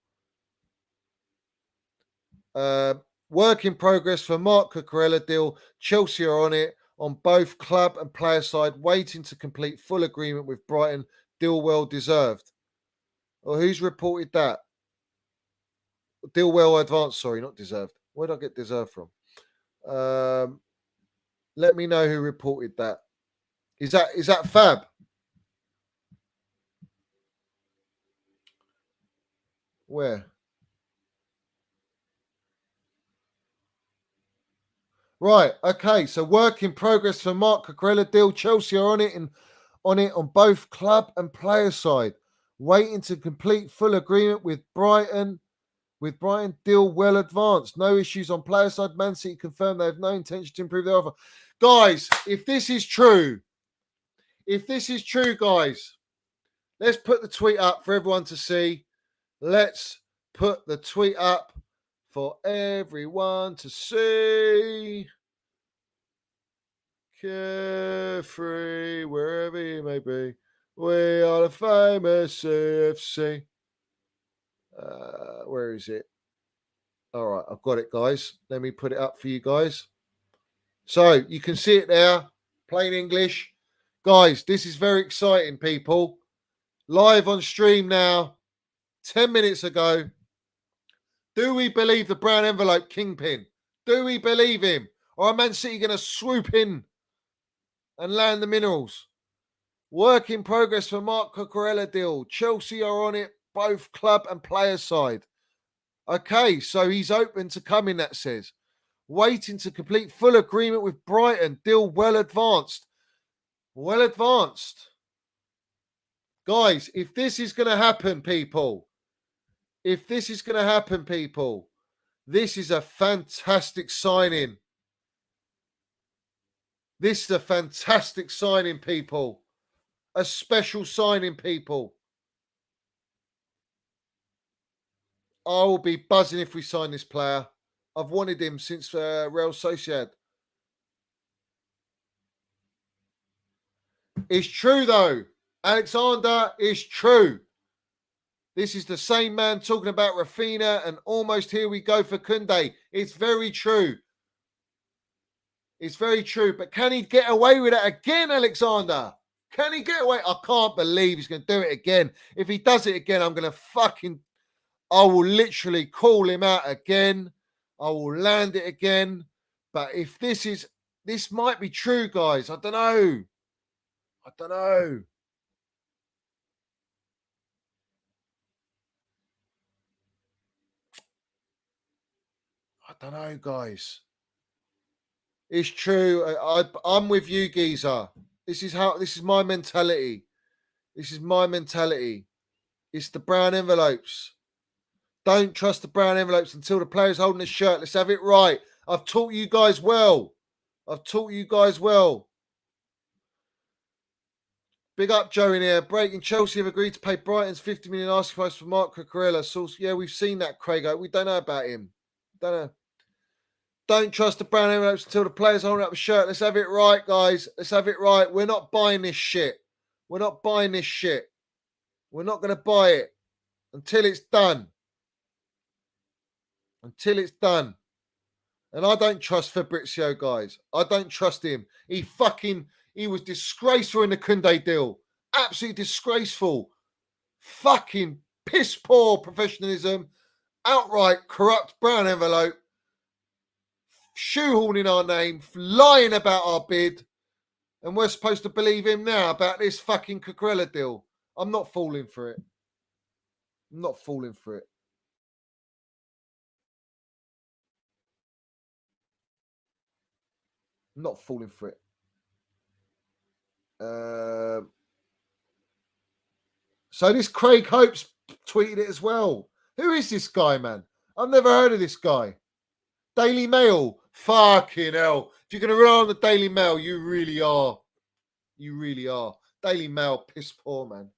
Work in progress for Mark Cucurella deal. Chelsea are on it on both club and player side, waiting to complete full agreement with Brighton. Deal well deserved. Or who's reported that? Deal well advanced, sorry, not deserved. Where did I get deserved from? Let me know who reported that. Is that Fab? Where? Right. Okay. So work in progress for Mark Cucurella deal. Chelsea are on it on both club and player side, waiting to complete full agreement with Brighton. With Brighton deal well advanced. No issues on player side. Man City confirmed they have no intention to improve their offer. Guys, if this is true, guys, let's put the tweet up for everyone to see. Let's put the tweet up for everyone to see. Carefree, wherever you may be. We are the famous CFC. Where is it? All right, I've got it, guys. Let me put it up for you guys. So you can see it there, plain English. Guys, this is very exciting, people. Live on stream now, 10 minutes ago. Do we believe the brown envelope kingpin? Do we believe him? Or are Man City going to swoop in and land the minerals? Work in progress for Mark Cucurella deal. Chelsea are on it, both club and player side. Okay, so he's open to coming, that says. Waiting to complete full agreement with Brighton. Deal well advanced. Well advanced. Guys, if this is going to happen, people, this is a fantastic signing. This is a fantastic signing, people. A special signing, people. I will be buzzing if we sign this player. I've wanted him since Real Sociedad. It's true, though. Alexander, is true. This is the same man talking about Rafinha, and almost here we go for Koundé. It's very true. It's very true. But can he get away with it again, Alexander? Can he get away? I can't believe he's going to do it again. If he does it again, I'm going to I will literally call him out again. I will land it again. But if this might be true, guys. I don't know. I don't know, guys. It's true. I'm with you, Geezer. This is my mentality. This is my mentality. It's the brown envelopes. Don't trust the brown envelopes until the player's holding the shirt. Let's have it right. I've taught you guys well. Big up Joe in here. Breaking Chelsea have agreed to pay Brighton's 50 million asking price for Mark Cucurella. So, yeah, we've seen that, Craig. We don't know about him. Don't know. Don't trust the brown envelopes until the player's holding up the shirt. Let's have it right, guys. Let's have it right. We're not buying this shit. We're not going to buy it until it's done. And I don't trust Fabrizio, guys. I don't trust him. He was disgraceful in the Koundé deal. Absolutely disgraceful. Fucking piss poor professionalism. Outright corrupt brown envelope. Shoehorning our name. Lying about our bid. And we're supposed to believe him now about this fucking Cucurella deal. I'm not falling for it. So this Craig Hope's tweeted it as well. Who is this guy, man? I've never heard of this guy. Daily Mail. Fucking hell. If you're going to rely on the Daily Mail, you really are. Daily Mail, piss poor, man.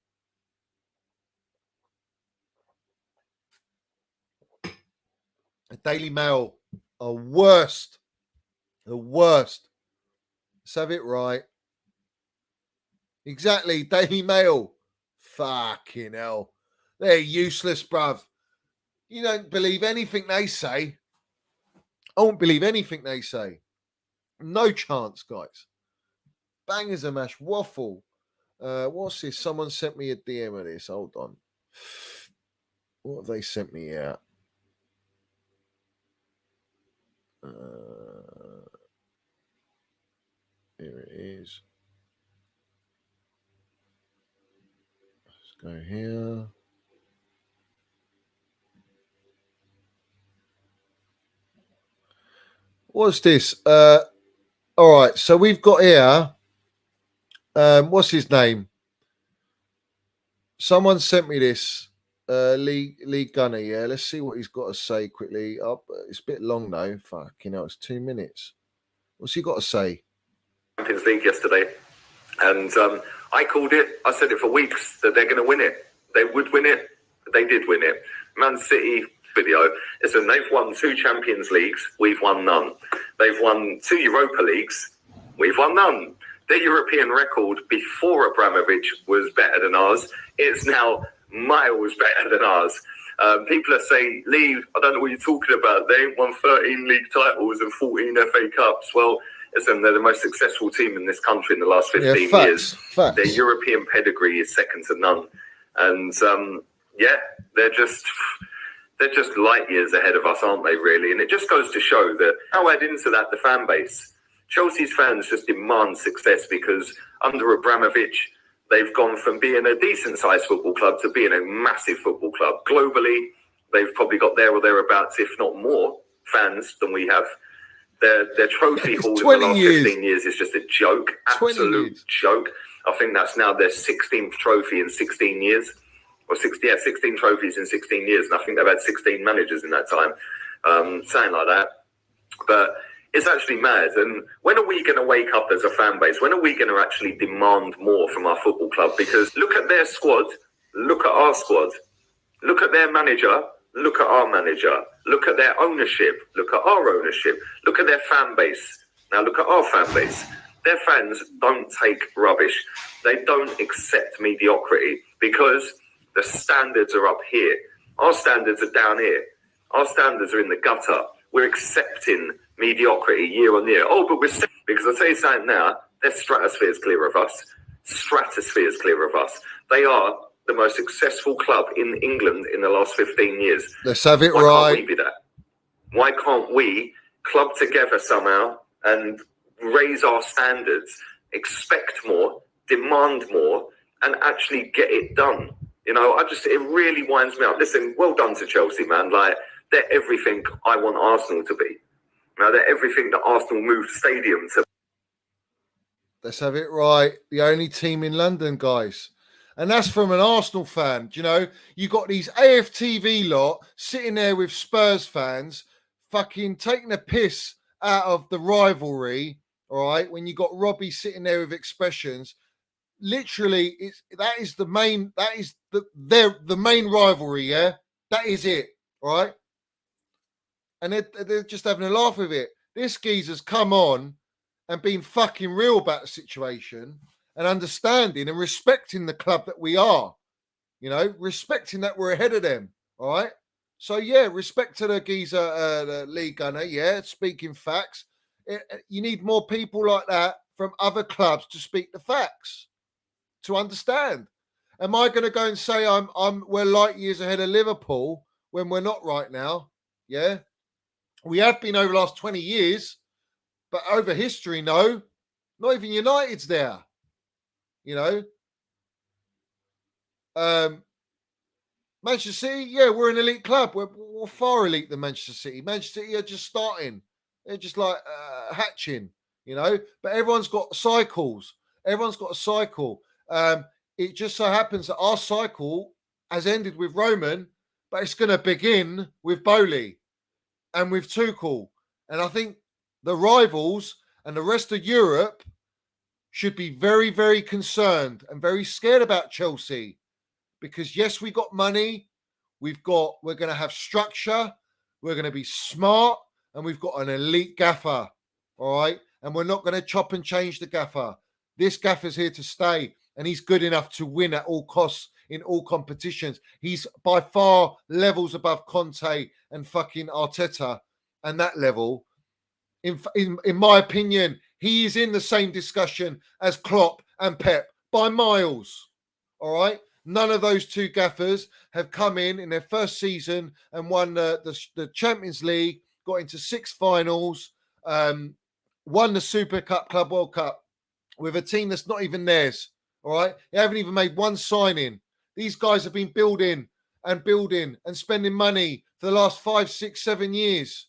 The Daily Mail are worst. The worst. Let's have it right. Exactly. Daily Mail. Fucking hell. They're useless, bruv. You don't believe anything they say. I won't believe anything they say. No chance, guys. Bangers and mash waffle. What's this? Someone sent me a DM of this. Hold on. What have they sent me out? Here it is. Let's go here. What's this? All right, so we've got here. What's his name? Someone sent me this. Lee Gunner. Yeah, let's see what he's got to say quickly. It's a bit long though. Fucking hell, it's 2 minutes. What's he got to say? Champions League yesterday, and I called it. I said it for weeks that they're going to win it. They would win it. They did win it. Man City video. Listen, they've won 2 Champions Leagues. We've won none. They've won 2 Europa Leagues. We've won none. Their European record before Abramovich was better than ours. It's now miles better than ours. People are saying, Lee, I don't know what you're talking about. They won 13 league titles and 14 FA Cups. Well, listen, they're the most successful team in this country in the last 15 years. Facts. Their European pedigree is second to none. And they're just light years ahead of us, aren't they, really? And it just goes to show that, I'll add into that the fan base. Chelsea's fans just demand success because under Abramovich, they've gone from being a decent-sized football club to being a massive football club. Globally, they've probably got there or thereabouts, if not more, fans than we have. Their trophy haul in the last 15 years is just a joke, absolute joke. I think that's now their 16th trophy in 16 years. 16 trophies in 16 years, and I think they've had 16 managers in that time, something like that. But it's actually mad. And when are we going to wake up as a fan base? When are we going to actually demand more from our football club? Because look at their squad, look at our squad, look at their manager, look at our manager, look at their ownership, look at our ownership, look at their fan base. Now look at our fan base. Their fans don't take rubbish. They don't accept mediocrity because the standards are up here. Our standards are down here. Our standards are in the gutter. We're accepting mediocrity year on year. Oh, but because I'll tell you something now, their stratosphere is clear of us. Stratosphere is clear of us. They are the most successful club in England in the last 15 years. Let's have it right. Why can't we be that? Why can't we club together somehow and raise our standards, expect more, demand more, and actually get it done? You know, it really winds me up. Listen, well done to Chelsea, man. Like, they're everything I want Arsenal to be. Now, they're everything that Arsenal moved stadium to. Let's have it right. The only team in London, guys. And that's from an Arsenal fan. Do you know, you got these AFTV lot sitting there with Spurs fans fucking taking a piss out of the rivalry, all right? When you got Robbie sitting there with expressions. Literally, that is the main rivalry, yeah? That is it, all right? And they're just having a laugh with it. This geezer's come on and been fucking real about the situation and understanding and respecting the club that we are, you know, respecting that we're ahead of them, all right? So, yeah, respect to the geezer, the Lee Gunner, yeah, speaking facts. You need more people like that from other clubs to speak the facts. To understand. Am I going to go and say we're light years ahead of Liverpool when we're not right now? Yeah. We have been over the last 20 years, but over history, no. Not even United's there. You know. Manchester City, yeah, we're an elite club. We're far elite than Manchester City. Manchester City are just starting. They're just like hatching, you know. But everyone's got cycles. Everyone's got a cycle. It just so happens that our cycle has ended with Roman, but it's going to begin with Bowley and with Tuchel. And I think the rivals and the rest of Europe should be very, very concerned and very scared about Chelsea because, yes, we got money. We're going to have structure. We're going to be smart and we've got an elite gaffer. All right. And we're not going to chop and change the gaffer. This gaffer's here to stay. And he's good enough to win at all costs in all competitions. He's by far levels above Conte and fucking Arteta. And that level, in my opinion, he is in the same discussion as Klopp and Pep by miles. All right? None of those two gaffers have come in their first season and won the Champions League, got into 6 finals, won the Super Cup, Club World Cup with a team that's not even theirs. All right. They haven't even made one signing. These guys have been building and spending money for the last 5, 6, 7 years.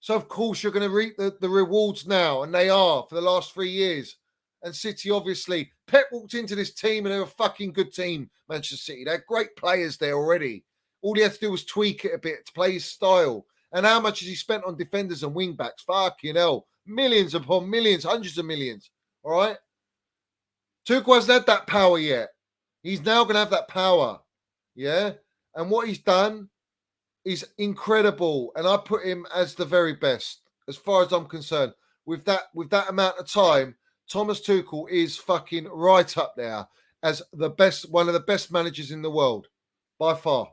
So, of course, you're going to reap the rewards now, and they are for the last 3 years. And City, obviously, Pep walked into this team and they're a fucking good team, Manchester City. They're great players there already. All he had to do was tweak it a bit to play his style. And how much has he spent on defenders and wing-backs? Fucking hell. Millions upon millions, hundreds of millions. All right? Tuchel hasn't had that power yet. He's now going to have that power. Yeah? And what he's done is incredible. And I put him as the very best, as far as I'm concerned. With that amount of time, Thomas Tuchel is fucking right up there as the best, one of the best managers in the world, by far.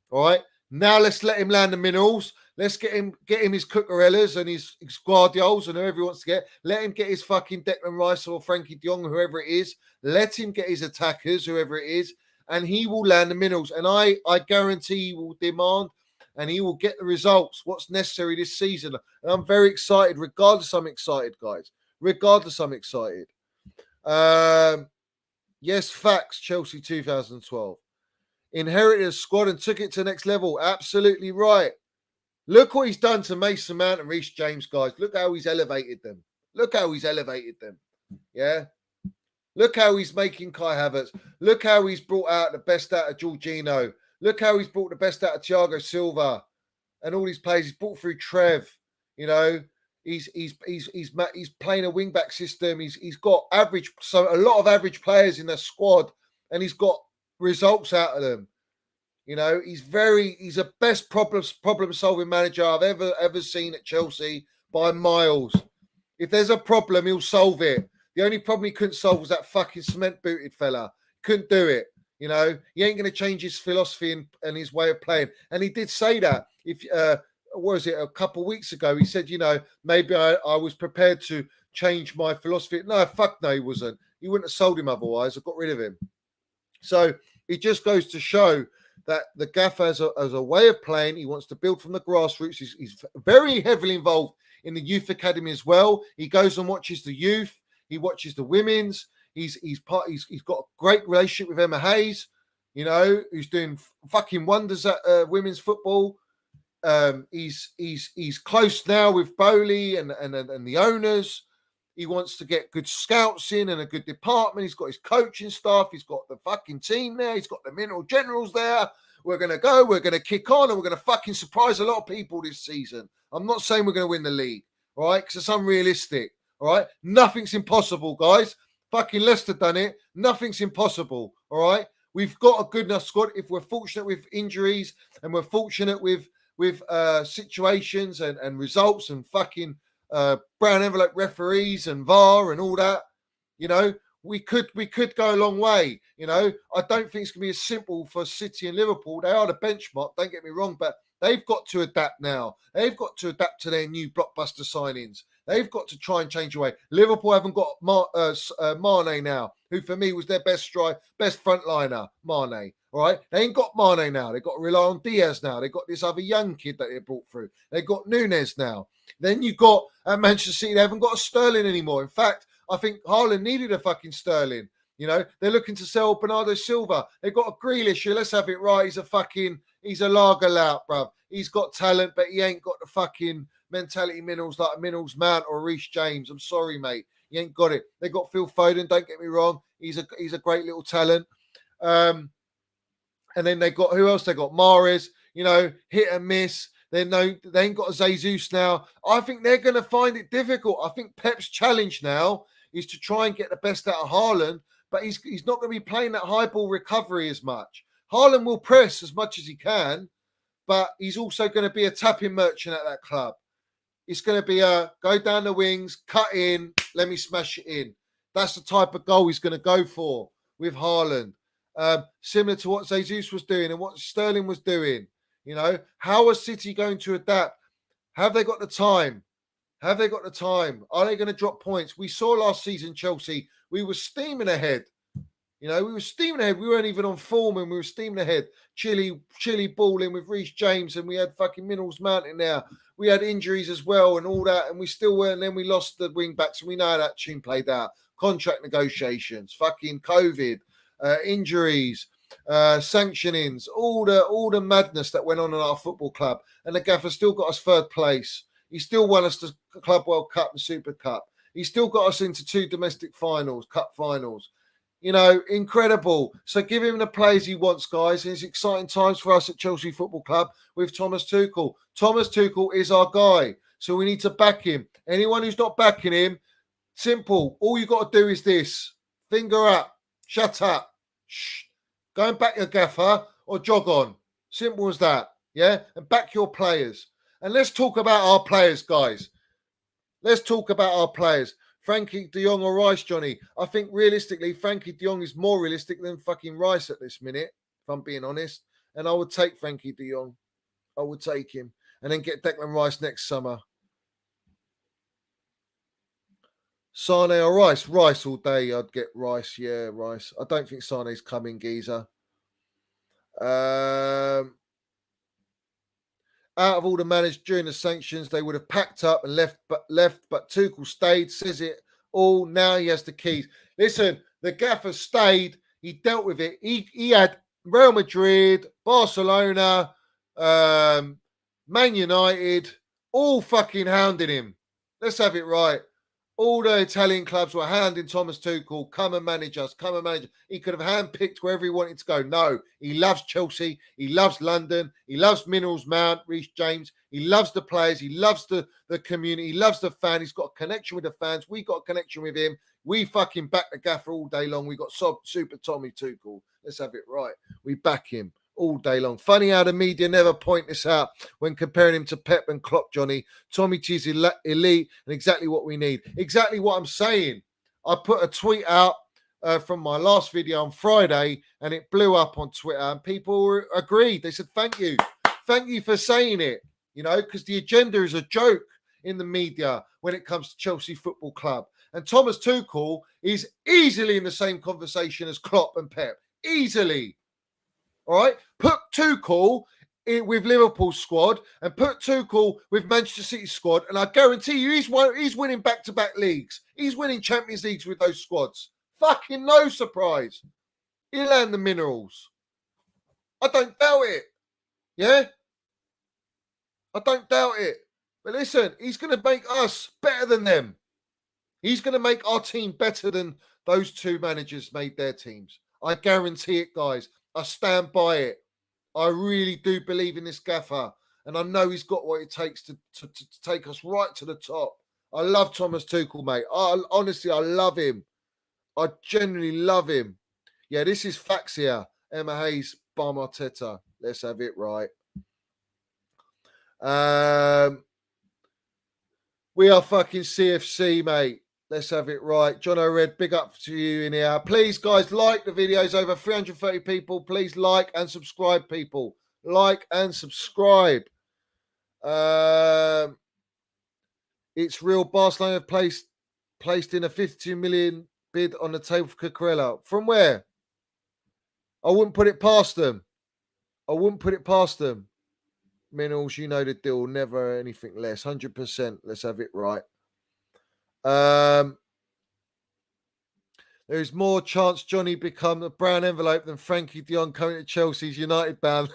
All right? Now let's let him land the minerals. Let's get him his Cucurellas and his Gvardiols and whoever he wants to get. Let him get his fucking Declan Rice or Frankie de Jong, whoever it is. Let him get his attackers, whoever it is, and he will land the minerals. And I guarantee he will demand and he will get the results, what's necessary this season. And I'm very excited. Regardless, I'm excited, guys. Regardless, I'm excited. Yes, facts, Chelsea 2012. Inherited a squad and took it to the next level. Absolutely right. Look what he's done to Mason Mount and Reece James, guys. Look how he's elevated them. Look how he's elevated them. Yeah. Look how he's making Kai Havertz. Look how he's brought out the best out of Jorginho. Look how he's brought the best out of Thiago Silva and all these players. He's brought through Trev. You know, he's playing a wing back system. He's got a lot of average players in the squad, and he's got results out of them. You know, he's a best problem solving manager I've ever seen at Chelsea by miles. If there's a problem, he'll solve it. The only problem he couldn't solve was that fucking cement booted fella. Couldn't do it. You know, he ain't going to change his philosophy and his way of playing. And he did say that. What was it, a couple of weeks ago? He said, you know, maybe I was prepared to change my philosophy. No, fuck no, he wasn't. He wouldn't have sold him otherwise. I got rid of him. So it just goes to show that the gaffer has a way of playing. He wants to build from the grassroots. He's very heavily involved in the youth academy as well. He goes and watches the youth. He watches the women's. He's got a great relationship with Emma Hayes, you know, who's doing fucking wonders at women's football. He's close now with Bowley and the owners. He wants to get good scouts in and a good department. He's got his coaching staff. He's got the fucking team there. He's got the mineral generals there. We're going to kick on, and we're going to fucking surprise a lot of people this season. I'm not saying we're going to win the league, all right, because it's unrealistic, all right? Nothing's impossible, guys. Fucking Leicester done it. Nothing's impossible, all right? We've got a good enough squad. If we're fortunate with injuries and we're fortunate with situations and results and fucking brown envelope referees and VAR and all that, you know, we could go a long way. You know, I don't think it's going to be as simple for City and Liverpool. They are the benchmark, don't get me wrong, but they've got to adapt now. They've got to adapt to their new blockbuster signings. They've got to try and change away. Liverpool haven't got Mane now, who for me was their best frontliner, Mane. All right, they ain't got Mane now. They've got to rely on Diaz now. They've got this other young kid that they brought through. They've got Nunes now. Then you've got at Manchester City, they haven't got a Sterling anymore. In fact, I think Haaland needed a fucking Sterling. You know, they're looking to sell Bernardo Silva. They've got a Grealish here. Let's have it right. He's a lager lout, bruv. He's got talent, but he ain't got the fucking mentality minerals like Minerals Mount or Reece James. I'm sorry, mate. He ain't got it. They got Phil Foden. Don't get me wrong. He's a great little talent. And then they got who else? They got Mahrez. You know, hit and miss. They ain't got a Jesus now. I think they're going to find it difficult. I think Pep's challenge now is to try and get the best out of Haaland, but he's not going to be playing that high ball recovery as much. Haaland will press as much as he can, but he's also going to be a tapping merchant at that club. It's going to be a go down the wings, cut in, let me smash it in. That's the type of goal he's going to go for with Haaland. Similar to what Jesus was doing and what Sterling was doing. You know, how are City going to adapt? Have they got the time? Have they got the time? Are they going to drop points? We saw last season, Chelsea, we were steaming ahead. You know, we were steaming ahead. We weren't even on form and we were steaming ahead. Chilly balling with Reece James and we had fucking Minerals Mountain there. We had injuries as well and all that and we still weren't. Then we lost the wing backs and we know how that tune played out. Contract negotiations, fucking COVID, injuries, sanctionings, all the madness that went on in our football club. And the gaffer still got us third place. He still won us the Club World Cup and Super Cup. He still got us into 2 domestic finals, cup finals. You know, incredible. So give him the players he wants, guys. And it's exciting times for us at Chelsea Football Club with Thomas Tuchel. Thomas Tuchel is our guy. So we need to back him. Anyone who's not backing him, simple. All you got to do is this. Finger up. Shut up. Shh. Go and back your gaffer or jog on. Simple as that. Yeah? And back your players. And let's talk about our players, guys. Let's talk about our players. Frankie de Jong or Rice, Johnny? I think realistically, Frankie de Jong is more realistic than fucking Rice at this minute, if I'm being honest. And I would take Frankie de Jong. I would take him. And then get Declan Rice next summer. Sane or Rice? Rice all day. I'd get Rice. Yeah, Rice. I don't think Sane's coming, geezer. Out of all the managers during the sanctions, they would have packed up and left, but Tuchel stayed, says it all. Now he has the keys. Listen, the gaffer stayed. He dealt with it. He had Real Madrid, Barcelona, Man United, all fucking hounding him. Let's have it right. All the Italian clubs were hounding Thomas Tuchel. Come and manage us. Come and manage us. He could have handpicked wherever he wanted to go. No, he loves Chelsea. He loves London. He loves Minerals Mount, Reece James. He loves the players. He loves the community. He loves the fan. He's got a connection with the fans. We got a connection with him. We fucking back the gaffer all day long. We got Super Tommy Tuchel. Let's have it right. We back him all day long. Funny how the media never point this out when comparing him to Pep and Klopp, Johnny. Tommy T's elite and exactly what we need. Exactly what I'm saying. I put a tweet out from my last video on Friday and it blew up on Twitter and people agreed. They said, thank you. Thank you for saying it. You know, because the agenda is a joke in the media when it comes to Chelsea Football Club. And Thomas Tuchel is easily in the same conversation as Klopp and Pep. Easily. All right, put Tuchel with Liverpool's squad and put Tuchel with Manchester City's squad, and I guarantee you he's winning back-to-back leagues. He's winning Champions Leagues with those squads. Fucking no surprise. He'll land the minerals. I don't doubt it. Yeah? I don't doubt it. But listen, he's going to make us better than them. He's going to make our team better than those 2 managers made their teams. I guarantee it, guys. I stand by it. I really do believe in this gaffer. And I know he's got what it takes to take us right to the top. I love Thomas Tuchel, mate. Honestly, I love him. I genuinely love him. Yeah, this is facts here. Emma Hayes, Bar Arteta. Let's have it right. We are fucking CFC, mate. Let's have it right. John O'Red, big up to you in here. Please, guys, like the videos. Over 330 people. Please like and subscribe, people. Like and subscribe. It's real. Barcelona placed in a 52 million bid on the table for Cucurella. From where? I wouldn't put it past them. Minerals, you know the deal. Never anything less. 100%. Let's have it right. There's more chance Johnny become a brown envelope than Frankie de Jong coming to Chelsea's United band.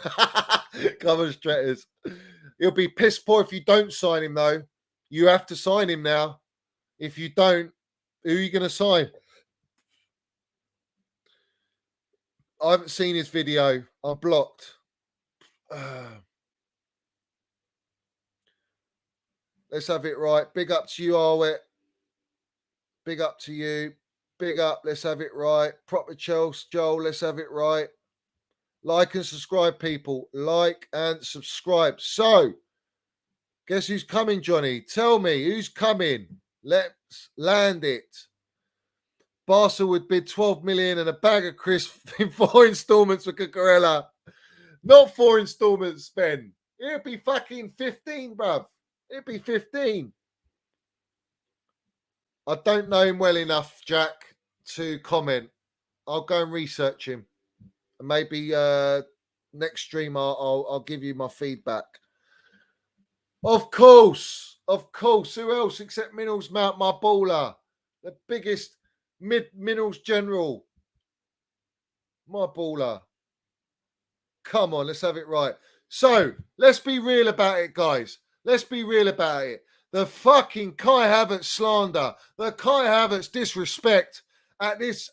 Come on, Stretters. He'll be piss poor if you don't sign him, though. You have to sign him now. If you don't, who are you going to sign? I haven't seen his video. I'm blocked. Let's have it right. Big up to you, Arwet. Big up to you. Big up. Let's have it right. Proper Chels, Joel. Let's have it right. Like and subscribe, people. Like and subscribe. So, guess who's coming, Johnny? Tell me who's coming. Let's land it. Barca would bid 12 million and a bag of crisps in 4 installments for Cucurella. Not 4 installments, Ben. It'd be fucking 15, bruv. It'd be 15. I don't know him well enough, Jack, to comment. I'll go and research him. And maybe next stream I'll give you my feedback. Of course. Who else except Minerals Mount, my baller? The biggest minerals general. My baller. Come on, let's have it right. So, let's be real about it, guys. Let's be real about it. The fucking Kai Havertz slander, the Kai Havertz disrespect at this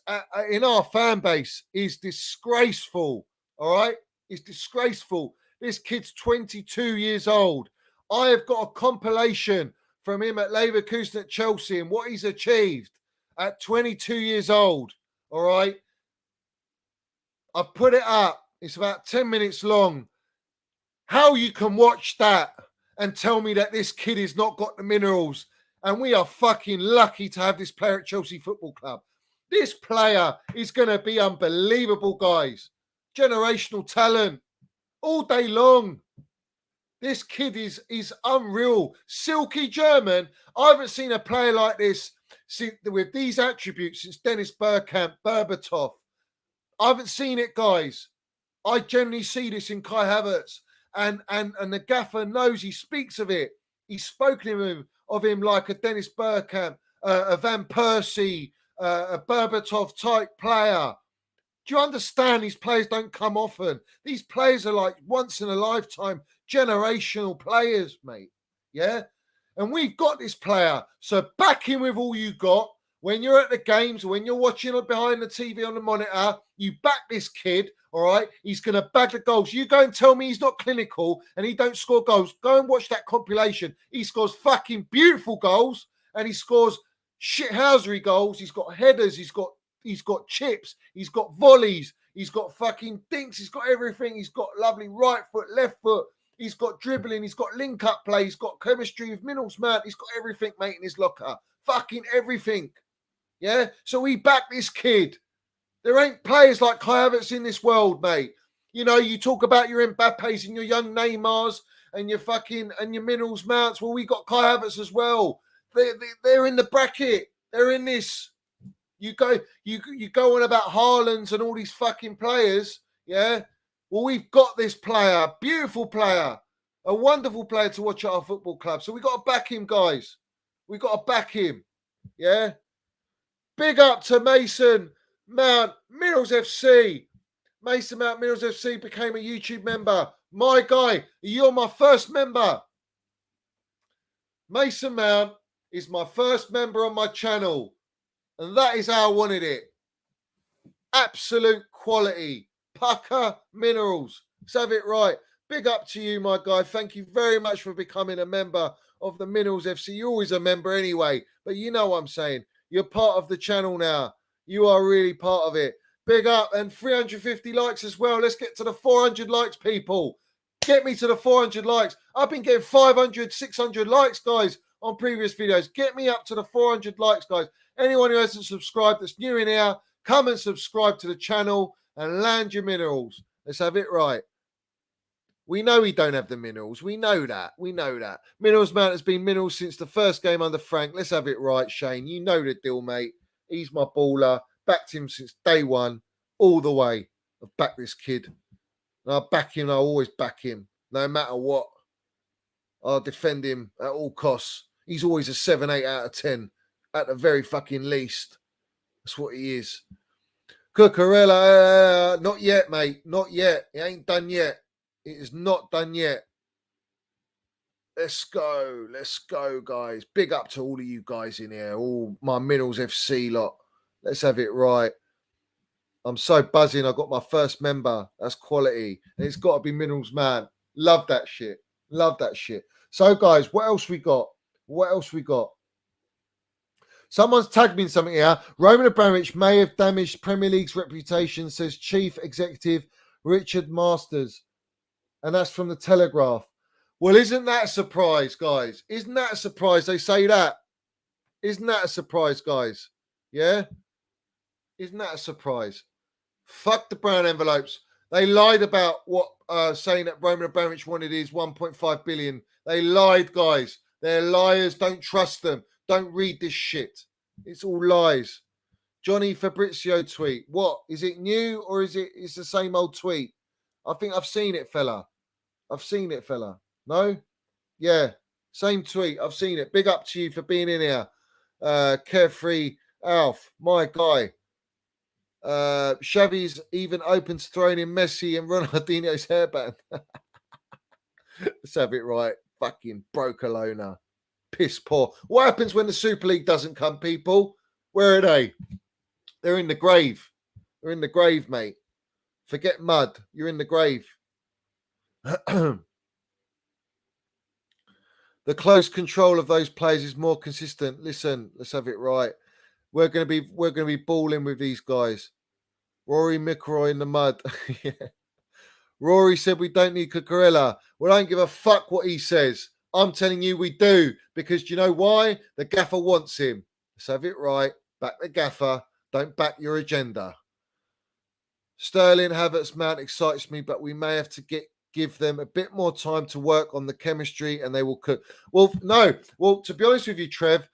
in our fan base is disgraceful. All right, it's disgraceful. This kid's 22 years old. I have got a compilation from him at Leverkusen at Chelsea and what he's achieved at 22 years old. All right, I've put it up. It's about 10 minutes long. How you can watch that and tell me that this kid has not got the minerals, and we are fucking lucky to have this player at Chelsea Football Club. This player is going to be unbelievable, guys. Generational talent all day long. This kid is unreal. Silky German. I haven't seen a player like this with these attributes since Dennis Bergkamp, Berbatov. I haven't seen it, guys. I generally see this in Kai Havertz. And the gaffer knows, he speaks of it. He's spoken of him like a Dennis Bergkamp, a Van Persie, a Berbatov type player. Do you understand? These players don't come often. These players are like once in a lifetime generational players, mate. Yeah? And we've got this player. So back him with all you got. When you're at the games, when you're watching it behind the TV on the monitor, you back this kid, all right? He's going to bag the goals. You go and tell me he's not clinical and he don't score goals. Go and watch that compilation. He scores fucking beautiful goals and he scores shithousery goals. He's got headers. He's got chips. He's got volleys. He's got fucking dinks. He's got everything. He's got lovely right foot, left foot. He's got dribbling. He's got link-up play. He's got chemistry with Middlesbrough. He's got everything, mate, in his locker. Fucking everything. Yeah? So we back this kid. There ain't players like Kai Havertz in this world, mate. You know, you talk about your Mbappes and your young Neymars and your fucking and your Minerals Mounts. Well, we got Kai Havertz as well. They're in the bracket. They're in this. You go on about Haalands and all these fucking players, yeah? Well, we've got this player, beautiful player, a wonderful player to watch at our football club. So we got to back him, guys. We got to back him, yeah? Big up to Mason Mount, Minerals FC. Mason Mount, Minerals FC became a YouTube member. My guy, you're my first member. Mason Mount is my first member on my channel. And that is how I wanted it. Absolute quality. Pucker Minerals. Let's have it right. Big up to you, my guy. Thank you very much for becoming a member of the Minerals FC. You're always a member anyway. But you know what I'm saying. You're part of the channel now. You are really part of it. Big up. And 350 likes as well. Let's get to the 400 likes, people. Get me to the 400 likes. I've been getting 500, 600 likes, guys, on previous videos. Get me up to the 400 likes, guys. Anyone who hasn't subscribed that's new in here, come and subscribe to the channel and land your minerals. Let's have it right. We know he don't have the minerals. We know that. We know that. Minerals Mount has been minerals since the first game under Frank. Let's have it right, Shane. You know the deal, mate. He's my baller. Backed him since day one, all the way. I've backed this kid. And I'll back him. I'll always back him, no matter what. I'll defend him at all costs. He's always a 7, 8 out of 10. At the very fucking least. That's what he is. Cucurella, not yet, mate. Not yet. It ain't done yet. It is not done yet. Let's go. Let's go, guys. Big up to all of you guys in here. All my Minerals FC lot. Let's have it right. I'm so buzzing. I got my first member. That's quality. And it's got to be Minerals Man. Love that shit. Love that shit. So, guys, what else we got? What else we got? Someone's tagged me in something here. Roman Abramovich may have damaged Premier League's reputation, says Chief Executive Richard Masters. And that's from the Telegraph. Well, isn't that a surprise, guys? Isn't that a surprise they say that? Isn't that a surprise, guys? Yeah? Isn't that a surprise? Fuck the brown envelopes. They lied about what saying that Roman Abramovich wanted his 1.5 billion. They lied, guys. They're liars. Don't trust them. Don't read this shit. It's all lies. Johnny Fabrizio tweet. What? Is it new or is it's the same old tweet? I think I've seen it, fella. I've seen it, fella. No? Yeah. Same tweet. I've seen it. Big up to you for being in here. Carefree Alf. My guy. Xavi's even open to throwing in Messi and Ronaldinho's hairband. Let's have it right. Fucking Brocolona. Piss poor. What happens when the Super League doesn't come, people? Where are they? They're in the grave. They're in the grave, mate. Forget mud. You're in the grave. The close control of those players is more consistent. Listen, let's have it right. We're gonna be balling with these guys. Rory McIlroy in the mud. Yeah. Rory said we don't need Cucurella. Well, I don't give a fuck what he says. I'm telling you we do. Because do you know why? The gaffer wants him. Let's have it right. Back the gaffer. Don't back your agenda. Sterling, Havertz, Mount excites me, but we may have to give them a bit more time to work on the chemistry and they will cook. Well, no. Well, to be honest with you, Trev,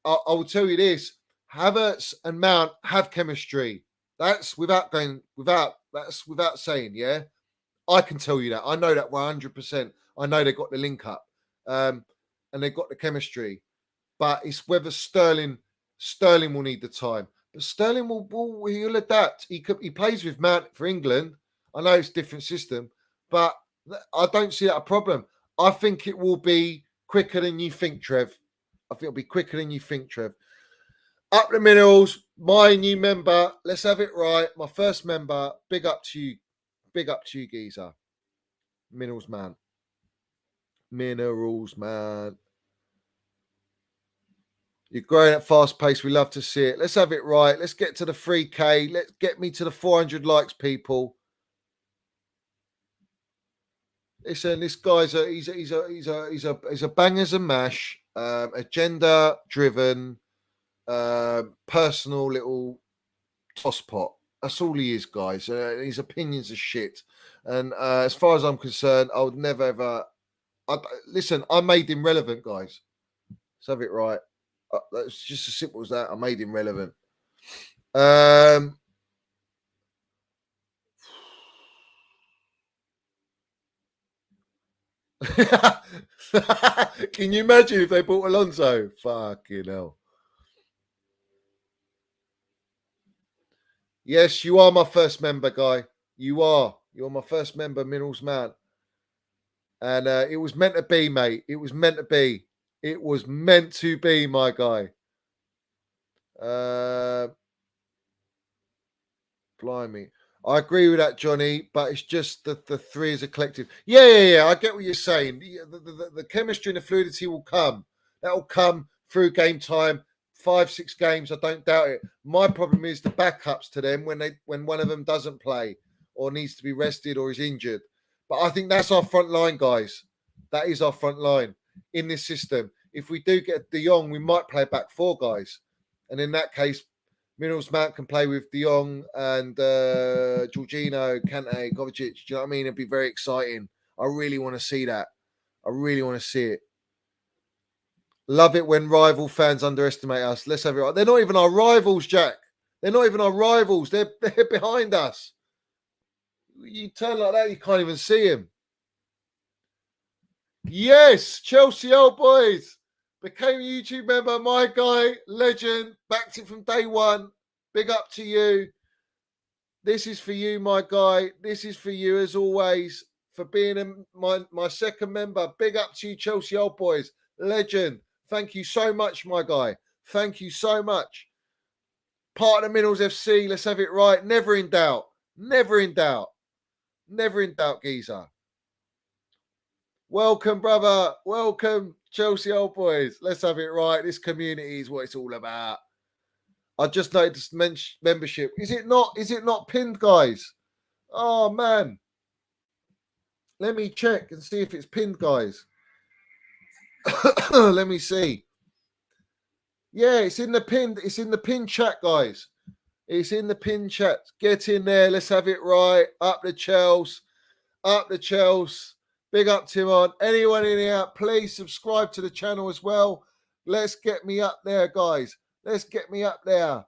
I will tell you this. Havertz and Mount have chemistry. That's without saying, yeah. I can tell you that. I know that 100%. I know they got the link up, and they got the chemistry. But it's whether Sterling will need the time. But Sterling he'll adapt. He plays with Mount for England. I know it's a different system, but I don't see that a problem. I think it will be quicker than you think, Trev. I think it'll be quicker than you think, Trev. Up the Minerals, my new member. Let's have it right. My first member. Big up to you. Big up to you, geezer. Minerals man. Minerals man. You're growing at fast pace. We love to see it. Let's have it right. Let's get to the 3K. Let's get me to the 400 likes, people. Listen, this guy's he's a bangers and mash, agenda driven, personal little tosspot. That's all he is, guys. His opinions are shit. And as far as I'm concerned, I would never ever. Listen, I made him relevant, guys. Let's have it right. That's just as simple as that. I made him relevant. Can you imagine if they bought Alonso? Fucking hell. Yes, you are my first member, guy. You are. You're my first member, Minerals Man. And it was meant to be, mate. It was meant to be. It was meant to be, my guy. Blimey. I agree with that, Johnny, but it's just that the three is a collective. Yeah. I get what you're saying. The chemistry and the fluidity will come. That will come through game time. 5-6 games, I don't doubt it. My problem is the backups to them when one of them doesn't play or needs to be rested or is injured. But I think that's our front line, guys. That is our front line in this system. If we do get De Jong, we might play back four, guys. And in that case, Minerals Mount can play with De Jong and Jorginho, Kante, Kovacic. Do you know what I mean? It'd be very exciting. I really want to see that. I really want to see it. Love it when rival fans underestimate us. Let's have it right. They're not even our rivals, Jack. They're not even our rivals. They're behind us. You turn like that, you can't even see him. Yes, Chelsea old boys. Became a YouTube member. My guy, legend. Backed it from day one. Big up to you. This is for you, my guy. This is for you, as always, for being my second member. Big up to you, Chelsea old boys. Legend. Thank you so much, my guy. Thank you so much. Part of the Minerals FC. Let's have it right. Never in doubt. Never in doubt. Never in doubt, geezer. Welcome, brother. Welcome, Chelsea old boys. Let's have it right. This community is what it's all about. I just noticed membership. Is it not pinned, guys? Oh, man. Let me check and see if it's pinned, guys. Let me see. Yeah, it's in the pinned chat, guys. It's in the pinned chat. Get in there. Let's have it right. Up the Chels. Up the Chels. Big up Timon. Anyone in here, please subscribe to the channel as well. Let's get me up there, guys. Let's get me up there.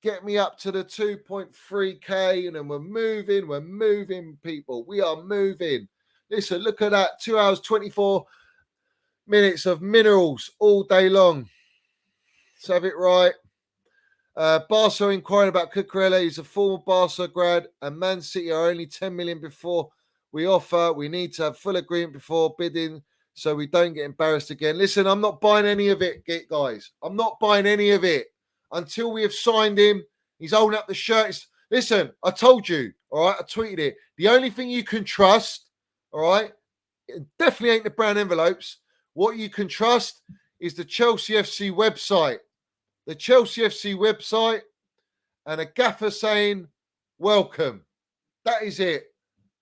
Get me up to the 2.3K. And then we're moving, people. We are moving. Listen, look at that. 2 hours, 24 minutes of Minerals all day long. Let's have it right. Barca inquiring about Cucurella. He's a former Barca grad, and Man City are only 10 million before we offer. We need to have full agreement before bidding. so we don't get embarrassed again. Listen, I'm not buying any of it, guys. I'm not buying any of it until we have signed him. He's holding up the shirt. Listen, I told you, all right? I tweeted it. The only thing you can trust, all right, it definitely ain't the brown envelopes. What you can trust is the Chelsea FC website. The Chelsea FC website and a gaffer saying, welcome. That is it.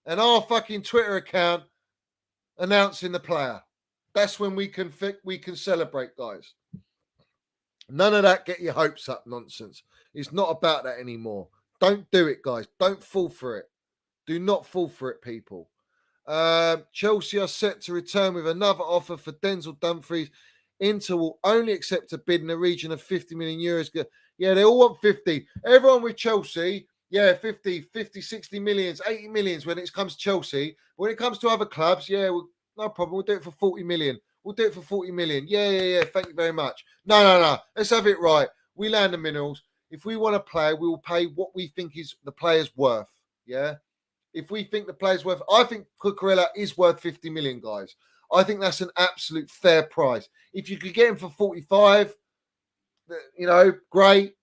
And our fucking Twitter account announcing the player. That's when we can celebrate, guys. None of that get your hopes up nonsense. It's not about that anymore. Don't do it, guys. Don't fall for it. Do not fall for it, people. Chelsea are set to return with another offer for Denzel Dumfries. Inter will only accept a bid in the region of 50 million euros. Yeah, they all want 50. Everyone with Chelsea, 50, 60 millions, 80 millions when it comes to Chelsea. When it comes to other clubs, no problem. We'll do it for 40 million. We'll do it for 40 million. Yeah. Thank you very much. No. Let's have it right. We land the minerals. If we want to play, we will pay what we think is the player's worth. Yeah. If we think the player's worth, I think Cucurella is worth 50 million, guys. I think that's an absolute fair price. If you could get him for 45, great.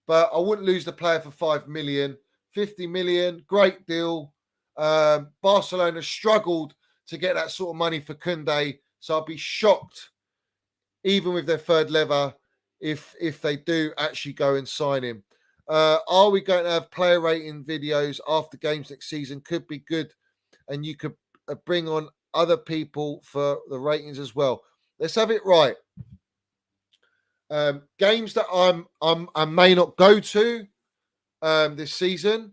But I wouldn't lose the player for 5 million. 50 million, great deal. Barcelona struggled to get that sort of money for Koundé. So I'd be shocked, even with their third lever, if they do actually go and sign him. Are we going to have player rating videos after games next season? Could be good. And you could bring on other people for the ratings as well. Let's have it right. Games that I may not go to this season,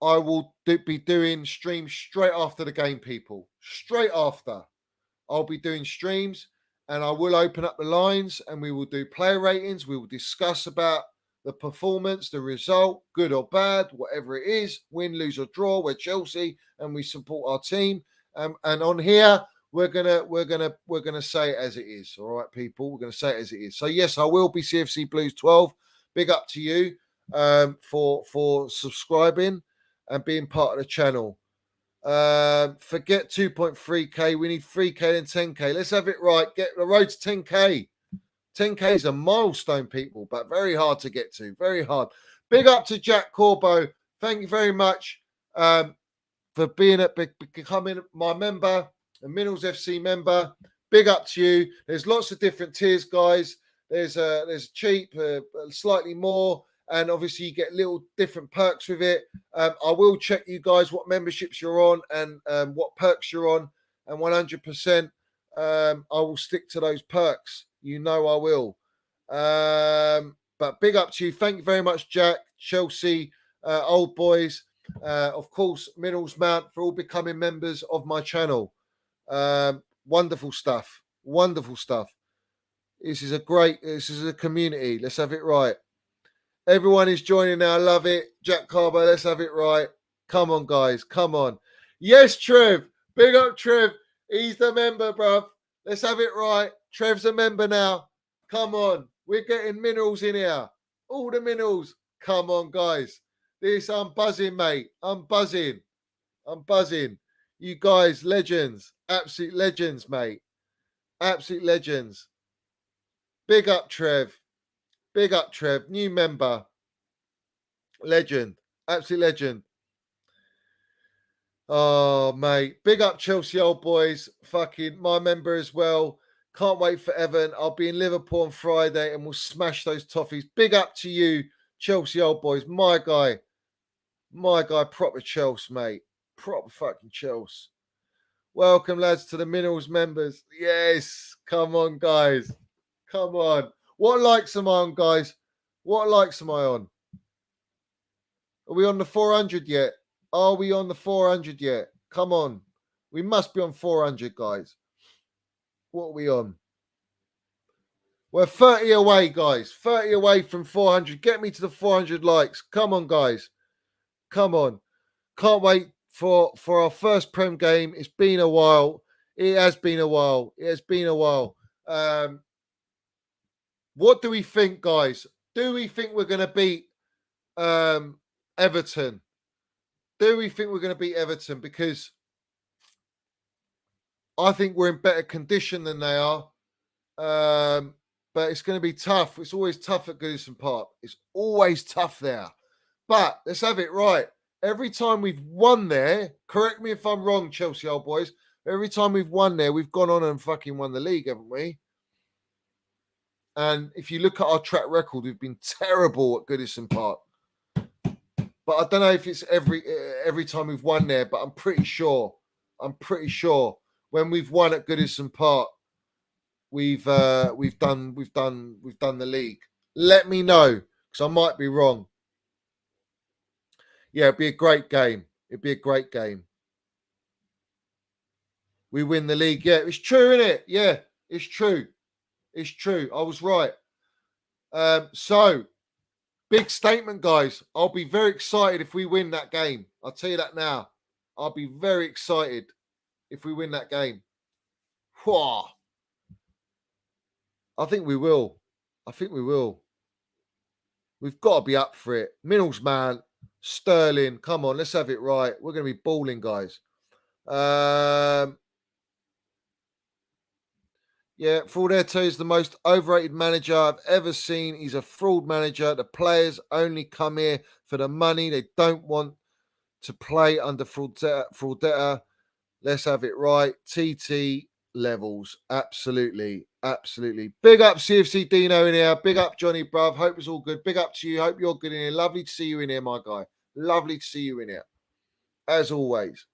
I will be doing streams straight after the game, people. Straight after. I'll be doing streams and I will open up the lines and we will do player ratings. We will discuss about the performance, the result, good or bad, whatever it is, win, lose or draw. We're Chelsea and we support our team. And on here, we're gonna say it as it is. All right, people. We're gonna say it as it is. So yes, I will be CFC Blues 12. Big up to you for subscribing and being part of the channel. Forget 2.3k. We need 3k and 10k. Let's have it right. Get the road to 10k. 10k is a milestone, people, but very hard to get to. Very hard. Big up to Jack Corbo. Thank you very much for becoming my member, a Minerals FC member. Big up to you. There's lots of different tiers, guys. There's cheap, slightly more, and obviously you get little different perks with it. I will check you guys what memberships you're on and what perks you're on, and 100% I will stick to those perks. You know I will. But big up to you. Thank you very much, Jack, Chelsea, old boys. Of course, Minerals Mount for all becoming members of my channel. Wonderful stuff. Wonderful stuff. This is a community. Let's have it right. Everyone is joining now. I love it. Jack Carbo, let's have it right. Come on, guys. Come on. Yes, Trev. Big up, Trev. He's the member, bruv. Let's have it right. Trev's a member now. Come on. We're getting minerals in here. All the minerals. Come on, guys. I'm buzzing, mate. I'm buzzing. You guys, legends. Absolute legends, mate. Absolute legends. Big up, Trev. Big up, Trev. New member. Legend. Absolute legend. Oh, mate. Big up, Chelsea old boys. Fucking my member as well. Can't wait for Evan. I'll be in Liverpool on Friday and we'll smash those toffees. Big up to you, Chelsea old boys. My guy. Proper Chelsea, mate. Proper fucking Chelsea. Welcome, lads, to the Minerals members. Yes. Come on, guys. Come on. What likes am I on, guys? What likes am I on? Are we on the 400 yet? Are we on the 400 yet? Come on. We must be on 400, guys. What are we on? We're 30 away, guys. 30 away from 400. Get me to the 400 likes. Come on, guys. Come on. Can't wait for our first Prem game. It's been a while. It has been a while. What do we think, guys? Do we think we're going to beat Everton? Do we think we're going to beat Everton? Because I think we're in better condition than they are. But it's going to be tough. It's always tough at Goodison Park. It's always tough there. But let's have it right. Every time we've won there, correct me if I'm wrong, Chelsea old boys, every time we've won there, we've gone on and fucking won the league, haven't we? And if you look at our track record, we've been terrible at Goodison Park. But I don't know if it's every time we've won there, but I'm pretty sure when we've won at Goodison Park, we've done the league. Let me know, because I might be wrong. Yeah, it'd be a great game. We win the league. Yeah, it's true, isn't it? Yeah, it's true. I was right. So, big statement, guys. I'll be very excited if we win that game. I'll tell you that now. I'll be very excited if we win that game. Whoa. I think we will. We've got to be up for it. Minnels, man. Sterling. Come on, let's have it right. We're going to be balling, guys. Yeah, Fraudetto is the most overrated manager I've ever seen. He's a fraud manager. The players only come here for the money. They don't want to play under Fraudetto. Let's have it right. TT levels. Absolutely. Big up CFC Dino in here. Big up Johnny, bruv. Hope it's all good. Big up to you. Hope you're good in here. Lovely to see you in here, my guy. Lovely to see you in here. As always.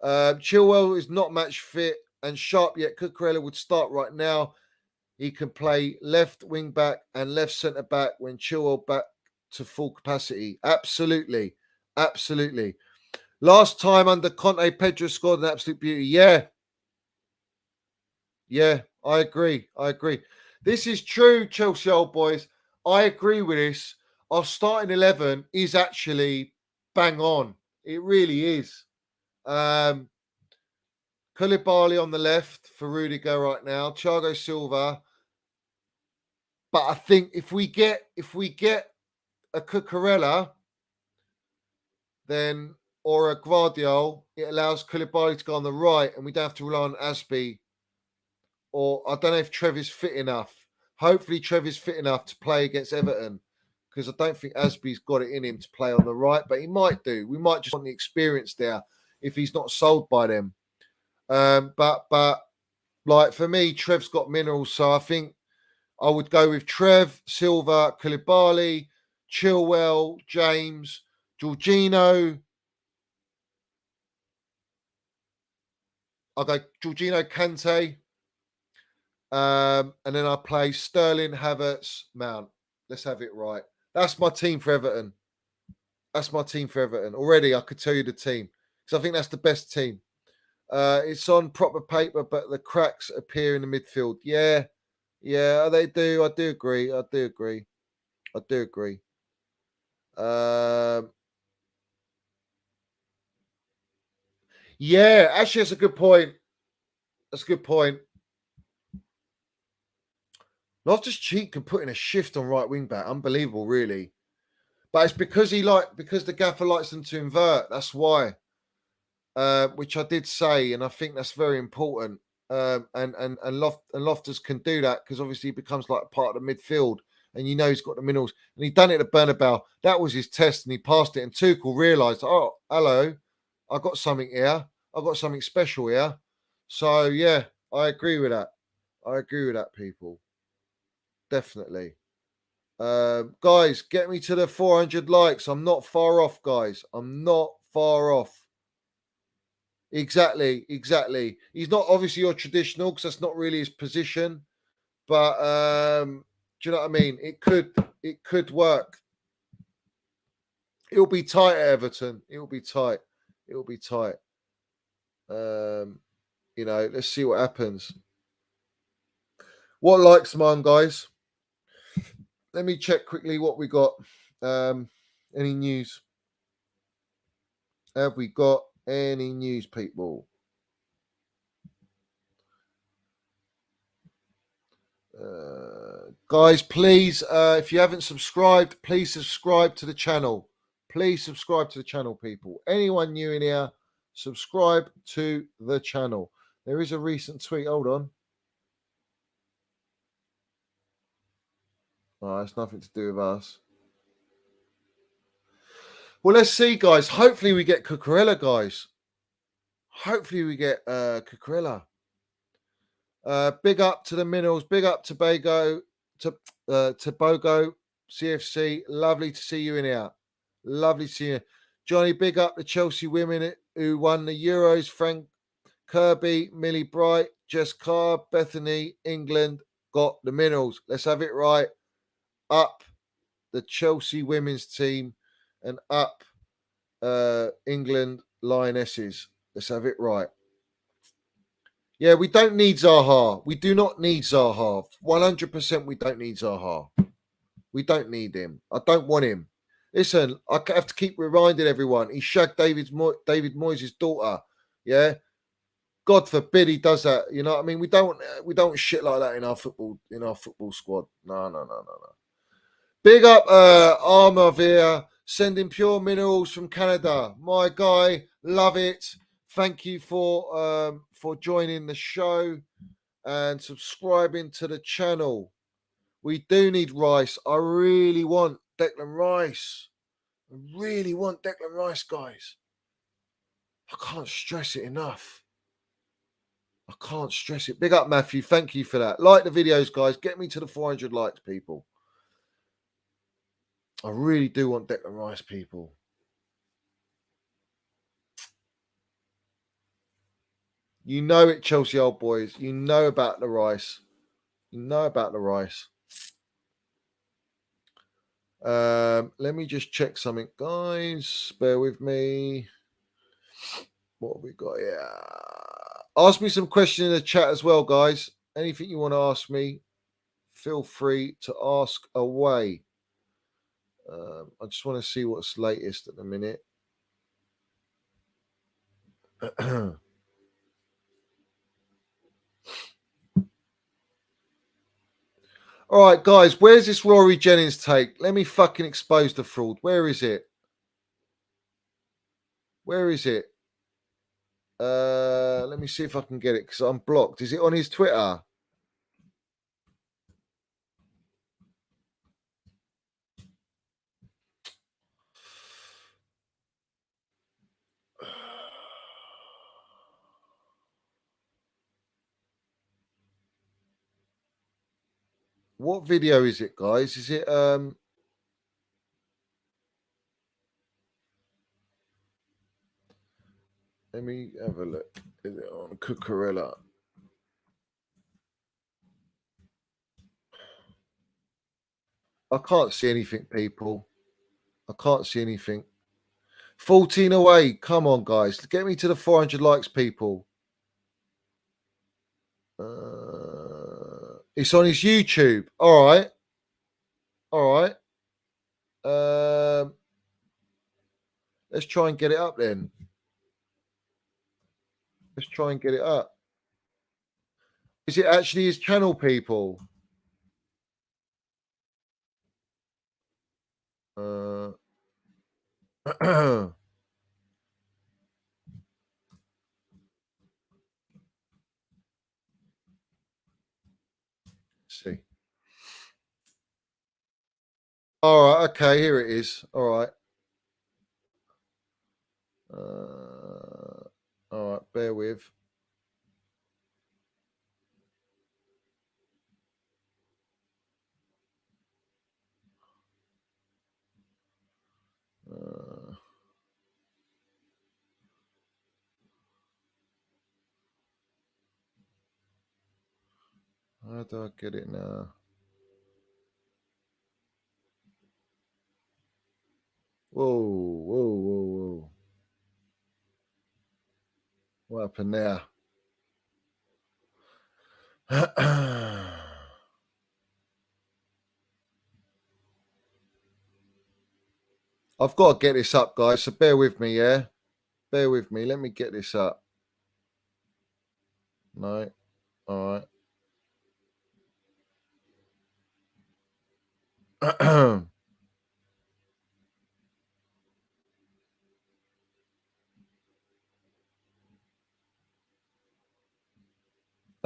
Chilwell is not match fit and sharp yet. Cucurella would start right now. He can play left wing back and left centre back when Chilwell back to full capacity. Absolutely. Last time under Conte, Pedro scored an absolute beauty. Yeah, I agree. This is true, Chelsea old boys. I agree with this. Our starting 11 is actually bang on. It really is. Koulibaly on the left for Rudiger right now. Thiago Silva. But I think if we get a Cucurella, then or a Gvardiol, it allows Koulibaly to go on the right, and we don't have to rely on Asby. Or I don't know if Trevor's fit enough. Hopefully, Trevor's fit enough to play against Everton, because I don't think Asby's got it in him to play on the right, but he might do. We might just want the experience there if he's not sold by them. But like for me, Trev's got minerals, so I think I would go with Trev, Silva, Koulibaly, Chilwell, James, Jorginho. I'll go Jorginho, Kante. And then I play Sterling, Havertz, Mount. Let's have it right. That's my team for Everton. Already, I could tell you the team, because I think that's the best team. It's on proper paper, but the cracks appear in the midfield. Yeah, they do. I do agree. Yeah, actually, that's a good point. Loftus-Cheek can put in a shift on right wing back. Unbelievable, really. But it's because the gaffer likes them to invert. That's why. Which I did say, and I think that's very important. And Loftus can do that, because obviously he becomes like part of the midfield, and he's got the minerals. And he done it at Bernabeu. That was his test, and he passed it. And Tuchel realised, oh, hello, I got something here. I got something special here. So yeah, I agree with that. People. Definitely. Guys, get me to the 400 likes. I'm not far off, guys. Exactly. He's not obviously your traditional, because that's not really his position. But do you know what I mean? It could work. It'll be tight at Everton. It'll be tight. Let's see what happens. What likes mine, guys? Let me check quickly what we got. Any news? Have we got any news, people? Guys, please, if you haven't subscribed, please subscribe to the channel. People. Anyone new in here, subscribe to the channel. There is a recent tweet. Hold on. Oh, it's nothing to do with us. Well, let's see, guys. Hopefully we get Cucurella, guys. Hopefully we get Cucurella. Big up to the Minerals. Big up to Tobago, CFC. Lovely to see you in here. Lovely to see you. Johnny, big up the Chelsea women who won the Euros. Frank Kirby, Millie Bright, Jess Carr, Bethany, England got the Minerals. Let's have it right. Up the Chelsea women's team and up England Lionesses. Let's have it right. Yeah, we don't need Zaha. We do not need Zaha. 100% we don't need Zaha. We don't need him. I don't want him. Listen, I have to keep reminding everyone. He shagged David Moyes' daughter. Yeah? God forbid he does that. You know what I mean? We don't shit like that in our football squad. No. Big up Armavir, sending pure minerals from Canada. My guy, love it. Thank you for joining the show and subscribing to the channel. We do need Rice. I really want Declan Rice. I really want Declan Rice, guys. I can't stress it enough. I can't stress it. Big up, Matthew. Thank you for that. Like the videos, guys. Get me to the 400 likes, people. I really do want Declan Rice, people. You know it, Chelsea old boys. You know about the Rice. You know about the Rice. Let me just check something, guys. Bear with me. What have we got here? Ask me some questions in the chat as well, guys. Anything you want to ask me, feel free to ask away. I just want to see what's latest at the minute. All right, guys, where's this Rory Jennings take? Let me fucking expose the fraud. Where is it? Where is it? Let me see if I can get it because I'm blocked. Is it on his Twitter? What video is it, guys? Is it let me have a look. Is it on Cucurella? I can't see anything, people. I can't see anything. 14 away. Come on, guys. Get me to the 400 likes, people. It's on his YouTube. All right. Let's try and get it up then. Let's try and get it up. Is it actually his channel, people? See. All right. Okay. Here it is. All right. All right. Bear with. How do I get it now? Whoa. What happened there? I've got to get this up, guys, so bear with me, yeah? Bear with me. Let me get this up. No. All right.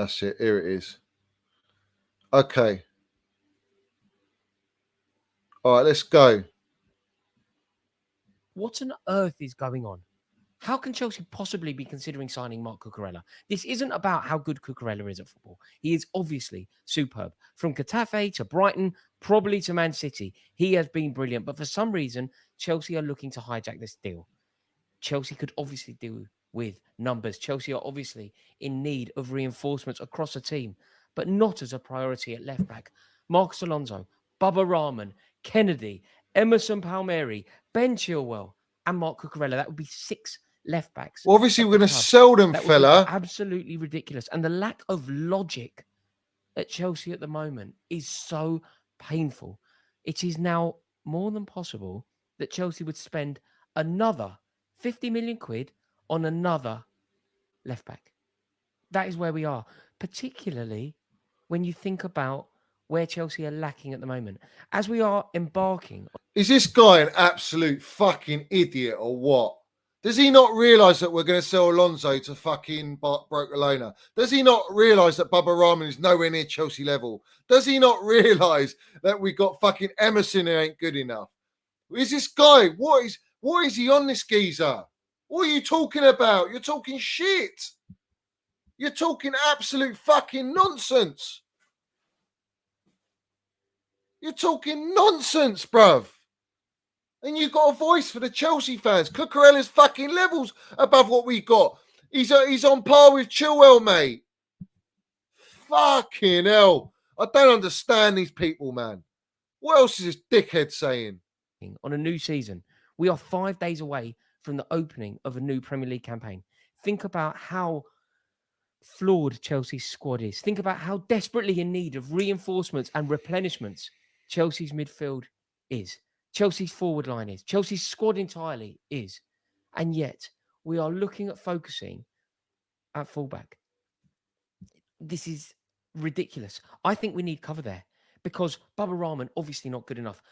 That's it. Here it is. Okay. All right, let's go. What on earth is going on? How can Chelsea possibly be considering signing Marc Cucurella? This isn't about how good Cucurella is at football. He is obviously superb. From Getafe to Brighton, probably to Man City, he has been brilliant. But for some reason, Chelsea are looking to hijack this deal. Chelsea could obviously do with numbers. Chelsea are obviously in need of reinforcements across the team, but not as a priority at left back. Marcus Alonso, Bubba Rahman, Kennedy, Emerson Palmieri, Ben Chilwell, and Marc Cucurella. That would be 6 left backs. Well, obviously, we're going to sell them, that fella. Absolutely ridiculous. And the lack of logic at Chelsea at the moment is so painful. It is now more than possible that Chelsea would spend another 50 million quid on another left back. That is where we are, particularly when you think about where Chelsea are lacking at the moment. As we are embarking... Is this guy an absolute fucking idiot or what? Does he not realise that we're going to sell Alonso to fucking Barcelona? Does he not realise that Bubba Rahman is nowhere near Chelsea level? Does he not realise that we got fucking Emerson who ain't good enough? Is this guy? What is he on, this geezer? What are you talking about? You're talking shit. You're talking absolute fucking nonsense. You're talking nonsense, bruv. And you've got a voice for the Chelsea fans. Cucurella's fucking levels above what we got. He's on par with Chilwell, mate. Fucking hell. I don't understand these people, man. What else is this dickhead saying? On a new season, we are 5 days away from the opening of a new Premier League campaign. Think about how flawed Chelsea's squad is. Think about how desperately in need of reinforcements and replenishments Chelsea's midfield is. Chelsea's forward line is. Chelsea's squad entirely is. And yet, we are looking at focusing at fullback. This is ridiculous. I think we need cover there because Bubba Rahman, obviously not good enough.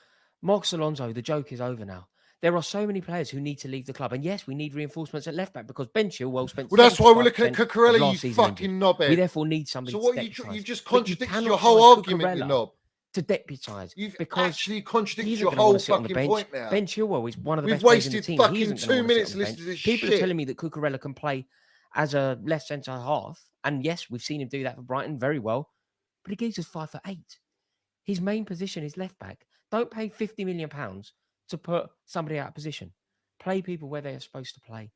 Marcus Alonso, the joke is over now. There are so many players who need to leave the club. And yes, we need reinforcements at left back because Ben Chilwell spent... Well, that's why we're looking at Cucurella, you fucking knobhead. We therefore need somebody to deputise. You've just contradicted your whole argument, you knob. To deputise. You've actually contradicted your whole fucking point now. Ben Chilwell is one of the best players in the team. We've wasted fucking 2 minutes listening to this shit. People are telling me that Cucurella can play as a left centre half. And yes, we've seen him do that for Brighton very well. But he gives us 5'8". His main position is left back. Don't pay £50 million to put somebody out of position. Play people where they are supposed to play.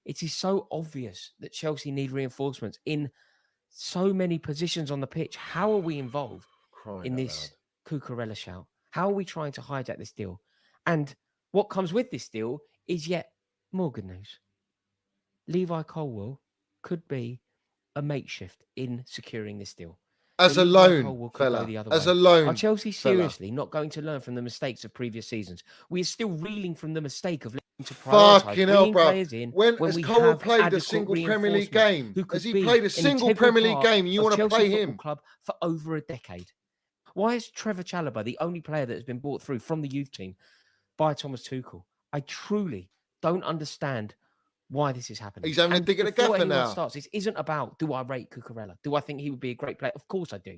It is so obvious that Chelsea need reinforcements in so many positions on the pitch. How are we involved in this Cucurella shout? How are we trying to hijack this deal? And what comes with this deal is yet more good news. Levi Colwill could be a makeshift in securing this deal. As a loan, fella. As a loan. Are Chelsea seriously not going to learn from the mistakes of previous seasons? We are still reeling from the mistake of letting to prioritise players in when we Colwill played a single Premier League game? Has he played a single Premier League game and you want to play him? Club for over a decade. Why is Trevor Chalobah the only player that has been brought through from the youth team by Thomas Tuchel? I truly don't understand why this is happening. He's having a dig at the gaffer now. This isn't about, do I rate Cucurella? Do I think he would be a great player? Of course I do.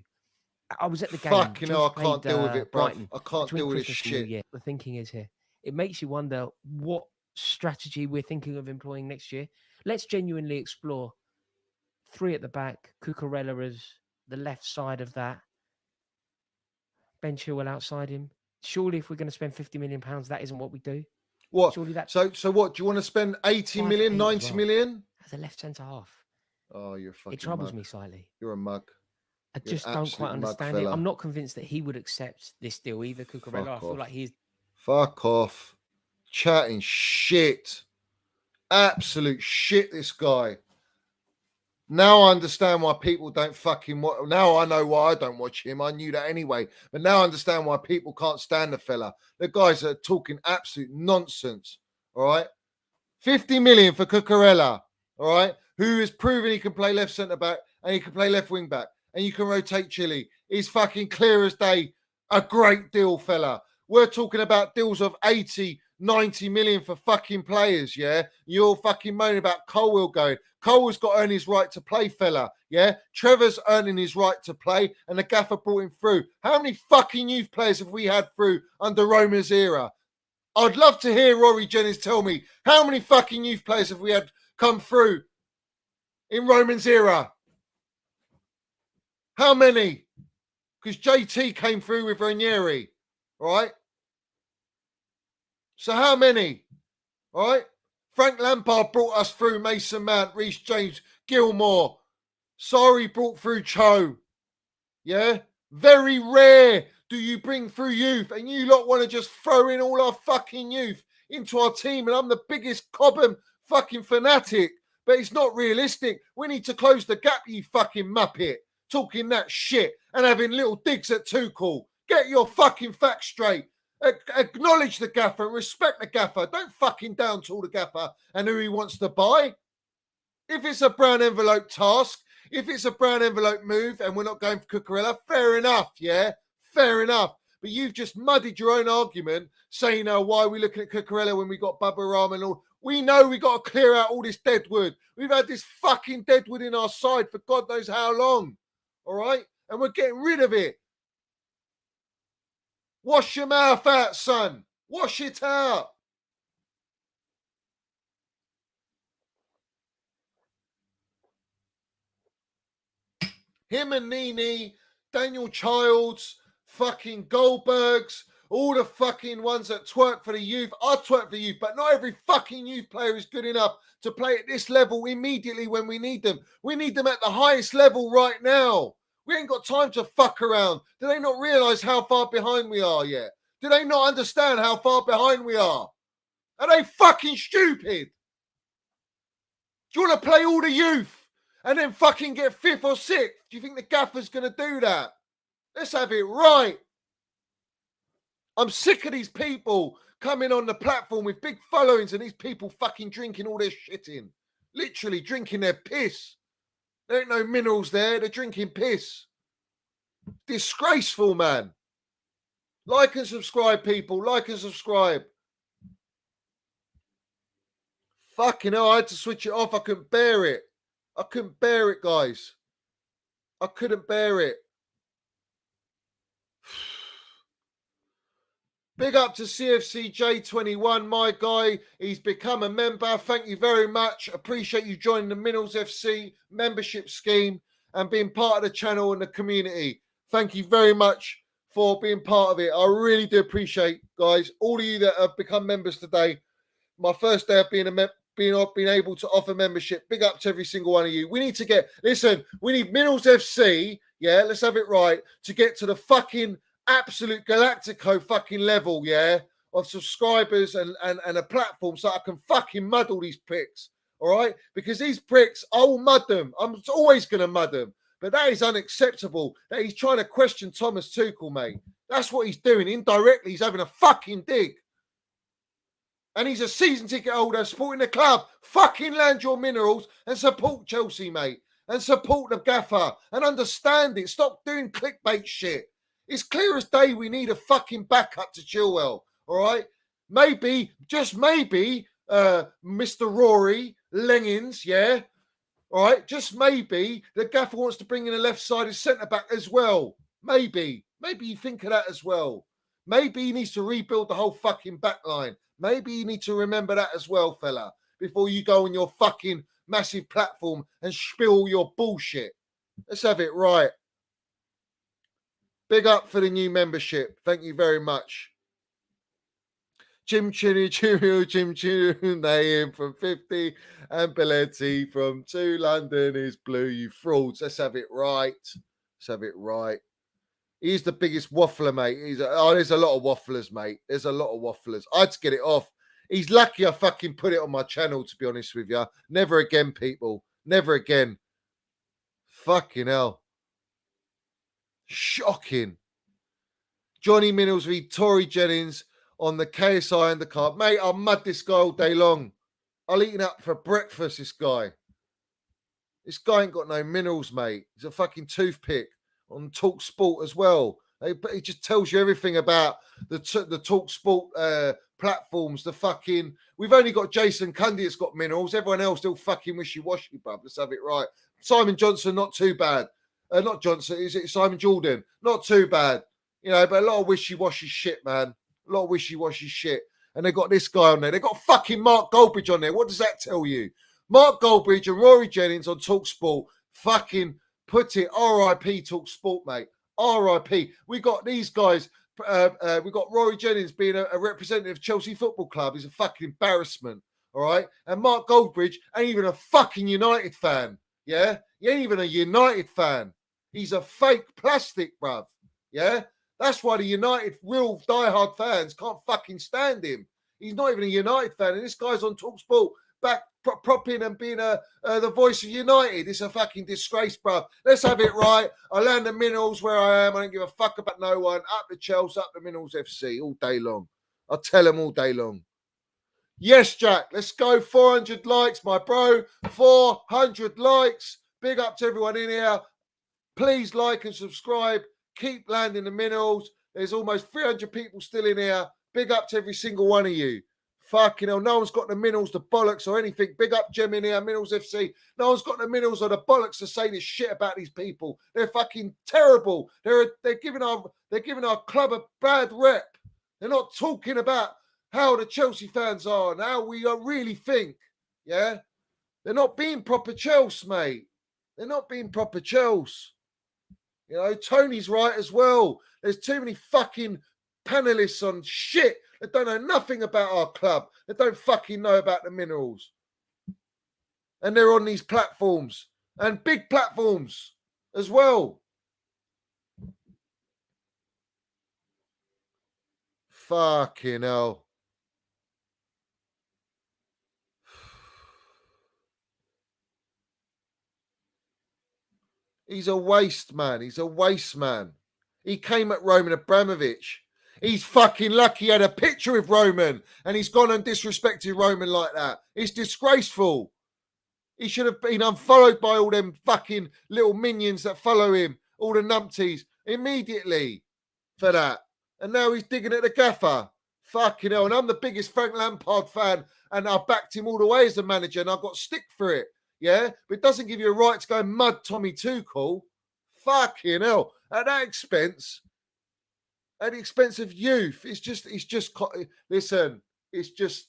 I was at the game. Fucking hell, I can't deal with it, bro. I can't deal with this shit. The thinking is here. It makes you wonder what strategy we're thinking of employing next year. Let's genuinely explore 3 at the back, Cucurella as the left side of that, Ben Chilwell outside him. Surely if we're going to spend £50 million, that isn't what we do. What? So what? Do you want to spend 80 million, 90 million? As a left centre half. Oh, you're a fucking It troubles mug. me slightly. You're a mug. I just don't quite understand it. I'm not convinced that he would accept this deal either, Cucurella. I feel like he's... Fuck off. Chatting shit. Absolute shit, this guy. Now I understand why people don't fucking watch. Now I know why I don't watch him. I knew that anyway. But now I understand why people can't stand the fella. The guys are talking absolute nonsense. All right. 50 million for Cucurella. All right. Who has proven he can play left centre back and he can play left wing back and you can rotate Chile. He's fucking clear as day. A great deal, fella. We're talking about deals of 80, 90 million for fucking players, yeah? You're all fucking moaning about Colwill going. Colwill's got to earn his right to play, fella, yeah? Trevor's earning his right to play, and the gaffer brought him through. How many fucking youth players have we had through under Roma's era? I'd love to hear Rory Jennings tell me how many fucking youth players have we had come through in Roman's era? How many? Because JT came through with Ranieri, right? So how many? All right? Frank Lampard brought us through Mason Mount, Reece James, Gilmore. Sorry brought through Cho. Yeah? Very rare do you bring through youth, and you lot want to just throw in all our fucking youth into our team, and I'm the biggest Cobham fucking fanatic, but it's not realistic. We need to close the gap, you fucking muppet, talking that shit and having little digs at Tuchel. Get your fucking facts straight. Acknowledge the gaffer, respect the gaffer. Don't fucking down to the gaffer and who he wants to buy. If it's a brown envelope task, if it's a brown envelope move and we're not going for Cucurella, fair enough, yeah? Fair enough. But you've just muddied your own argument saying, why are we looking at Cucurella when we got Bubba Ram and all? We know we got to clear out all this deadwood. We've had this fucking deadwood in our side for God knows how long, all right? And we're getting rid of it. Wash your mouth out, son. Wash it out. Him and Nini, Daniel Childs, fucking Goldbergs, all the fucking ones that twerk for the youth. I twerk for the youth, but not every fucking youth player is good enough to play at this level immediately when we need them. We need them at the highest level right now. We ain't got time to fuck around. Do they not realise how far behind we are yet? Do they not understand how far behind we are? Are they fucking stupid? Do you want to play all the youth and then fucking get 5th or 6th? Do you think the gaffer's going to do that? Let's have it right. I'm sick of these people coming on the platform with big followings and these people fucking drinking all their shit in. Literally drinking their piss. There ain't no minerals there. They're drinking piss. Disgraceful, man. Like and subscribe, people. Like and subscribe. Fucking hell, I had to switch it off. I couldn't bear it. I couldn't bear it, guys. I couldn't bear it. Big up to CFCJ21, my guy. He's become a member. Thank you very much. Appreciate you joining the Minerals FC membership scheme and being part of the channel and the community. Thank you very much for being part of it. I really do appreciate, guys, all of you that have become members today. My first day of being able to offer membership. Big up to every single one of you. We need to get, listen, we need Minerals FC, yeah, let's have it right, to get to the fucking absolute Galactico fucking level, yeah, of subscribers and a platform so I can fucking mud all these pricks, all right? Because these pricks, I will mud them. I'm always going to mud them. But that is unacceptable that he's trying to question Thomas Tuchel, mate. That's what he's doing. Indirectly, he's having a fucking dig. And he's a season ticket holder supporting the club. Fucking land your minerals and support Chelsea, mate. And support the gaffer. And understand it. Stop doing clickbait shit. It's clear as day we need a fucking backup to Chilwell. All right? Maybe, just maybe, Mr. Rory Lengins, yeah? All right? Just maybe the gaffer wants to bring in a left-sided centre-back as well. Maybe. Maybe you think of that as well. Maybe he needs to rebuild the whole fucking back line. Maybe you need to remember that as well, fella, before you go on your fucking massive platform and spill all your bullshit. Let's have it right. Big up for the new membership. Thank you very much. Jim Naim from 50 and Belletti from 2. London is blue, you frauds. Let's have it right. Let's have it right. He's the biggest waffler, mate. There's a lot of wafflers, mate. There's a lot of wafflers. I had to get it off. He's lucky I fucking put it on my channel, to be honest with you. Never again, people. Never again. Fucking hell. Shocking. Johnny Minnels v Tory Jennings on the KSI undercard. Mate, I'll mud this guy all day long. I'll eat him up for breakfast, this guy. This guy ain't got no minerals, mate. He's a fucking toothpick on Talk Sport as well. It just tells you everything about the Talk Sport platforms, we've only got Jason Cundy that's got minerals. Everyone else still fucking wishy-washy, bruv. Let's have it right. Simon Johnson, not too bad. Not Johnson, is it Simon Jordan? Not too bad. You know, but a lot of wishy-washy shit, man. A lot of wishy-washy shit. And they got this guy on there. They got fucking Mark Goldbridge on there. What does that tell you? Mark Goldbridge and Rory Jennings on TalkSport fucking put it RIP TalkSport, mate. RIP. We got these guys. We got Rory Jennings being a representative of Chelsea Football Club. He's a fucking embarrassment. All right. And Mark Goldbridge ain't even a fucking United fan. Yeah. He ain't even a United fan. He's a fake plastic, bruv. Yeah. That's why the United real diehard fans can't fucking stand him. He's not even a United fan. And this guy's on TalkSport back propping and being the voice of United. It's a fucking disgrace, bruv. Let's have it right. I land the minerals where I am. I don't give a fuck about no one. Up the Chels, up the Minerals FC all day long. I'll tell them all day long. Yes, Jack. Let's go. 400 likes, my bro. 400 likes. Big up to everyone in here. Please like and subscribe. Keep landing the minerals. There's almost 300 people still in here. Big up to every single one of you. Fucking hell, no one's got the minerals, the bollocks or anything. Big up Gem in here, Minerals FC. No one's got the minerals or the bollocks to say this shit about these people. They're fucking terrible. They're giving our club a bad rep. They're not talking about how the Chelsea fans are and how we really think. Yeah? They're not being proper Chelsea, mate. They're not being proper Chelsea. You know, Tony's right as well. There's too many fucking panelists on shit that don't know nothing about our club. That don't fucking know about the minerals. And they're on these platforms. And big platforms as well. Fucking hell. He's a waste man. He's a waste man. He came at Roman Abramovich. He's fucking lucky he had a picture with Roman and he's gone and disrespected Roman like that. It's disgraceful. He should have been unfollowed by all them fucking little minions that follow him, all the numpties, immediately for that. And now he's digging at the gaffer. Fucking hell. And I'm the biggest Frank Lampard fan and I backed him all the way as a manager and I got stick for it. Yeah, but it doesn't give you a right to go and mud Tommy Tuchel. Fucking hell. At that expense, at the expense of youth, listen, it's just,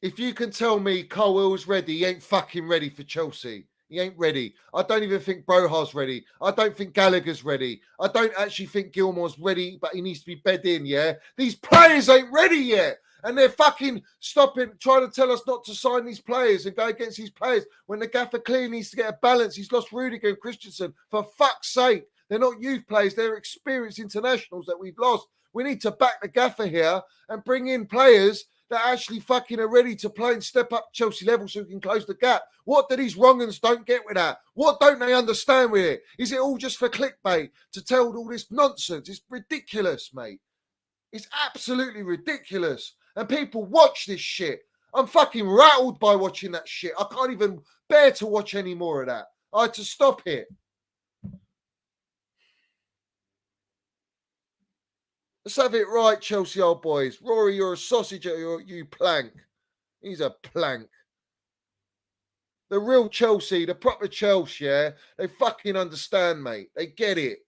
if you can tell me Colwill's ready, he ain't fucking ready for Chelsea. He ain't ready. I don't even think Broha's ready. I don't think Gallagher's ready. I don't actually think Gilmore's ready, but he needs to be bed in, yeah? These players ain't ready yet. And they're fucking trying to tell us not to sign these players and go against these players when the gaffer clearly needs to get a balance. He's lost Rudiger and Christensen. For fuck's sake. They're not youth players. They're experienced internationals that we've lost. We need to back the gaffer here and bring in players that actually fucking are ready to play and step up Chelsea level so we can close the gap. What do these wrong-uns don't get with that? What don't they understand with it? Is it all just for clickbait to tell all this nonsense? It's ridiculous, mate. It's absolutely ridiculous. And people watch this shit. I'm fucking rattled by watching that shit. I can't even bear to watch any more of that. I had to stop it. Let's have it right, Chelsea old boys. Rory, you're a sausage or you plank. He's a plank. The real Chelsea, the proper Chelsea, yeah, they fucking understand, mate. They get it.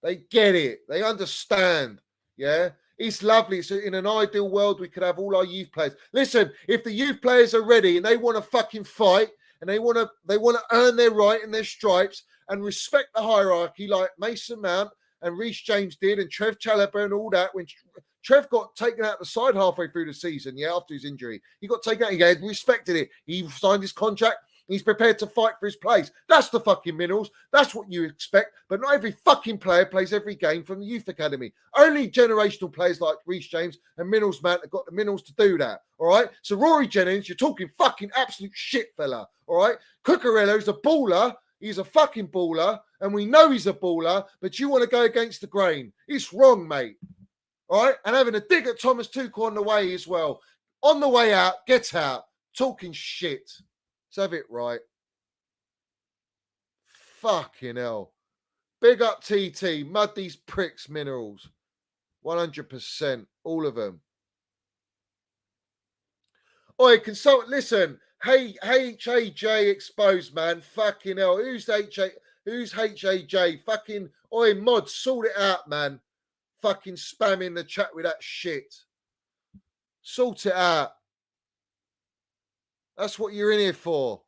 They get it. They understand, yeah? It's lovely. So in an ideal world, we could have all our youth players. Listen, if the youth players are ready and they want to fucking fight and they want to earn their right and their stripes and respect the hierarchy like Mason Mount and Reece James did and Trev Chalobah and all that, when Trev got taken out the side halfway through the season, yeah, after his injury. He got taken out. He had respected it. He signed his contract. He's prepared to fight for his place. That's the fucking minerals. That's what you expect. But not every fucking player plays every game from the youth academy. Only generational players like Reece James and Minerals Man have got the minerals to do that. All right? So Rory Jennings, you're talking fucking absolute shit, fella. All right? Cucurella is a baller. He's a fucking baller. And we know he's a baller. But you want to go against the grain. It's wrong, mate. All right? And having a dig at Thomas Tuchel on the way as well. On the way out, get out. Talking shit. Let's have it right. Fucking hell. Big up TT. Mud these pricks, minerals. 100%. All of them. Oi, consult. Listen. Hey, HAJ exposed, man. Fucking hell. Who's HAJ? Fucking oi, mod, sort it out, man. Fucking spamming the chat with that shit. Sort it out. That's what you're in here for.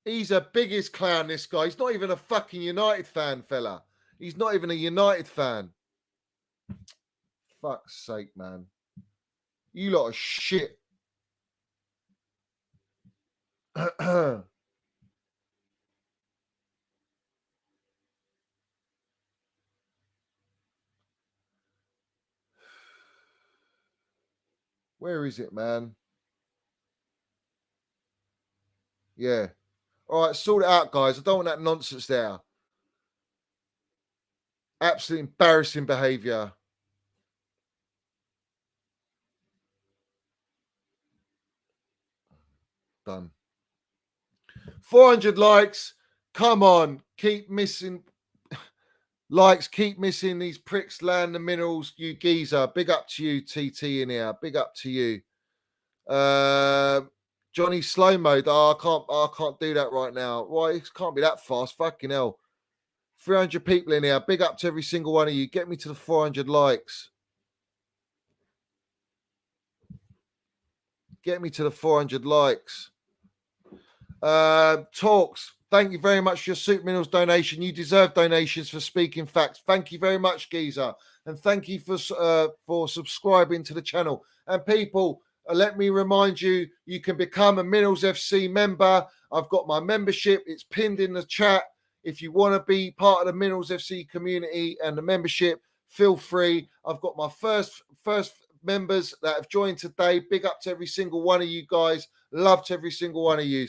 He's a biggest clown, this guy. He's not even a fucking United fan, fella. He's not even a United fan. Fuck's sake, man. You lot of shit. Where is it, man? Yeah. All right, sort it out, guys. I don't want that nonsense there. Absolutely embarrassing behaviour. Done. 400 likes. Come on. Keep missing likes. Keep missing these pricks. Land the minerals. You geezer. Big up to you, TT in here. Big up to you. Johnny slow mode. Oh, I can't do that right now. Why? It can't be that fast. Fucking hell. 300 people in here. Big up to every single one of you. Get me to the 400 likes. Get me to the 400 likes. Talks. Thank you very much for your Soup Minerals donation. You deserve donations for speaking facts. Thank you very much, Geezer. And thank you for subscribing to the channel. And people, let me remind you, you can become a Minerals FC member. I've got my membership. It's pinned in the chat. If you want to be part of the Minerals FC community and the membership, feel free. I've got my first members that have joined today. Big up to every single one of you guys. Love to every single one of you.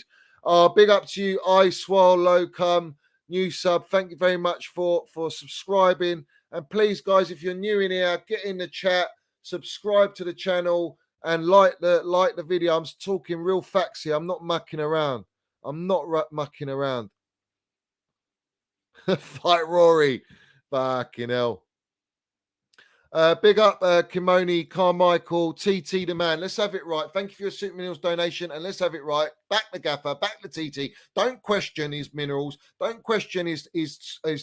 Big up to you, iSwell, Locum, new sub. Thank you very much for subscribing. And please, guys, if you're new in here, get in the chat, subscribe to the channel, and like the video. I'm talking real facts here. I'm not mucking around. I'm not mucking around. Fight Rory. Fucking hell. Big up Kimoni, Carmichael, TT the man. Let's have it right. Thank you for your Super Minerals donation, and let's have it right. Back the gaffer, back the TT. Don't question his minerals. Don't question his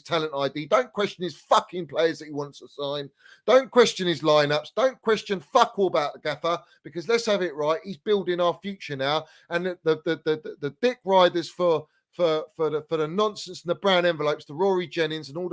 talent ID. Don't question his fucking players that he wants to sign. Don't question his lineups. Don't question fuck all about the gaffer, because let's have it right. He's building our future now, and the dick riders for the nonsense and the brown envelopes, the Rory Jennings and all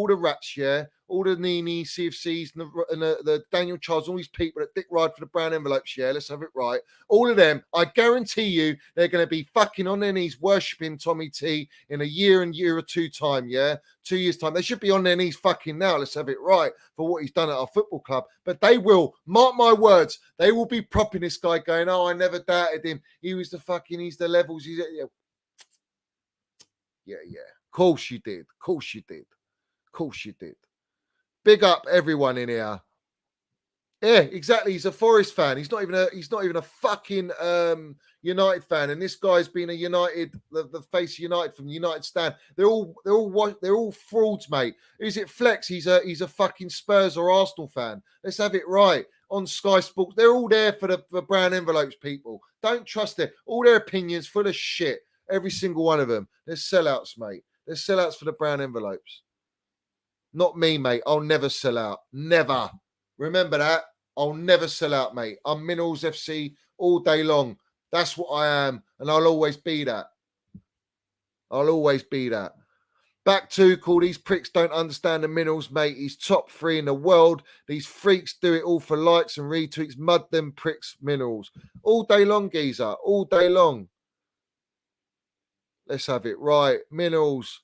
the rats, yeah, all the Nini, CFCs and the Daniel Charles, all these people that dick ride for the brown envelopes, yeah, let's have it right. All of them, I guarantee you, they're going to be fucking on their knees worshipping Tommy T in a year or two time, yeah, 2 years time. They should be on their knees fucking now, let's have it right, for what he's done at our football club. But they will, mark my words, they will be propping this guy going, oh, I never doubted him. He's the levels, Yeah. Of course you did. Big up everyone in here. Yeah, exactly. He's a Forest fan. He's not even a fucking United fan. And this guy's been a United, the face of United from the United stand. They're all frauds, mate. Is it Flex? He's a fucking Spurs or Arsenal fan. Let's have it right. On Sky Sports, they're all there for the brown envelopes, people. Don't trust it. All their opinions full of shit. Every single one of them. They're sellouts, mate. They're sellouts for the brown envelopes. Not me, mate. I'll never sell out. Never. Remember that. I'll never sell out, mate. I'm Minerals FC all day long. That's what I am. And I'll always be that. Back to call. These pricks don't understand the minerals, mate. He's top 3 in the world. These freaks do it all for likes and retweets. Mud them pricks minerals. All day long, geezer. All day long. Let's have it right. Minerals.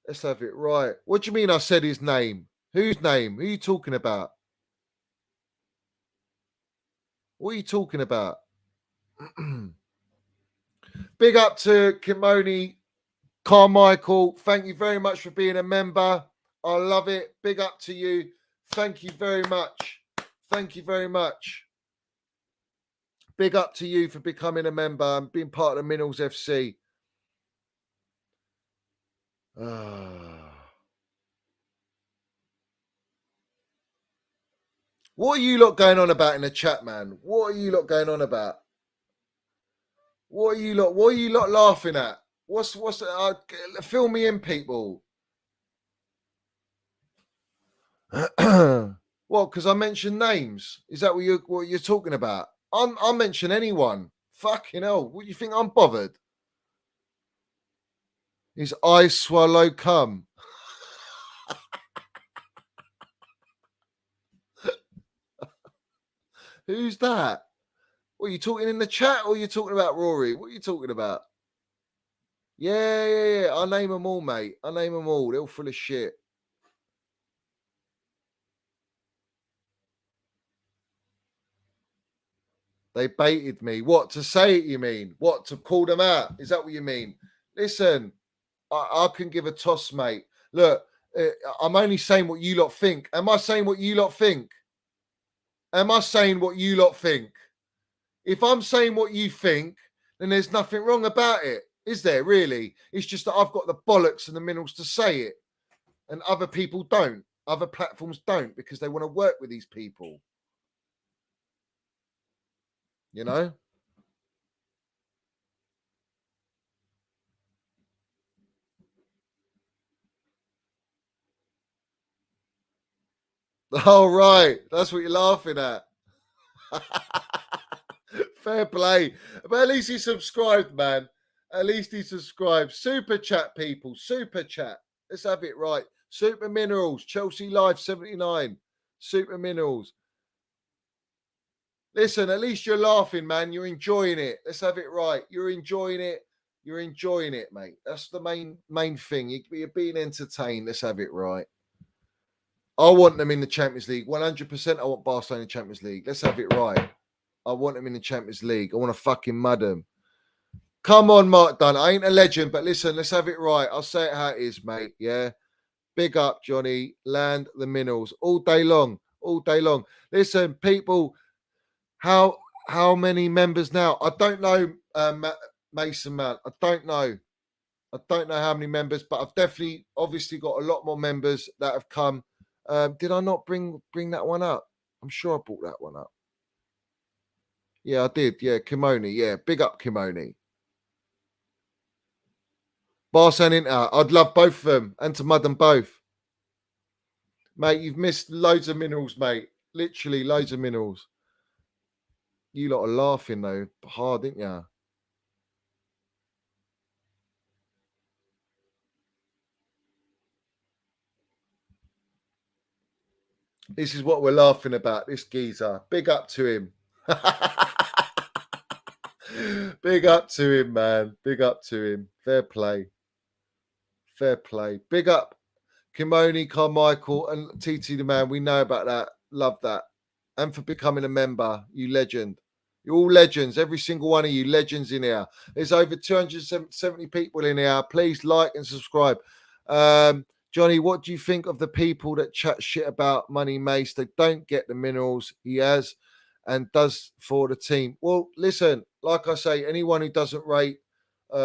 Let's have it right. What do you mean I said his name? Whose name? Who are you talking about? What are you talking about? Big up to Kimoni, Carmichael. Thank you very much for being a member. I love it. Big up to you. Thank you very much. Big up to you for becoming a member and being part of the Minerals FC. What are you lot going on about in the chat, man? What are you lot going on about? What are you lot laughing at? Fill me in, people. What? Because I mentioned names. Is that what you're talking about? I'll mention anyone. Fucking hell. What do you think I'm bothered? His eyes swallow cum. Who's that? What are you talking in the chat or are you talking about Rory? What are you talking about? Yeah. I'll name them all, mate. I'll name them all. They're all full of shit. They baited me. What? To say it, you mean? What? To call them out? Is that what you mean? Listen, I can give a toss, mate. Look, I'm only saying what you lot think. Am I saying what you lot think? Am I saying what you lot think? If I'm saying what you think, then there's nothing wrong about it. Is there really? It's just that I've got the bollocks and the minerals to say it. And other people don't. Other platforms don't because they want to work with these people. You know? Oh, right. That's what you're laughing at. Fair play. But at least he subscribed, man. At least he subscribed. Super chat, people. Super chat. Let's have it right. Super Minerals. Chelsea Live 79. Super Minerals. Listen, at least you're laughing, man. You're enjoying it. Let's have it right. You're enjoying it. You're enjoying it, mate. That's the main thing. You're being entertained. Let's have it right. I want them in the Champions League. 100% I want Barcelona in the Champions League. Let's have it right. I want them in the Champions League. I want to fucking mud them. Come on, Mark Dunn. I ain't a legend, but listen, let's have it right. I'll say it how it is, mate. Yeah. Big up, Johnny. Land the minerals all day long. All day long. Listen, people, how many members now? I don't know, Mason Mount. I don't know. I don't know how many members, but I've definitely, obviously, got a lot more members that have come. Did I not bring that one up? I'm sure I brought that one up. Yeah, I did. Yeah, Kimoni. Yeah, big up Kimoni. Barca and Inter. I'd love both of them and to mud them both. Mate, you've missed loads of minerals, mate. Literally loads of minerals. You lot are laughing, though. Hard, didn't you? This is what we're laughing about, this geezer. Big up to him. Big up to him, man. Big up to him. Fair play. Fair play. Big up Kimoni, Carmichael, and TT the man. We know about that. Love that. And for becoming a member, you legend. You're all legends. Every single one of you legends in here. There's over 270 people in here. Please like and subscribe. Johnny, what do you think of the people that chat shit about Money Mace? They don't get the minerals he has and does for the team. Well, listen, like I say, anyone who doesn't rate,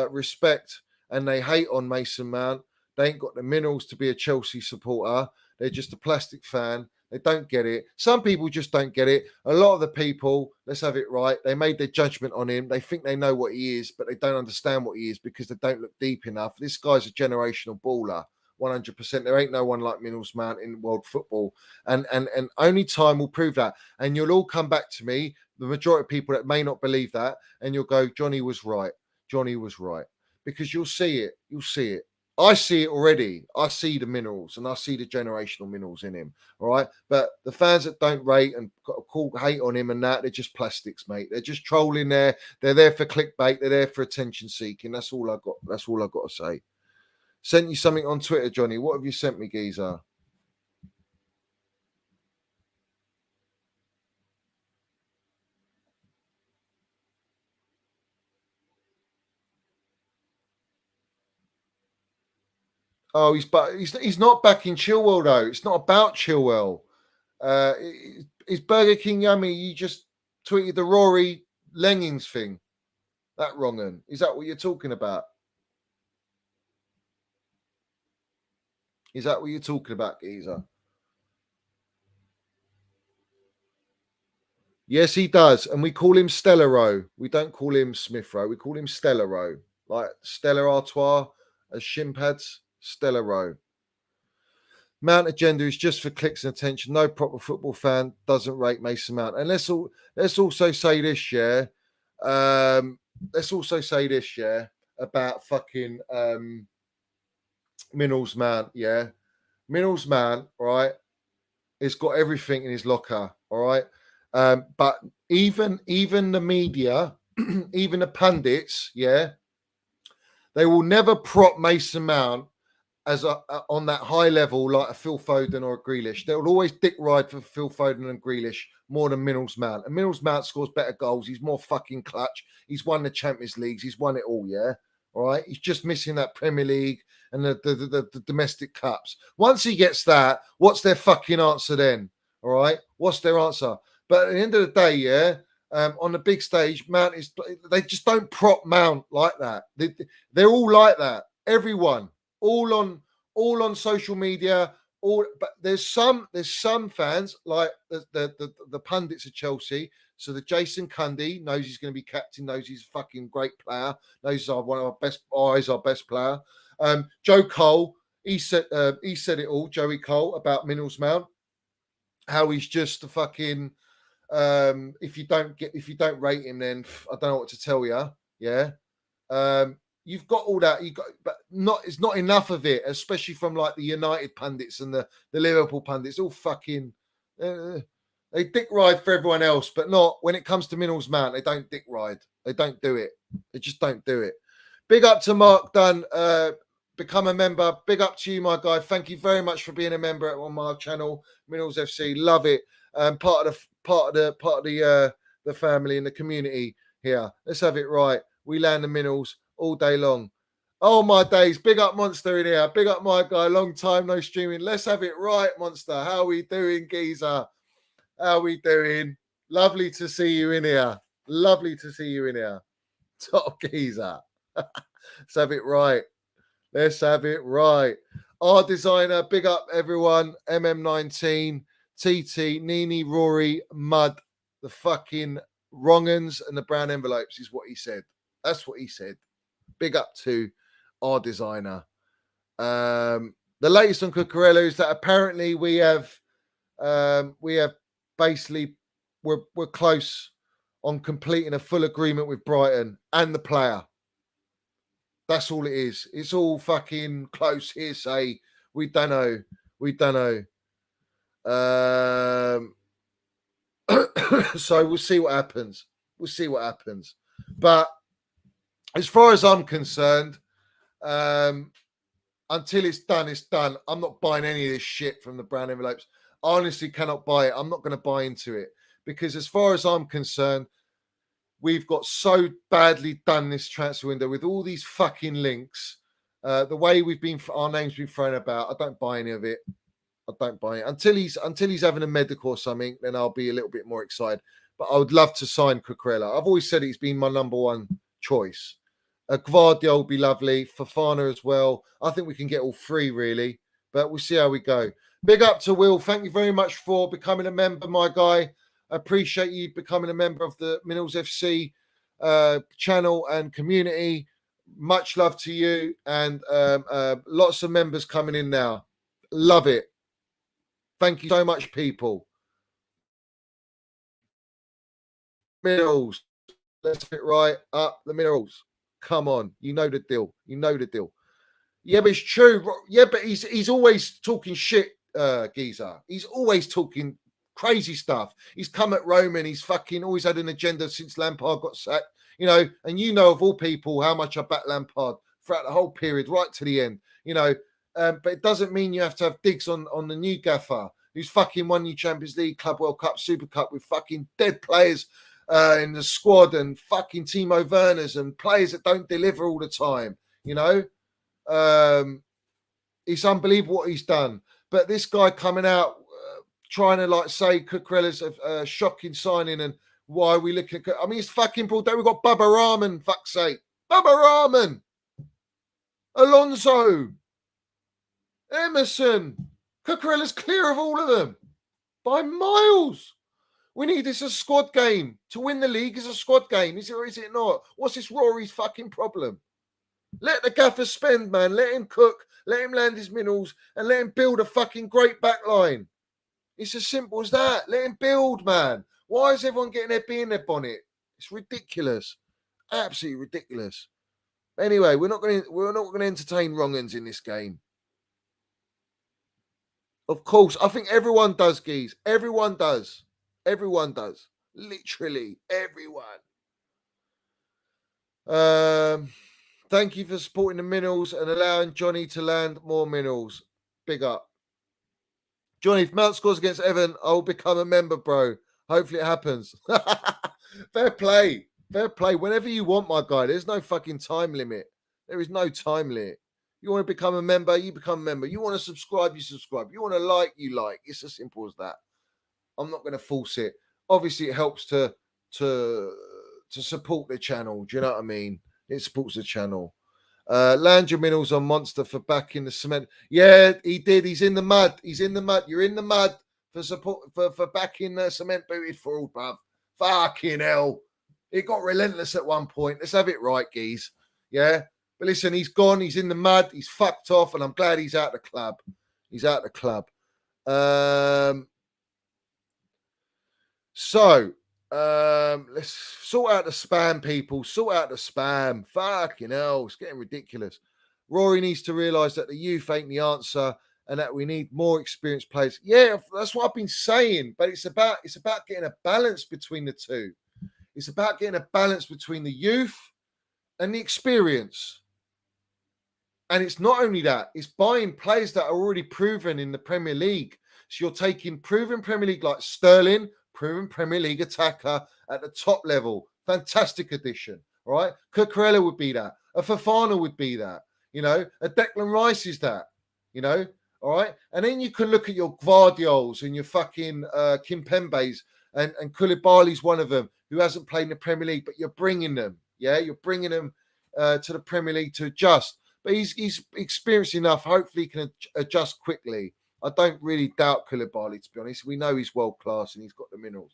respect, and they hate on Mason Mount, they ain't got the minerals to be a Chelsea supporter. They're just a plastic fan. They don't get it. Some people just don't get it. A lot of the people, let's have it right, they made their judgment on him. They think they know what he is, but they don't understand what he is because they don't look deep enough. This guy's a generational baller. 100%. There ain't no one like Minerals Mount in world football. And only time will prove that. And you'll all come back to me, the majority of people that may not believe that, and you'll go, Johnny was right. Johnny was right. Because you'll see it. You'll see it. I see it already. I see the minerals and I see the generational minerals in him. All right. But the fans that don't rate and call hate on him and that, they're just plastics, mate. They're just trolling there. They're there for clickbait. They're there for attention seeking. That's all I got. That's all I got to say. Sent you something on Twitter, Johnny. What have you sent me, geezer? Oh, he's not back in Chilwell though. It's not about Chilwell. Is Burger King yummy? You just tweeted the Rory Lengings thing. That wrong un. Is that what you're talking about? Is that what you're talking about, geezer? Yes, he does. And we call him Stella Rowe. We don't call him Smith Rowe. We call him Stella Rowe. Like Stella Artois as Shimpads, Stella Rowe. Mount agenda is just for clicks and attention. No proper football fan doesn't rate Mason Mount. And let's also say this, yeah. Let's also say this, yeah, about fucking Minerals Mount, yeah. Minerals Mount, right, has got everything in his locker, all right. But even the media, even the pundits, yeah, they will never prop Mason Mount as on that high level like a Phil Foden or a Grealish. They will always dick ride for Phil Foden and Grealish more than Minerals Mount. And Minerals Mount scores better goals. He's more fucking clutch. He's won the Champions Leagues. He's won it all, yeah? All right? He's just missing that Premier League and the domestic cups. Once he gets that, what's their fucking answer then? All right? What's their answer? But at the end of the day, yeah, on the big stage, Mount is... They just don't prop Mount like that. They're all like that. Everyone. All on social media, but there's some fans like the pundits of Chelsea. So the Jason Cundy knows he's going to be captain, knows he's a fucking great player, knows he's one of our best player. Joe Cole, he said it all, Joey Cole, about Minerals Mount, how he's just a fucking if you don't rate him, then I don't know what to tell you. Yeah. You've got all that, but it's not enough of it, especially from like the United pundits and the Liverpool pundits. All fucking they dick ride for everyone else, but not when it comes to Minerals Mount. They don't dick ride. They don't do it. They just don't do it. Big up to Mark Dunn. Become a member. Big up to you, my guy. Thank you very much for being a member on my channel, Minerals FC. Love it. Part of the family and the community here. Let's have it right. We land the Minerals all day long. Oh my days. Big up Monster in here. Big up my guy. Long time no streaming. Let's have it right, Monster. How we doing, geezer? How we doing? Lovely to see you in here. Lovely to see you in here. Top geezer. Let's have it right. Let's have it right. Our designer. Big up everyone. MM19, TT, Nini, Rory, Mud, the fucking wrong'uns and the brown envelopes is what he said. That's what he said. Big up to our designer. The latest on Cucurella is that apparently we have basically we're close on completing a full agreement with Brighton and the player. That's all it is. It's all fucking close hearsay. We don't know. So we'll see what happens. But as far as I'm concerned, until it's done, it's done. I'm not buying any of this shit from the brown envelopes. I honestly cannot buy it. I'm not going to buy into it because as far as I'm concerned, we've got so badly done this transfer window with all these fucking links. The way our name's been thrown about, I don't buy any of it. I don't buy it until he's having a medical or something. Then I'll be a little bit more excited. But I would love to sign Cucurella. I've always said he's been my number one choice. Gvardiol will be lovely. Fofana as well. I think we can get all three really, but we'll see how we go. Big up to Will. Thank you very much for becoming a member, my guy. I appreciate you becoming a member of the Minerals FC channel and community. Much love to you and lots of members coming in now. Love it. Thank you so much, people. Minerals. Let's get right up the Minerals. Come on. You know the deal. Yeah, but it's true. Yeah, but he's always talking shit, geezer. He's always talking crazy stuff. He's come at Roman. He's fucking always had an agenda since Lampard got sacked. You know, and you know of all people how much I back Lampard throughout the whole period, right to the end. You know, but it doesn't mean you have to have digs on the new gaffer who's fucking won you Champions League, Club World Cup, Super Cup with fucking dead players in the squad and fucking Timo Werners and players that don't deliver all the time. You know, it's unbelievable what he's done. But this guy coming out trying to like say Cucurella's a shocking signing and why are we looking at... I mean, it's fucking Paul. We've got Bubba Rahman, fuck's sake. Bubba Rahman. Alonso. Emerson. Cucurella's clear of all of them. By miles. We need this as a squad game. To win the league is a squad game, is it or is it not? What's this Rory's fucking problem? Let the gaffer spend, man. Let him cook, let him land his minerals, and let him build a fucking great back line. It's as simple as that. Let him build, man. Why is everyone getting their bee in their bonnet? It's ridiculous. Absolutely ridiculous. Anyway, we're not going to entertain wrong ends in this game. Of course, I think everyone does, Geese. Everyone does. Everyone does. Literally everyone. Thank you for supporting the minerals and allowing Johnny to land more minerals. Big up. Johnny, if Mount scores against Everton, I'll become a member, bro. Hopefully it happens. Fair play. Fair play. Whenever you want, my guy. There's no fucking time limit. There is no time limit. You want to become a member, you become a member. You want to subscribe, you subscribe. You want to like, you like. It's as simple as that. I'm not going to force it. Obviously, it helps to support the channel. Do you know what I mean? It supports the channel. Land your minerals on Monster for back in the cement. Yeah, he did. He's in the mud. He's in the mud. You're in the mud for support for back in the cement booted for all, bruv. Fucking hell. It got relentless at one point. Let's have it right, geez. Yeah. But listen, he's gone. He's in the mud. He's fucked off, and I'm glad he's out of the club. He's out of the club. Let's sort out the spam, people. Sort out the spam. Fucking hell. It's getting ridiculous. Rory needs to realise that the youth ain't the answer and that we need more experienced players. Yeah, that's what I've been saying. But it's about getting a balance between the two. It's about getting a balance between the youth and the experience. And it's not only that, it's buying players that are already proven in the Premier League. So you're taking proven Premier League like Sterling, proven Premier League attacker at the top level. Fantastic addition, right? Cucurella would be that. A Fofana would be that. You know, a Declan Rice is that. You know, all right? And then you can look at your Gvardiols and your fucking Kimpembes, and Koulibaly's one of them who hasn't played in the Premier League, but you're bringing them. Yeah, you're bringing them to the Premier League to adjust. But he's experienced enough. Hopefully he can adjust quickly. I don't really doubt Koulibaly, to be honest. We know he's world class and he's got the minerals.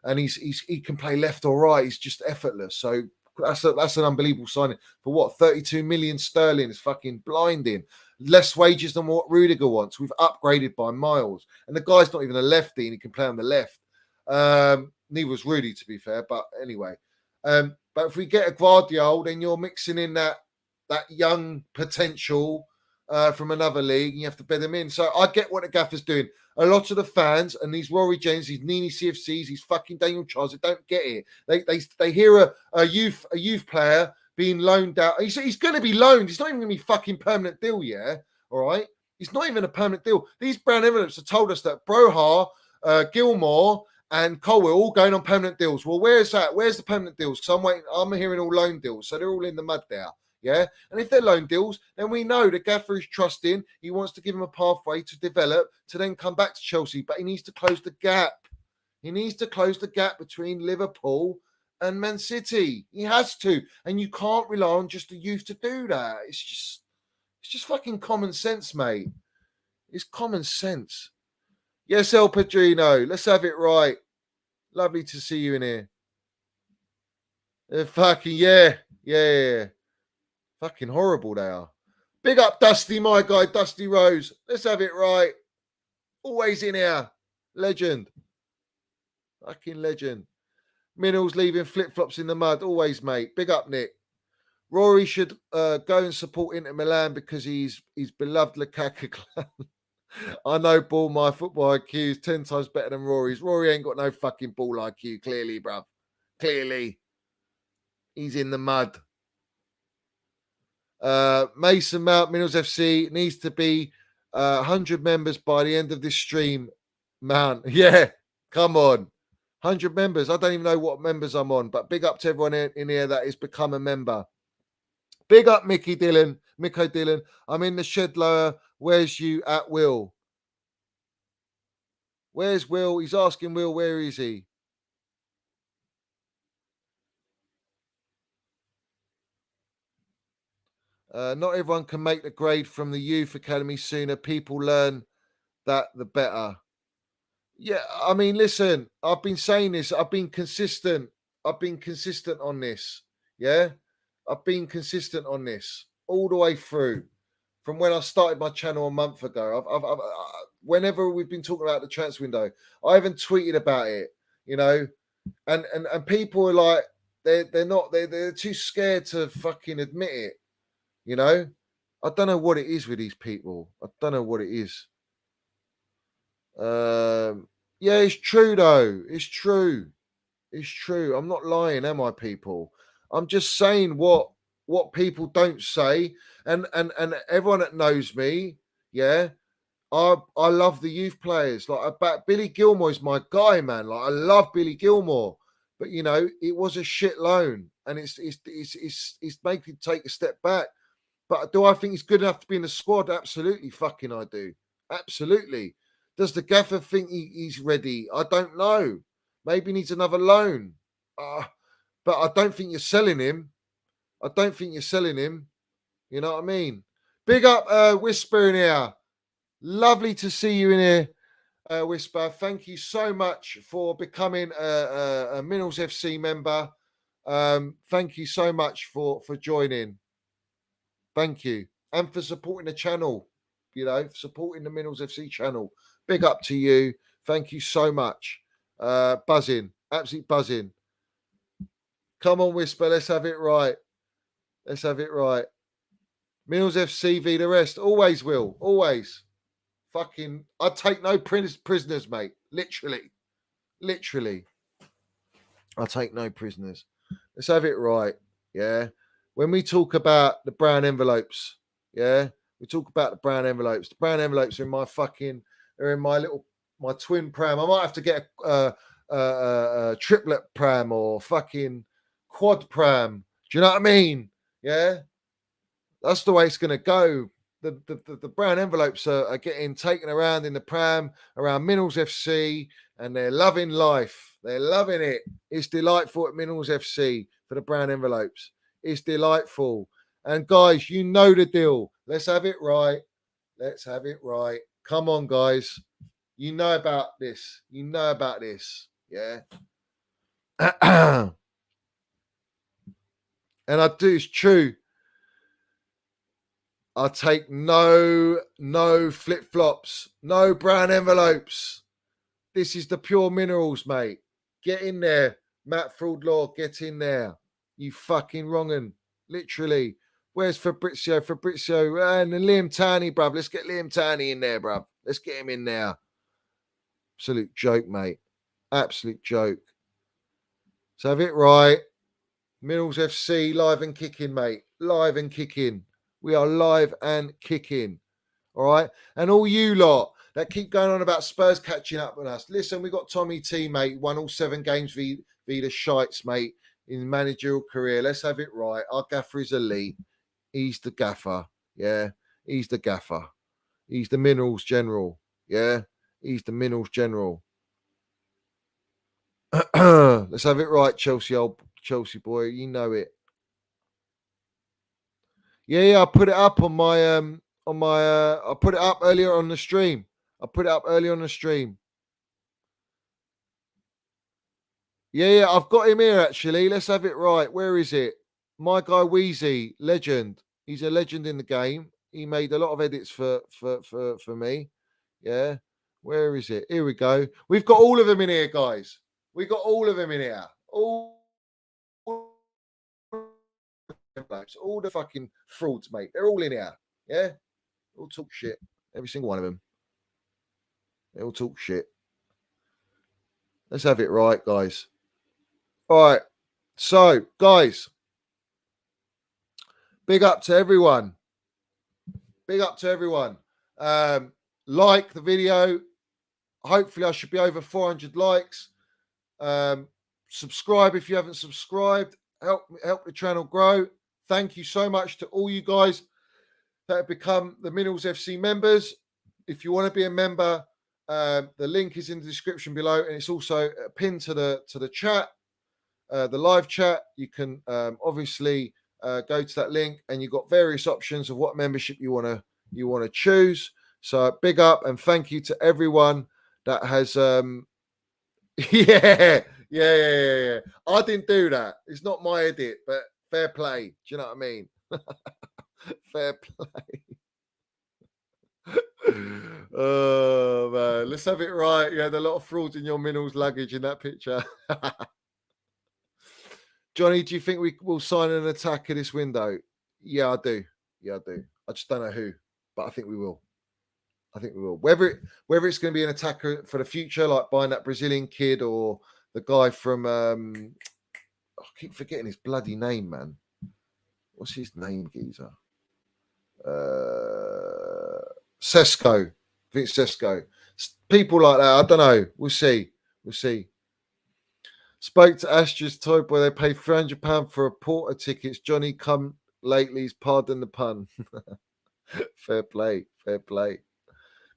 And he can play left or right. He's just effortless. So that's an unbelievable signing. For what? 32 million sterling is fucking blinding. Less wages than what Rudiger wants. We've upgraded by miles. And the guy's not even a lefty and he can play on the left. Neither was Rudy, to be fair. But anyway. But if we get a Gvardiol, then you're mixing in that young potential from another league, and you have to bed them in. So I get what the gaffer's doing. A lot of the fans and these Rory James, these Nini CFCs, these fucking Daniel Chels, they don't get it. They hear a youth player being loaned out. He's going to be loaned. It's not even going to be fucking permanent deal, yeah? All right? It's not even a permanent deal. These brown envelopes have told us that Broha, Gilmore, and Colwill all going on permanent deals. Well, where's that? Where's the permanent deals? Because I'm hearing all loan deals. So they're all in the mud there. Yeah. And if they're loan deals, then we know the gaffer is trusting. He wants to give him a pathway to develop to then come back to Chelsea. But he needs to close the gap. He needs to close the gap between Liverpool and Man City. He has to. And you can't rely on just the youth to do that. It's just fucking common sense, mate. It's common sense. Yes, El Padrino. Let's have it right. Lovely to see you in here. Fucking yeah. Fucking horrible they are. Big up Dusty, my guy, Dusty Rose. Let's have it right. Always in here. Legend. Fucking legend. Minerals leaving flip-flops in the mud. Always, mate. Big up, Nick. Rory should go and support Inter Milan because he's beloved Lukaku clan. I know ball, my football IQ is 10 times better than Rory's. Rory ain't got no fucking ball IQ, clearly, bruv. Clearly. He's in the mud. Mason Mount, Minerals FC needs to be 100 members by the end of this stream. Mount, yeah, come on. 100 members. I don't even know what members I'm on, but big up to everyone in here that has become a member. Big up Miko Dillon. I'm in the shed lower. Where's you at Will? Where's Will? He's asking Will, where is he? Not everyone can make the grade from the youth academy sooner. People learn that the better. Yeah, I mean, listen, I've been saying this. I've been consistent. I've been consistent on this. Yeah, I've been consistent on this all the way through from when I started my channel a month ago. Whenever we've been talking about the transfer window, I haven't tweeted about it, you know, and people are like, they're too scared to fucking admit it, you know. I don't know what it is with these people. I don't know what it is. Yeah, it's true though. It's true. It's true. I'm not lying, am I, people? I'm just saying what people don't say, and everyone that knows me, yeah, I love the youth players. Like Billy Gilmore is my guy, man. Like I love Billy Gilmore, but you know it was a shit loan, and it's making me take a step back. But do I think he's good enough to be in the squad? Absolutely, fucking I do. Absolutely. Does the gaffer think he's ready? I don't know. Maybe he needs another loan. But I don't think you're selling him. I don't think you're selling him. You know what I mean? Big up Whisper in here. Lovely to see you in here, Whisper. Thank you so much for becoming a Minerals FC member. Thank you so much for joining. Thank you. And for supporting the channel, you know, supporting the Minerals FC channel. Big up to you. Thank you so much. Buzzing. Absolute buzzing. Come on, Whisper. Let's have it right. Let's have it right. Minerals FC v the rest. Always will. Always. Fucking, I take no prisoners, mate. Literally. Literally. I take no prisoners. Let's have it right. Yeah. When we talk about the brown envelopes, yeah, we talk about the brown envelopes. The brown envelopes are in my they're in my twin pram. I might have to get a triplet pram or fucking quad pram. Do you know what I mean? Yeah. That's the way it's going to go. The brown envelopes are getting taken around in the pram around Minerals FC, and they're loving life. They're loving it. It's delightful at Minerals FC for the brown envelopes. It's delightful. And guys, you know the deal. Let's have it right. Let's have it right. Come on, guys. You know about this. You know about this. Yeah. And I do, it's true. I take no flip-flops, no brown envelopes. This is the pure Minerals, mate. Get in there. Matt Fraudlaw, get in there. You fucking wrong'un. Literally. Where's Fabrizio? And Liam Taney, bruv. Let's get Liam Taney in there, bruv. Let's get him in there. Absolute joke, mate. Absolute joke. So have it right. Minerals FC, live and kicking, mate. Live and kicking. We are live and kicking. All right. And all you lot that keep going on about Spurs catching up with us. Listen, we got Tommy T, mate. Won all 7 games v the Shites, mate, in managerial career. Let's have it right. Our gaffer is elite. He's the gaffer. Yeah. He's the gaffer. He's the Minerals general. Yeah. He's the Minerals general. Let's have it right, old Chelsea boy. You know it. Yeah, I put it up on my I put it up earlier on the stream. Yeah, I've got him here actually. Let's have it right. Where is it? My guy Wheezy, legend. He's a legend in the game. He made a lot of edits for me. Yeah. Where is it? Here we go. We've got all of them in here, guys. We got all of them in here. All the fucking frauds, mate. They're all in here. Yeah. All talk shit. Every single one of them. They all talk shit. Let's have it right, guys. All right. So, guys, big up to everyone. Big up to everyone. Like the video. Hopefully, I should be over 400 likes. Subscribe if you haven't subscribed. Help the channel grow. Thank you so much to all you guys that have become the Minerals FC members. If you want to be a member, the link is in the description below, and it's also pinned to the chat, the live chat. You can obviously go to that link, and you've got various options of what membership you want to choose. So big up and thank you to everyone that has yeah. I didn't do that. It's not my edit, but fair play. Do you know what I mean? Fair play. Oh man, let's have it right. You had a lot of frauds in your minerals luggage in that picture. Johnny, do you think we will sign an attacker this window? Yeah, I do. I just don't know who, but I think we will. Whether it's going to be an attacker for the future, like buying that Brazilian kid or the guy from I keep forgetting his bloody name, man. What's his name, geezer? Sesko. I think it's Sesko. People like that. I don't know. We'll see. Spoke to Astra's Toy Boy. They paid £300 for a Porter tickets. Johnny come lately's, pardon the pun. Fair play.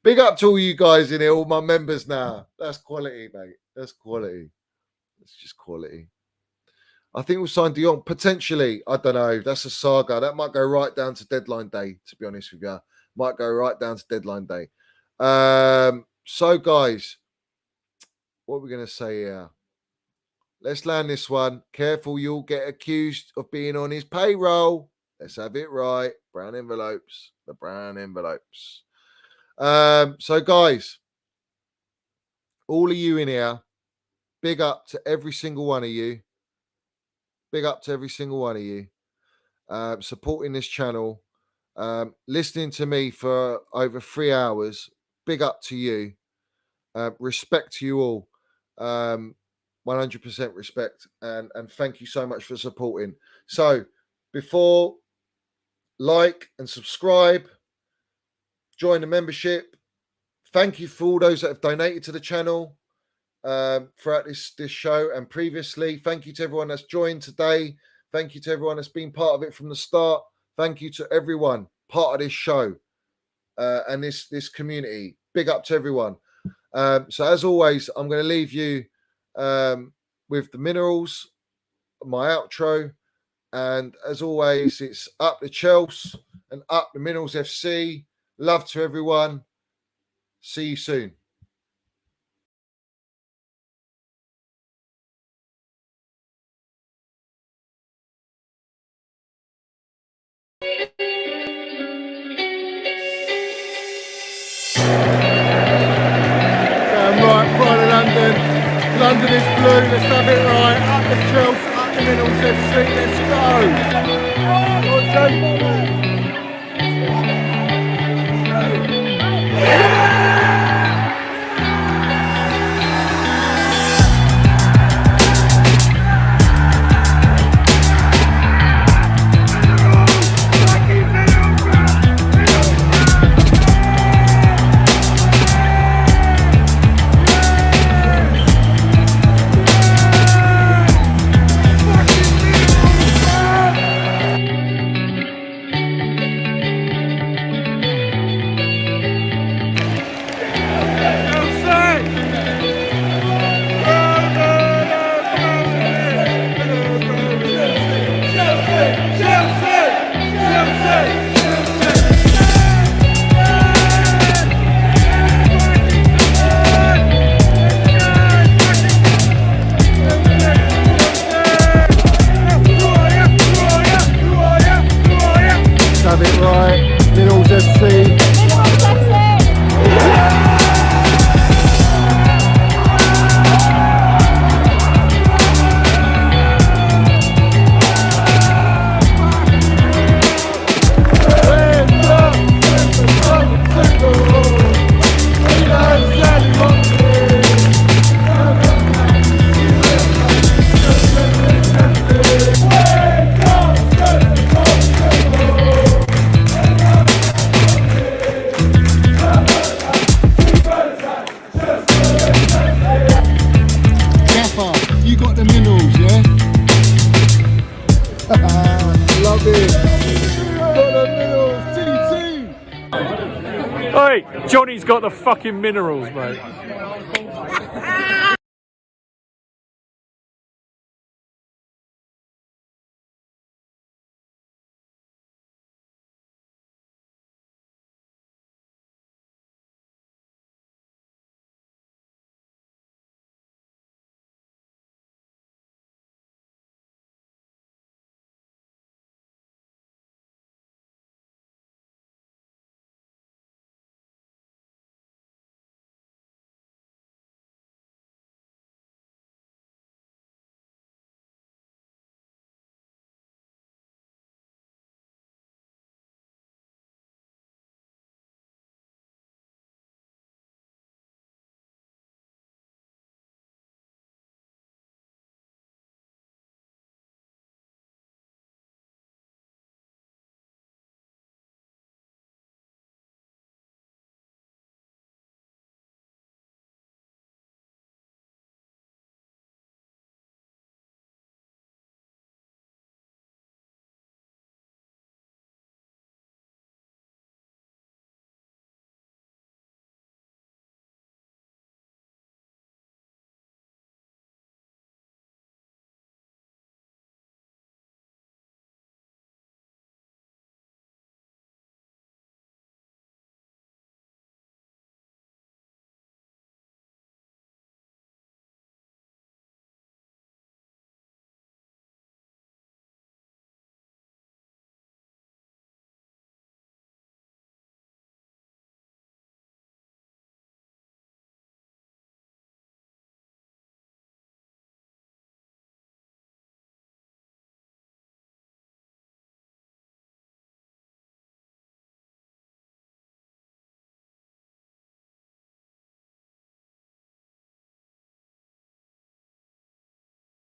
Big up to all you guys in here, all my members now. That's quality, mate. That's quality. It's just quality. I think we'll sign Jong potentially. I don't know. That's a saga. That might go right down to deadline day, to be honest with you. Might go right down to deadline day. So, guys, what are we going to say here? Let's land this one. Careful, you'll get accused of being on his payroll. Let's have it right. Brown envelopes. The brown envelopes. So, guys, all of you in here, big up to every single one of you. Supporting this channel, listening to me for over 3 hours. Big up to you. Respect to you all. 100% respect. And thank you so much for supporting. So, before, like and subscribe. Join the membership. Thank you for all those that have donated to the channel throughout this show and previously. Thank you to everyone that's joined today. Thank you to everyone that's been part of it from the start. Thank you to everyone part of this show and this community. Big up to everyone. So as always, I'm going to leave you with the minerals, my outro. And as always, it's up the Chels and up the Minerals FC. Love to everyone. See you soon. London is blue, let's have it right. Up the Chels, up the Minerals FC, let's go. Have it right, Minerals FC. You got the minerals, yeah? Love it. Got the minerals, TT. Hey, Johnny's got the fucking minerals, mate.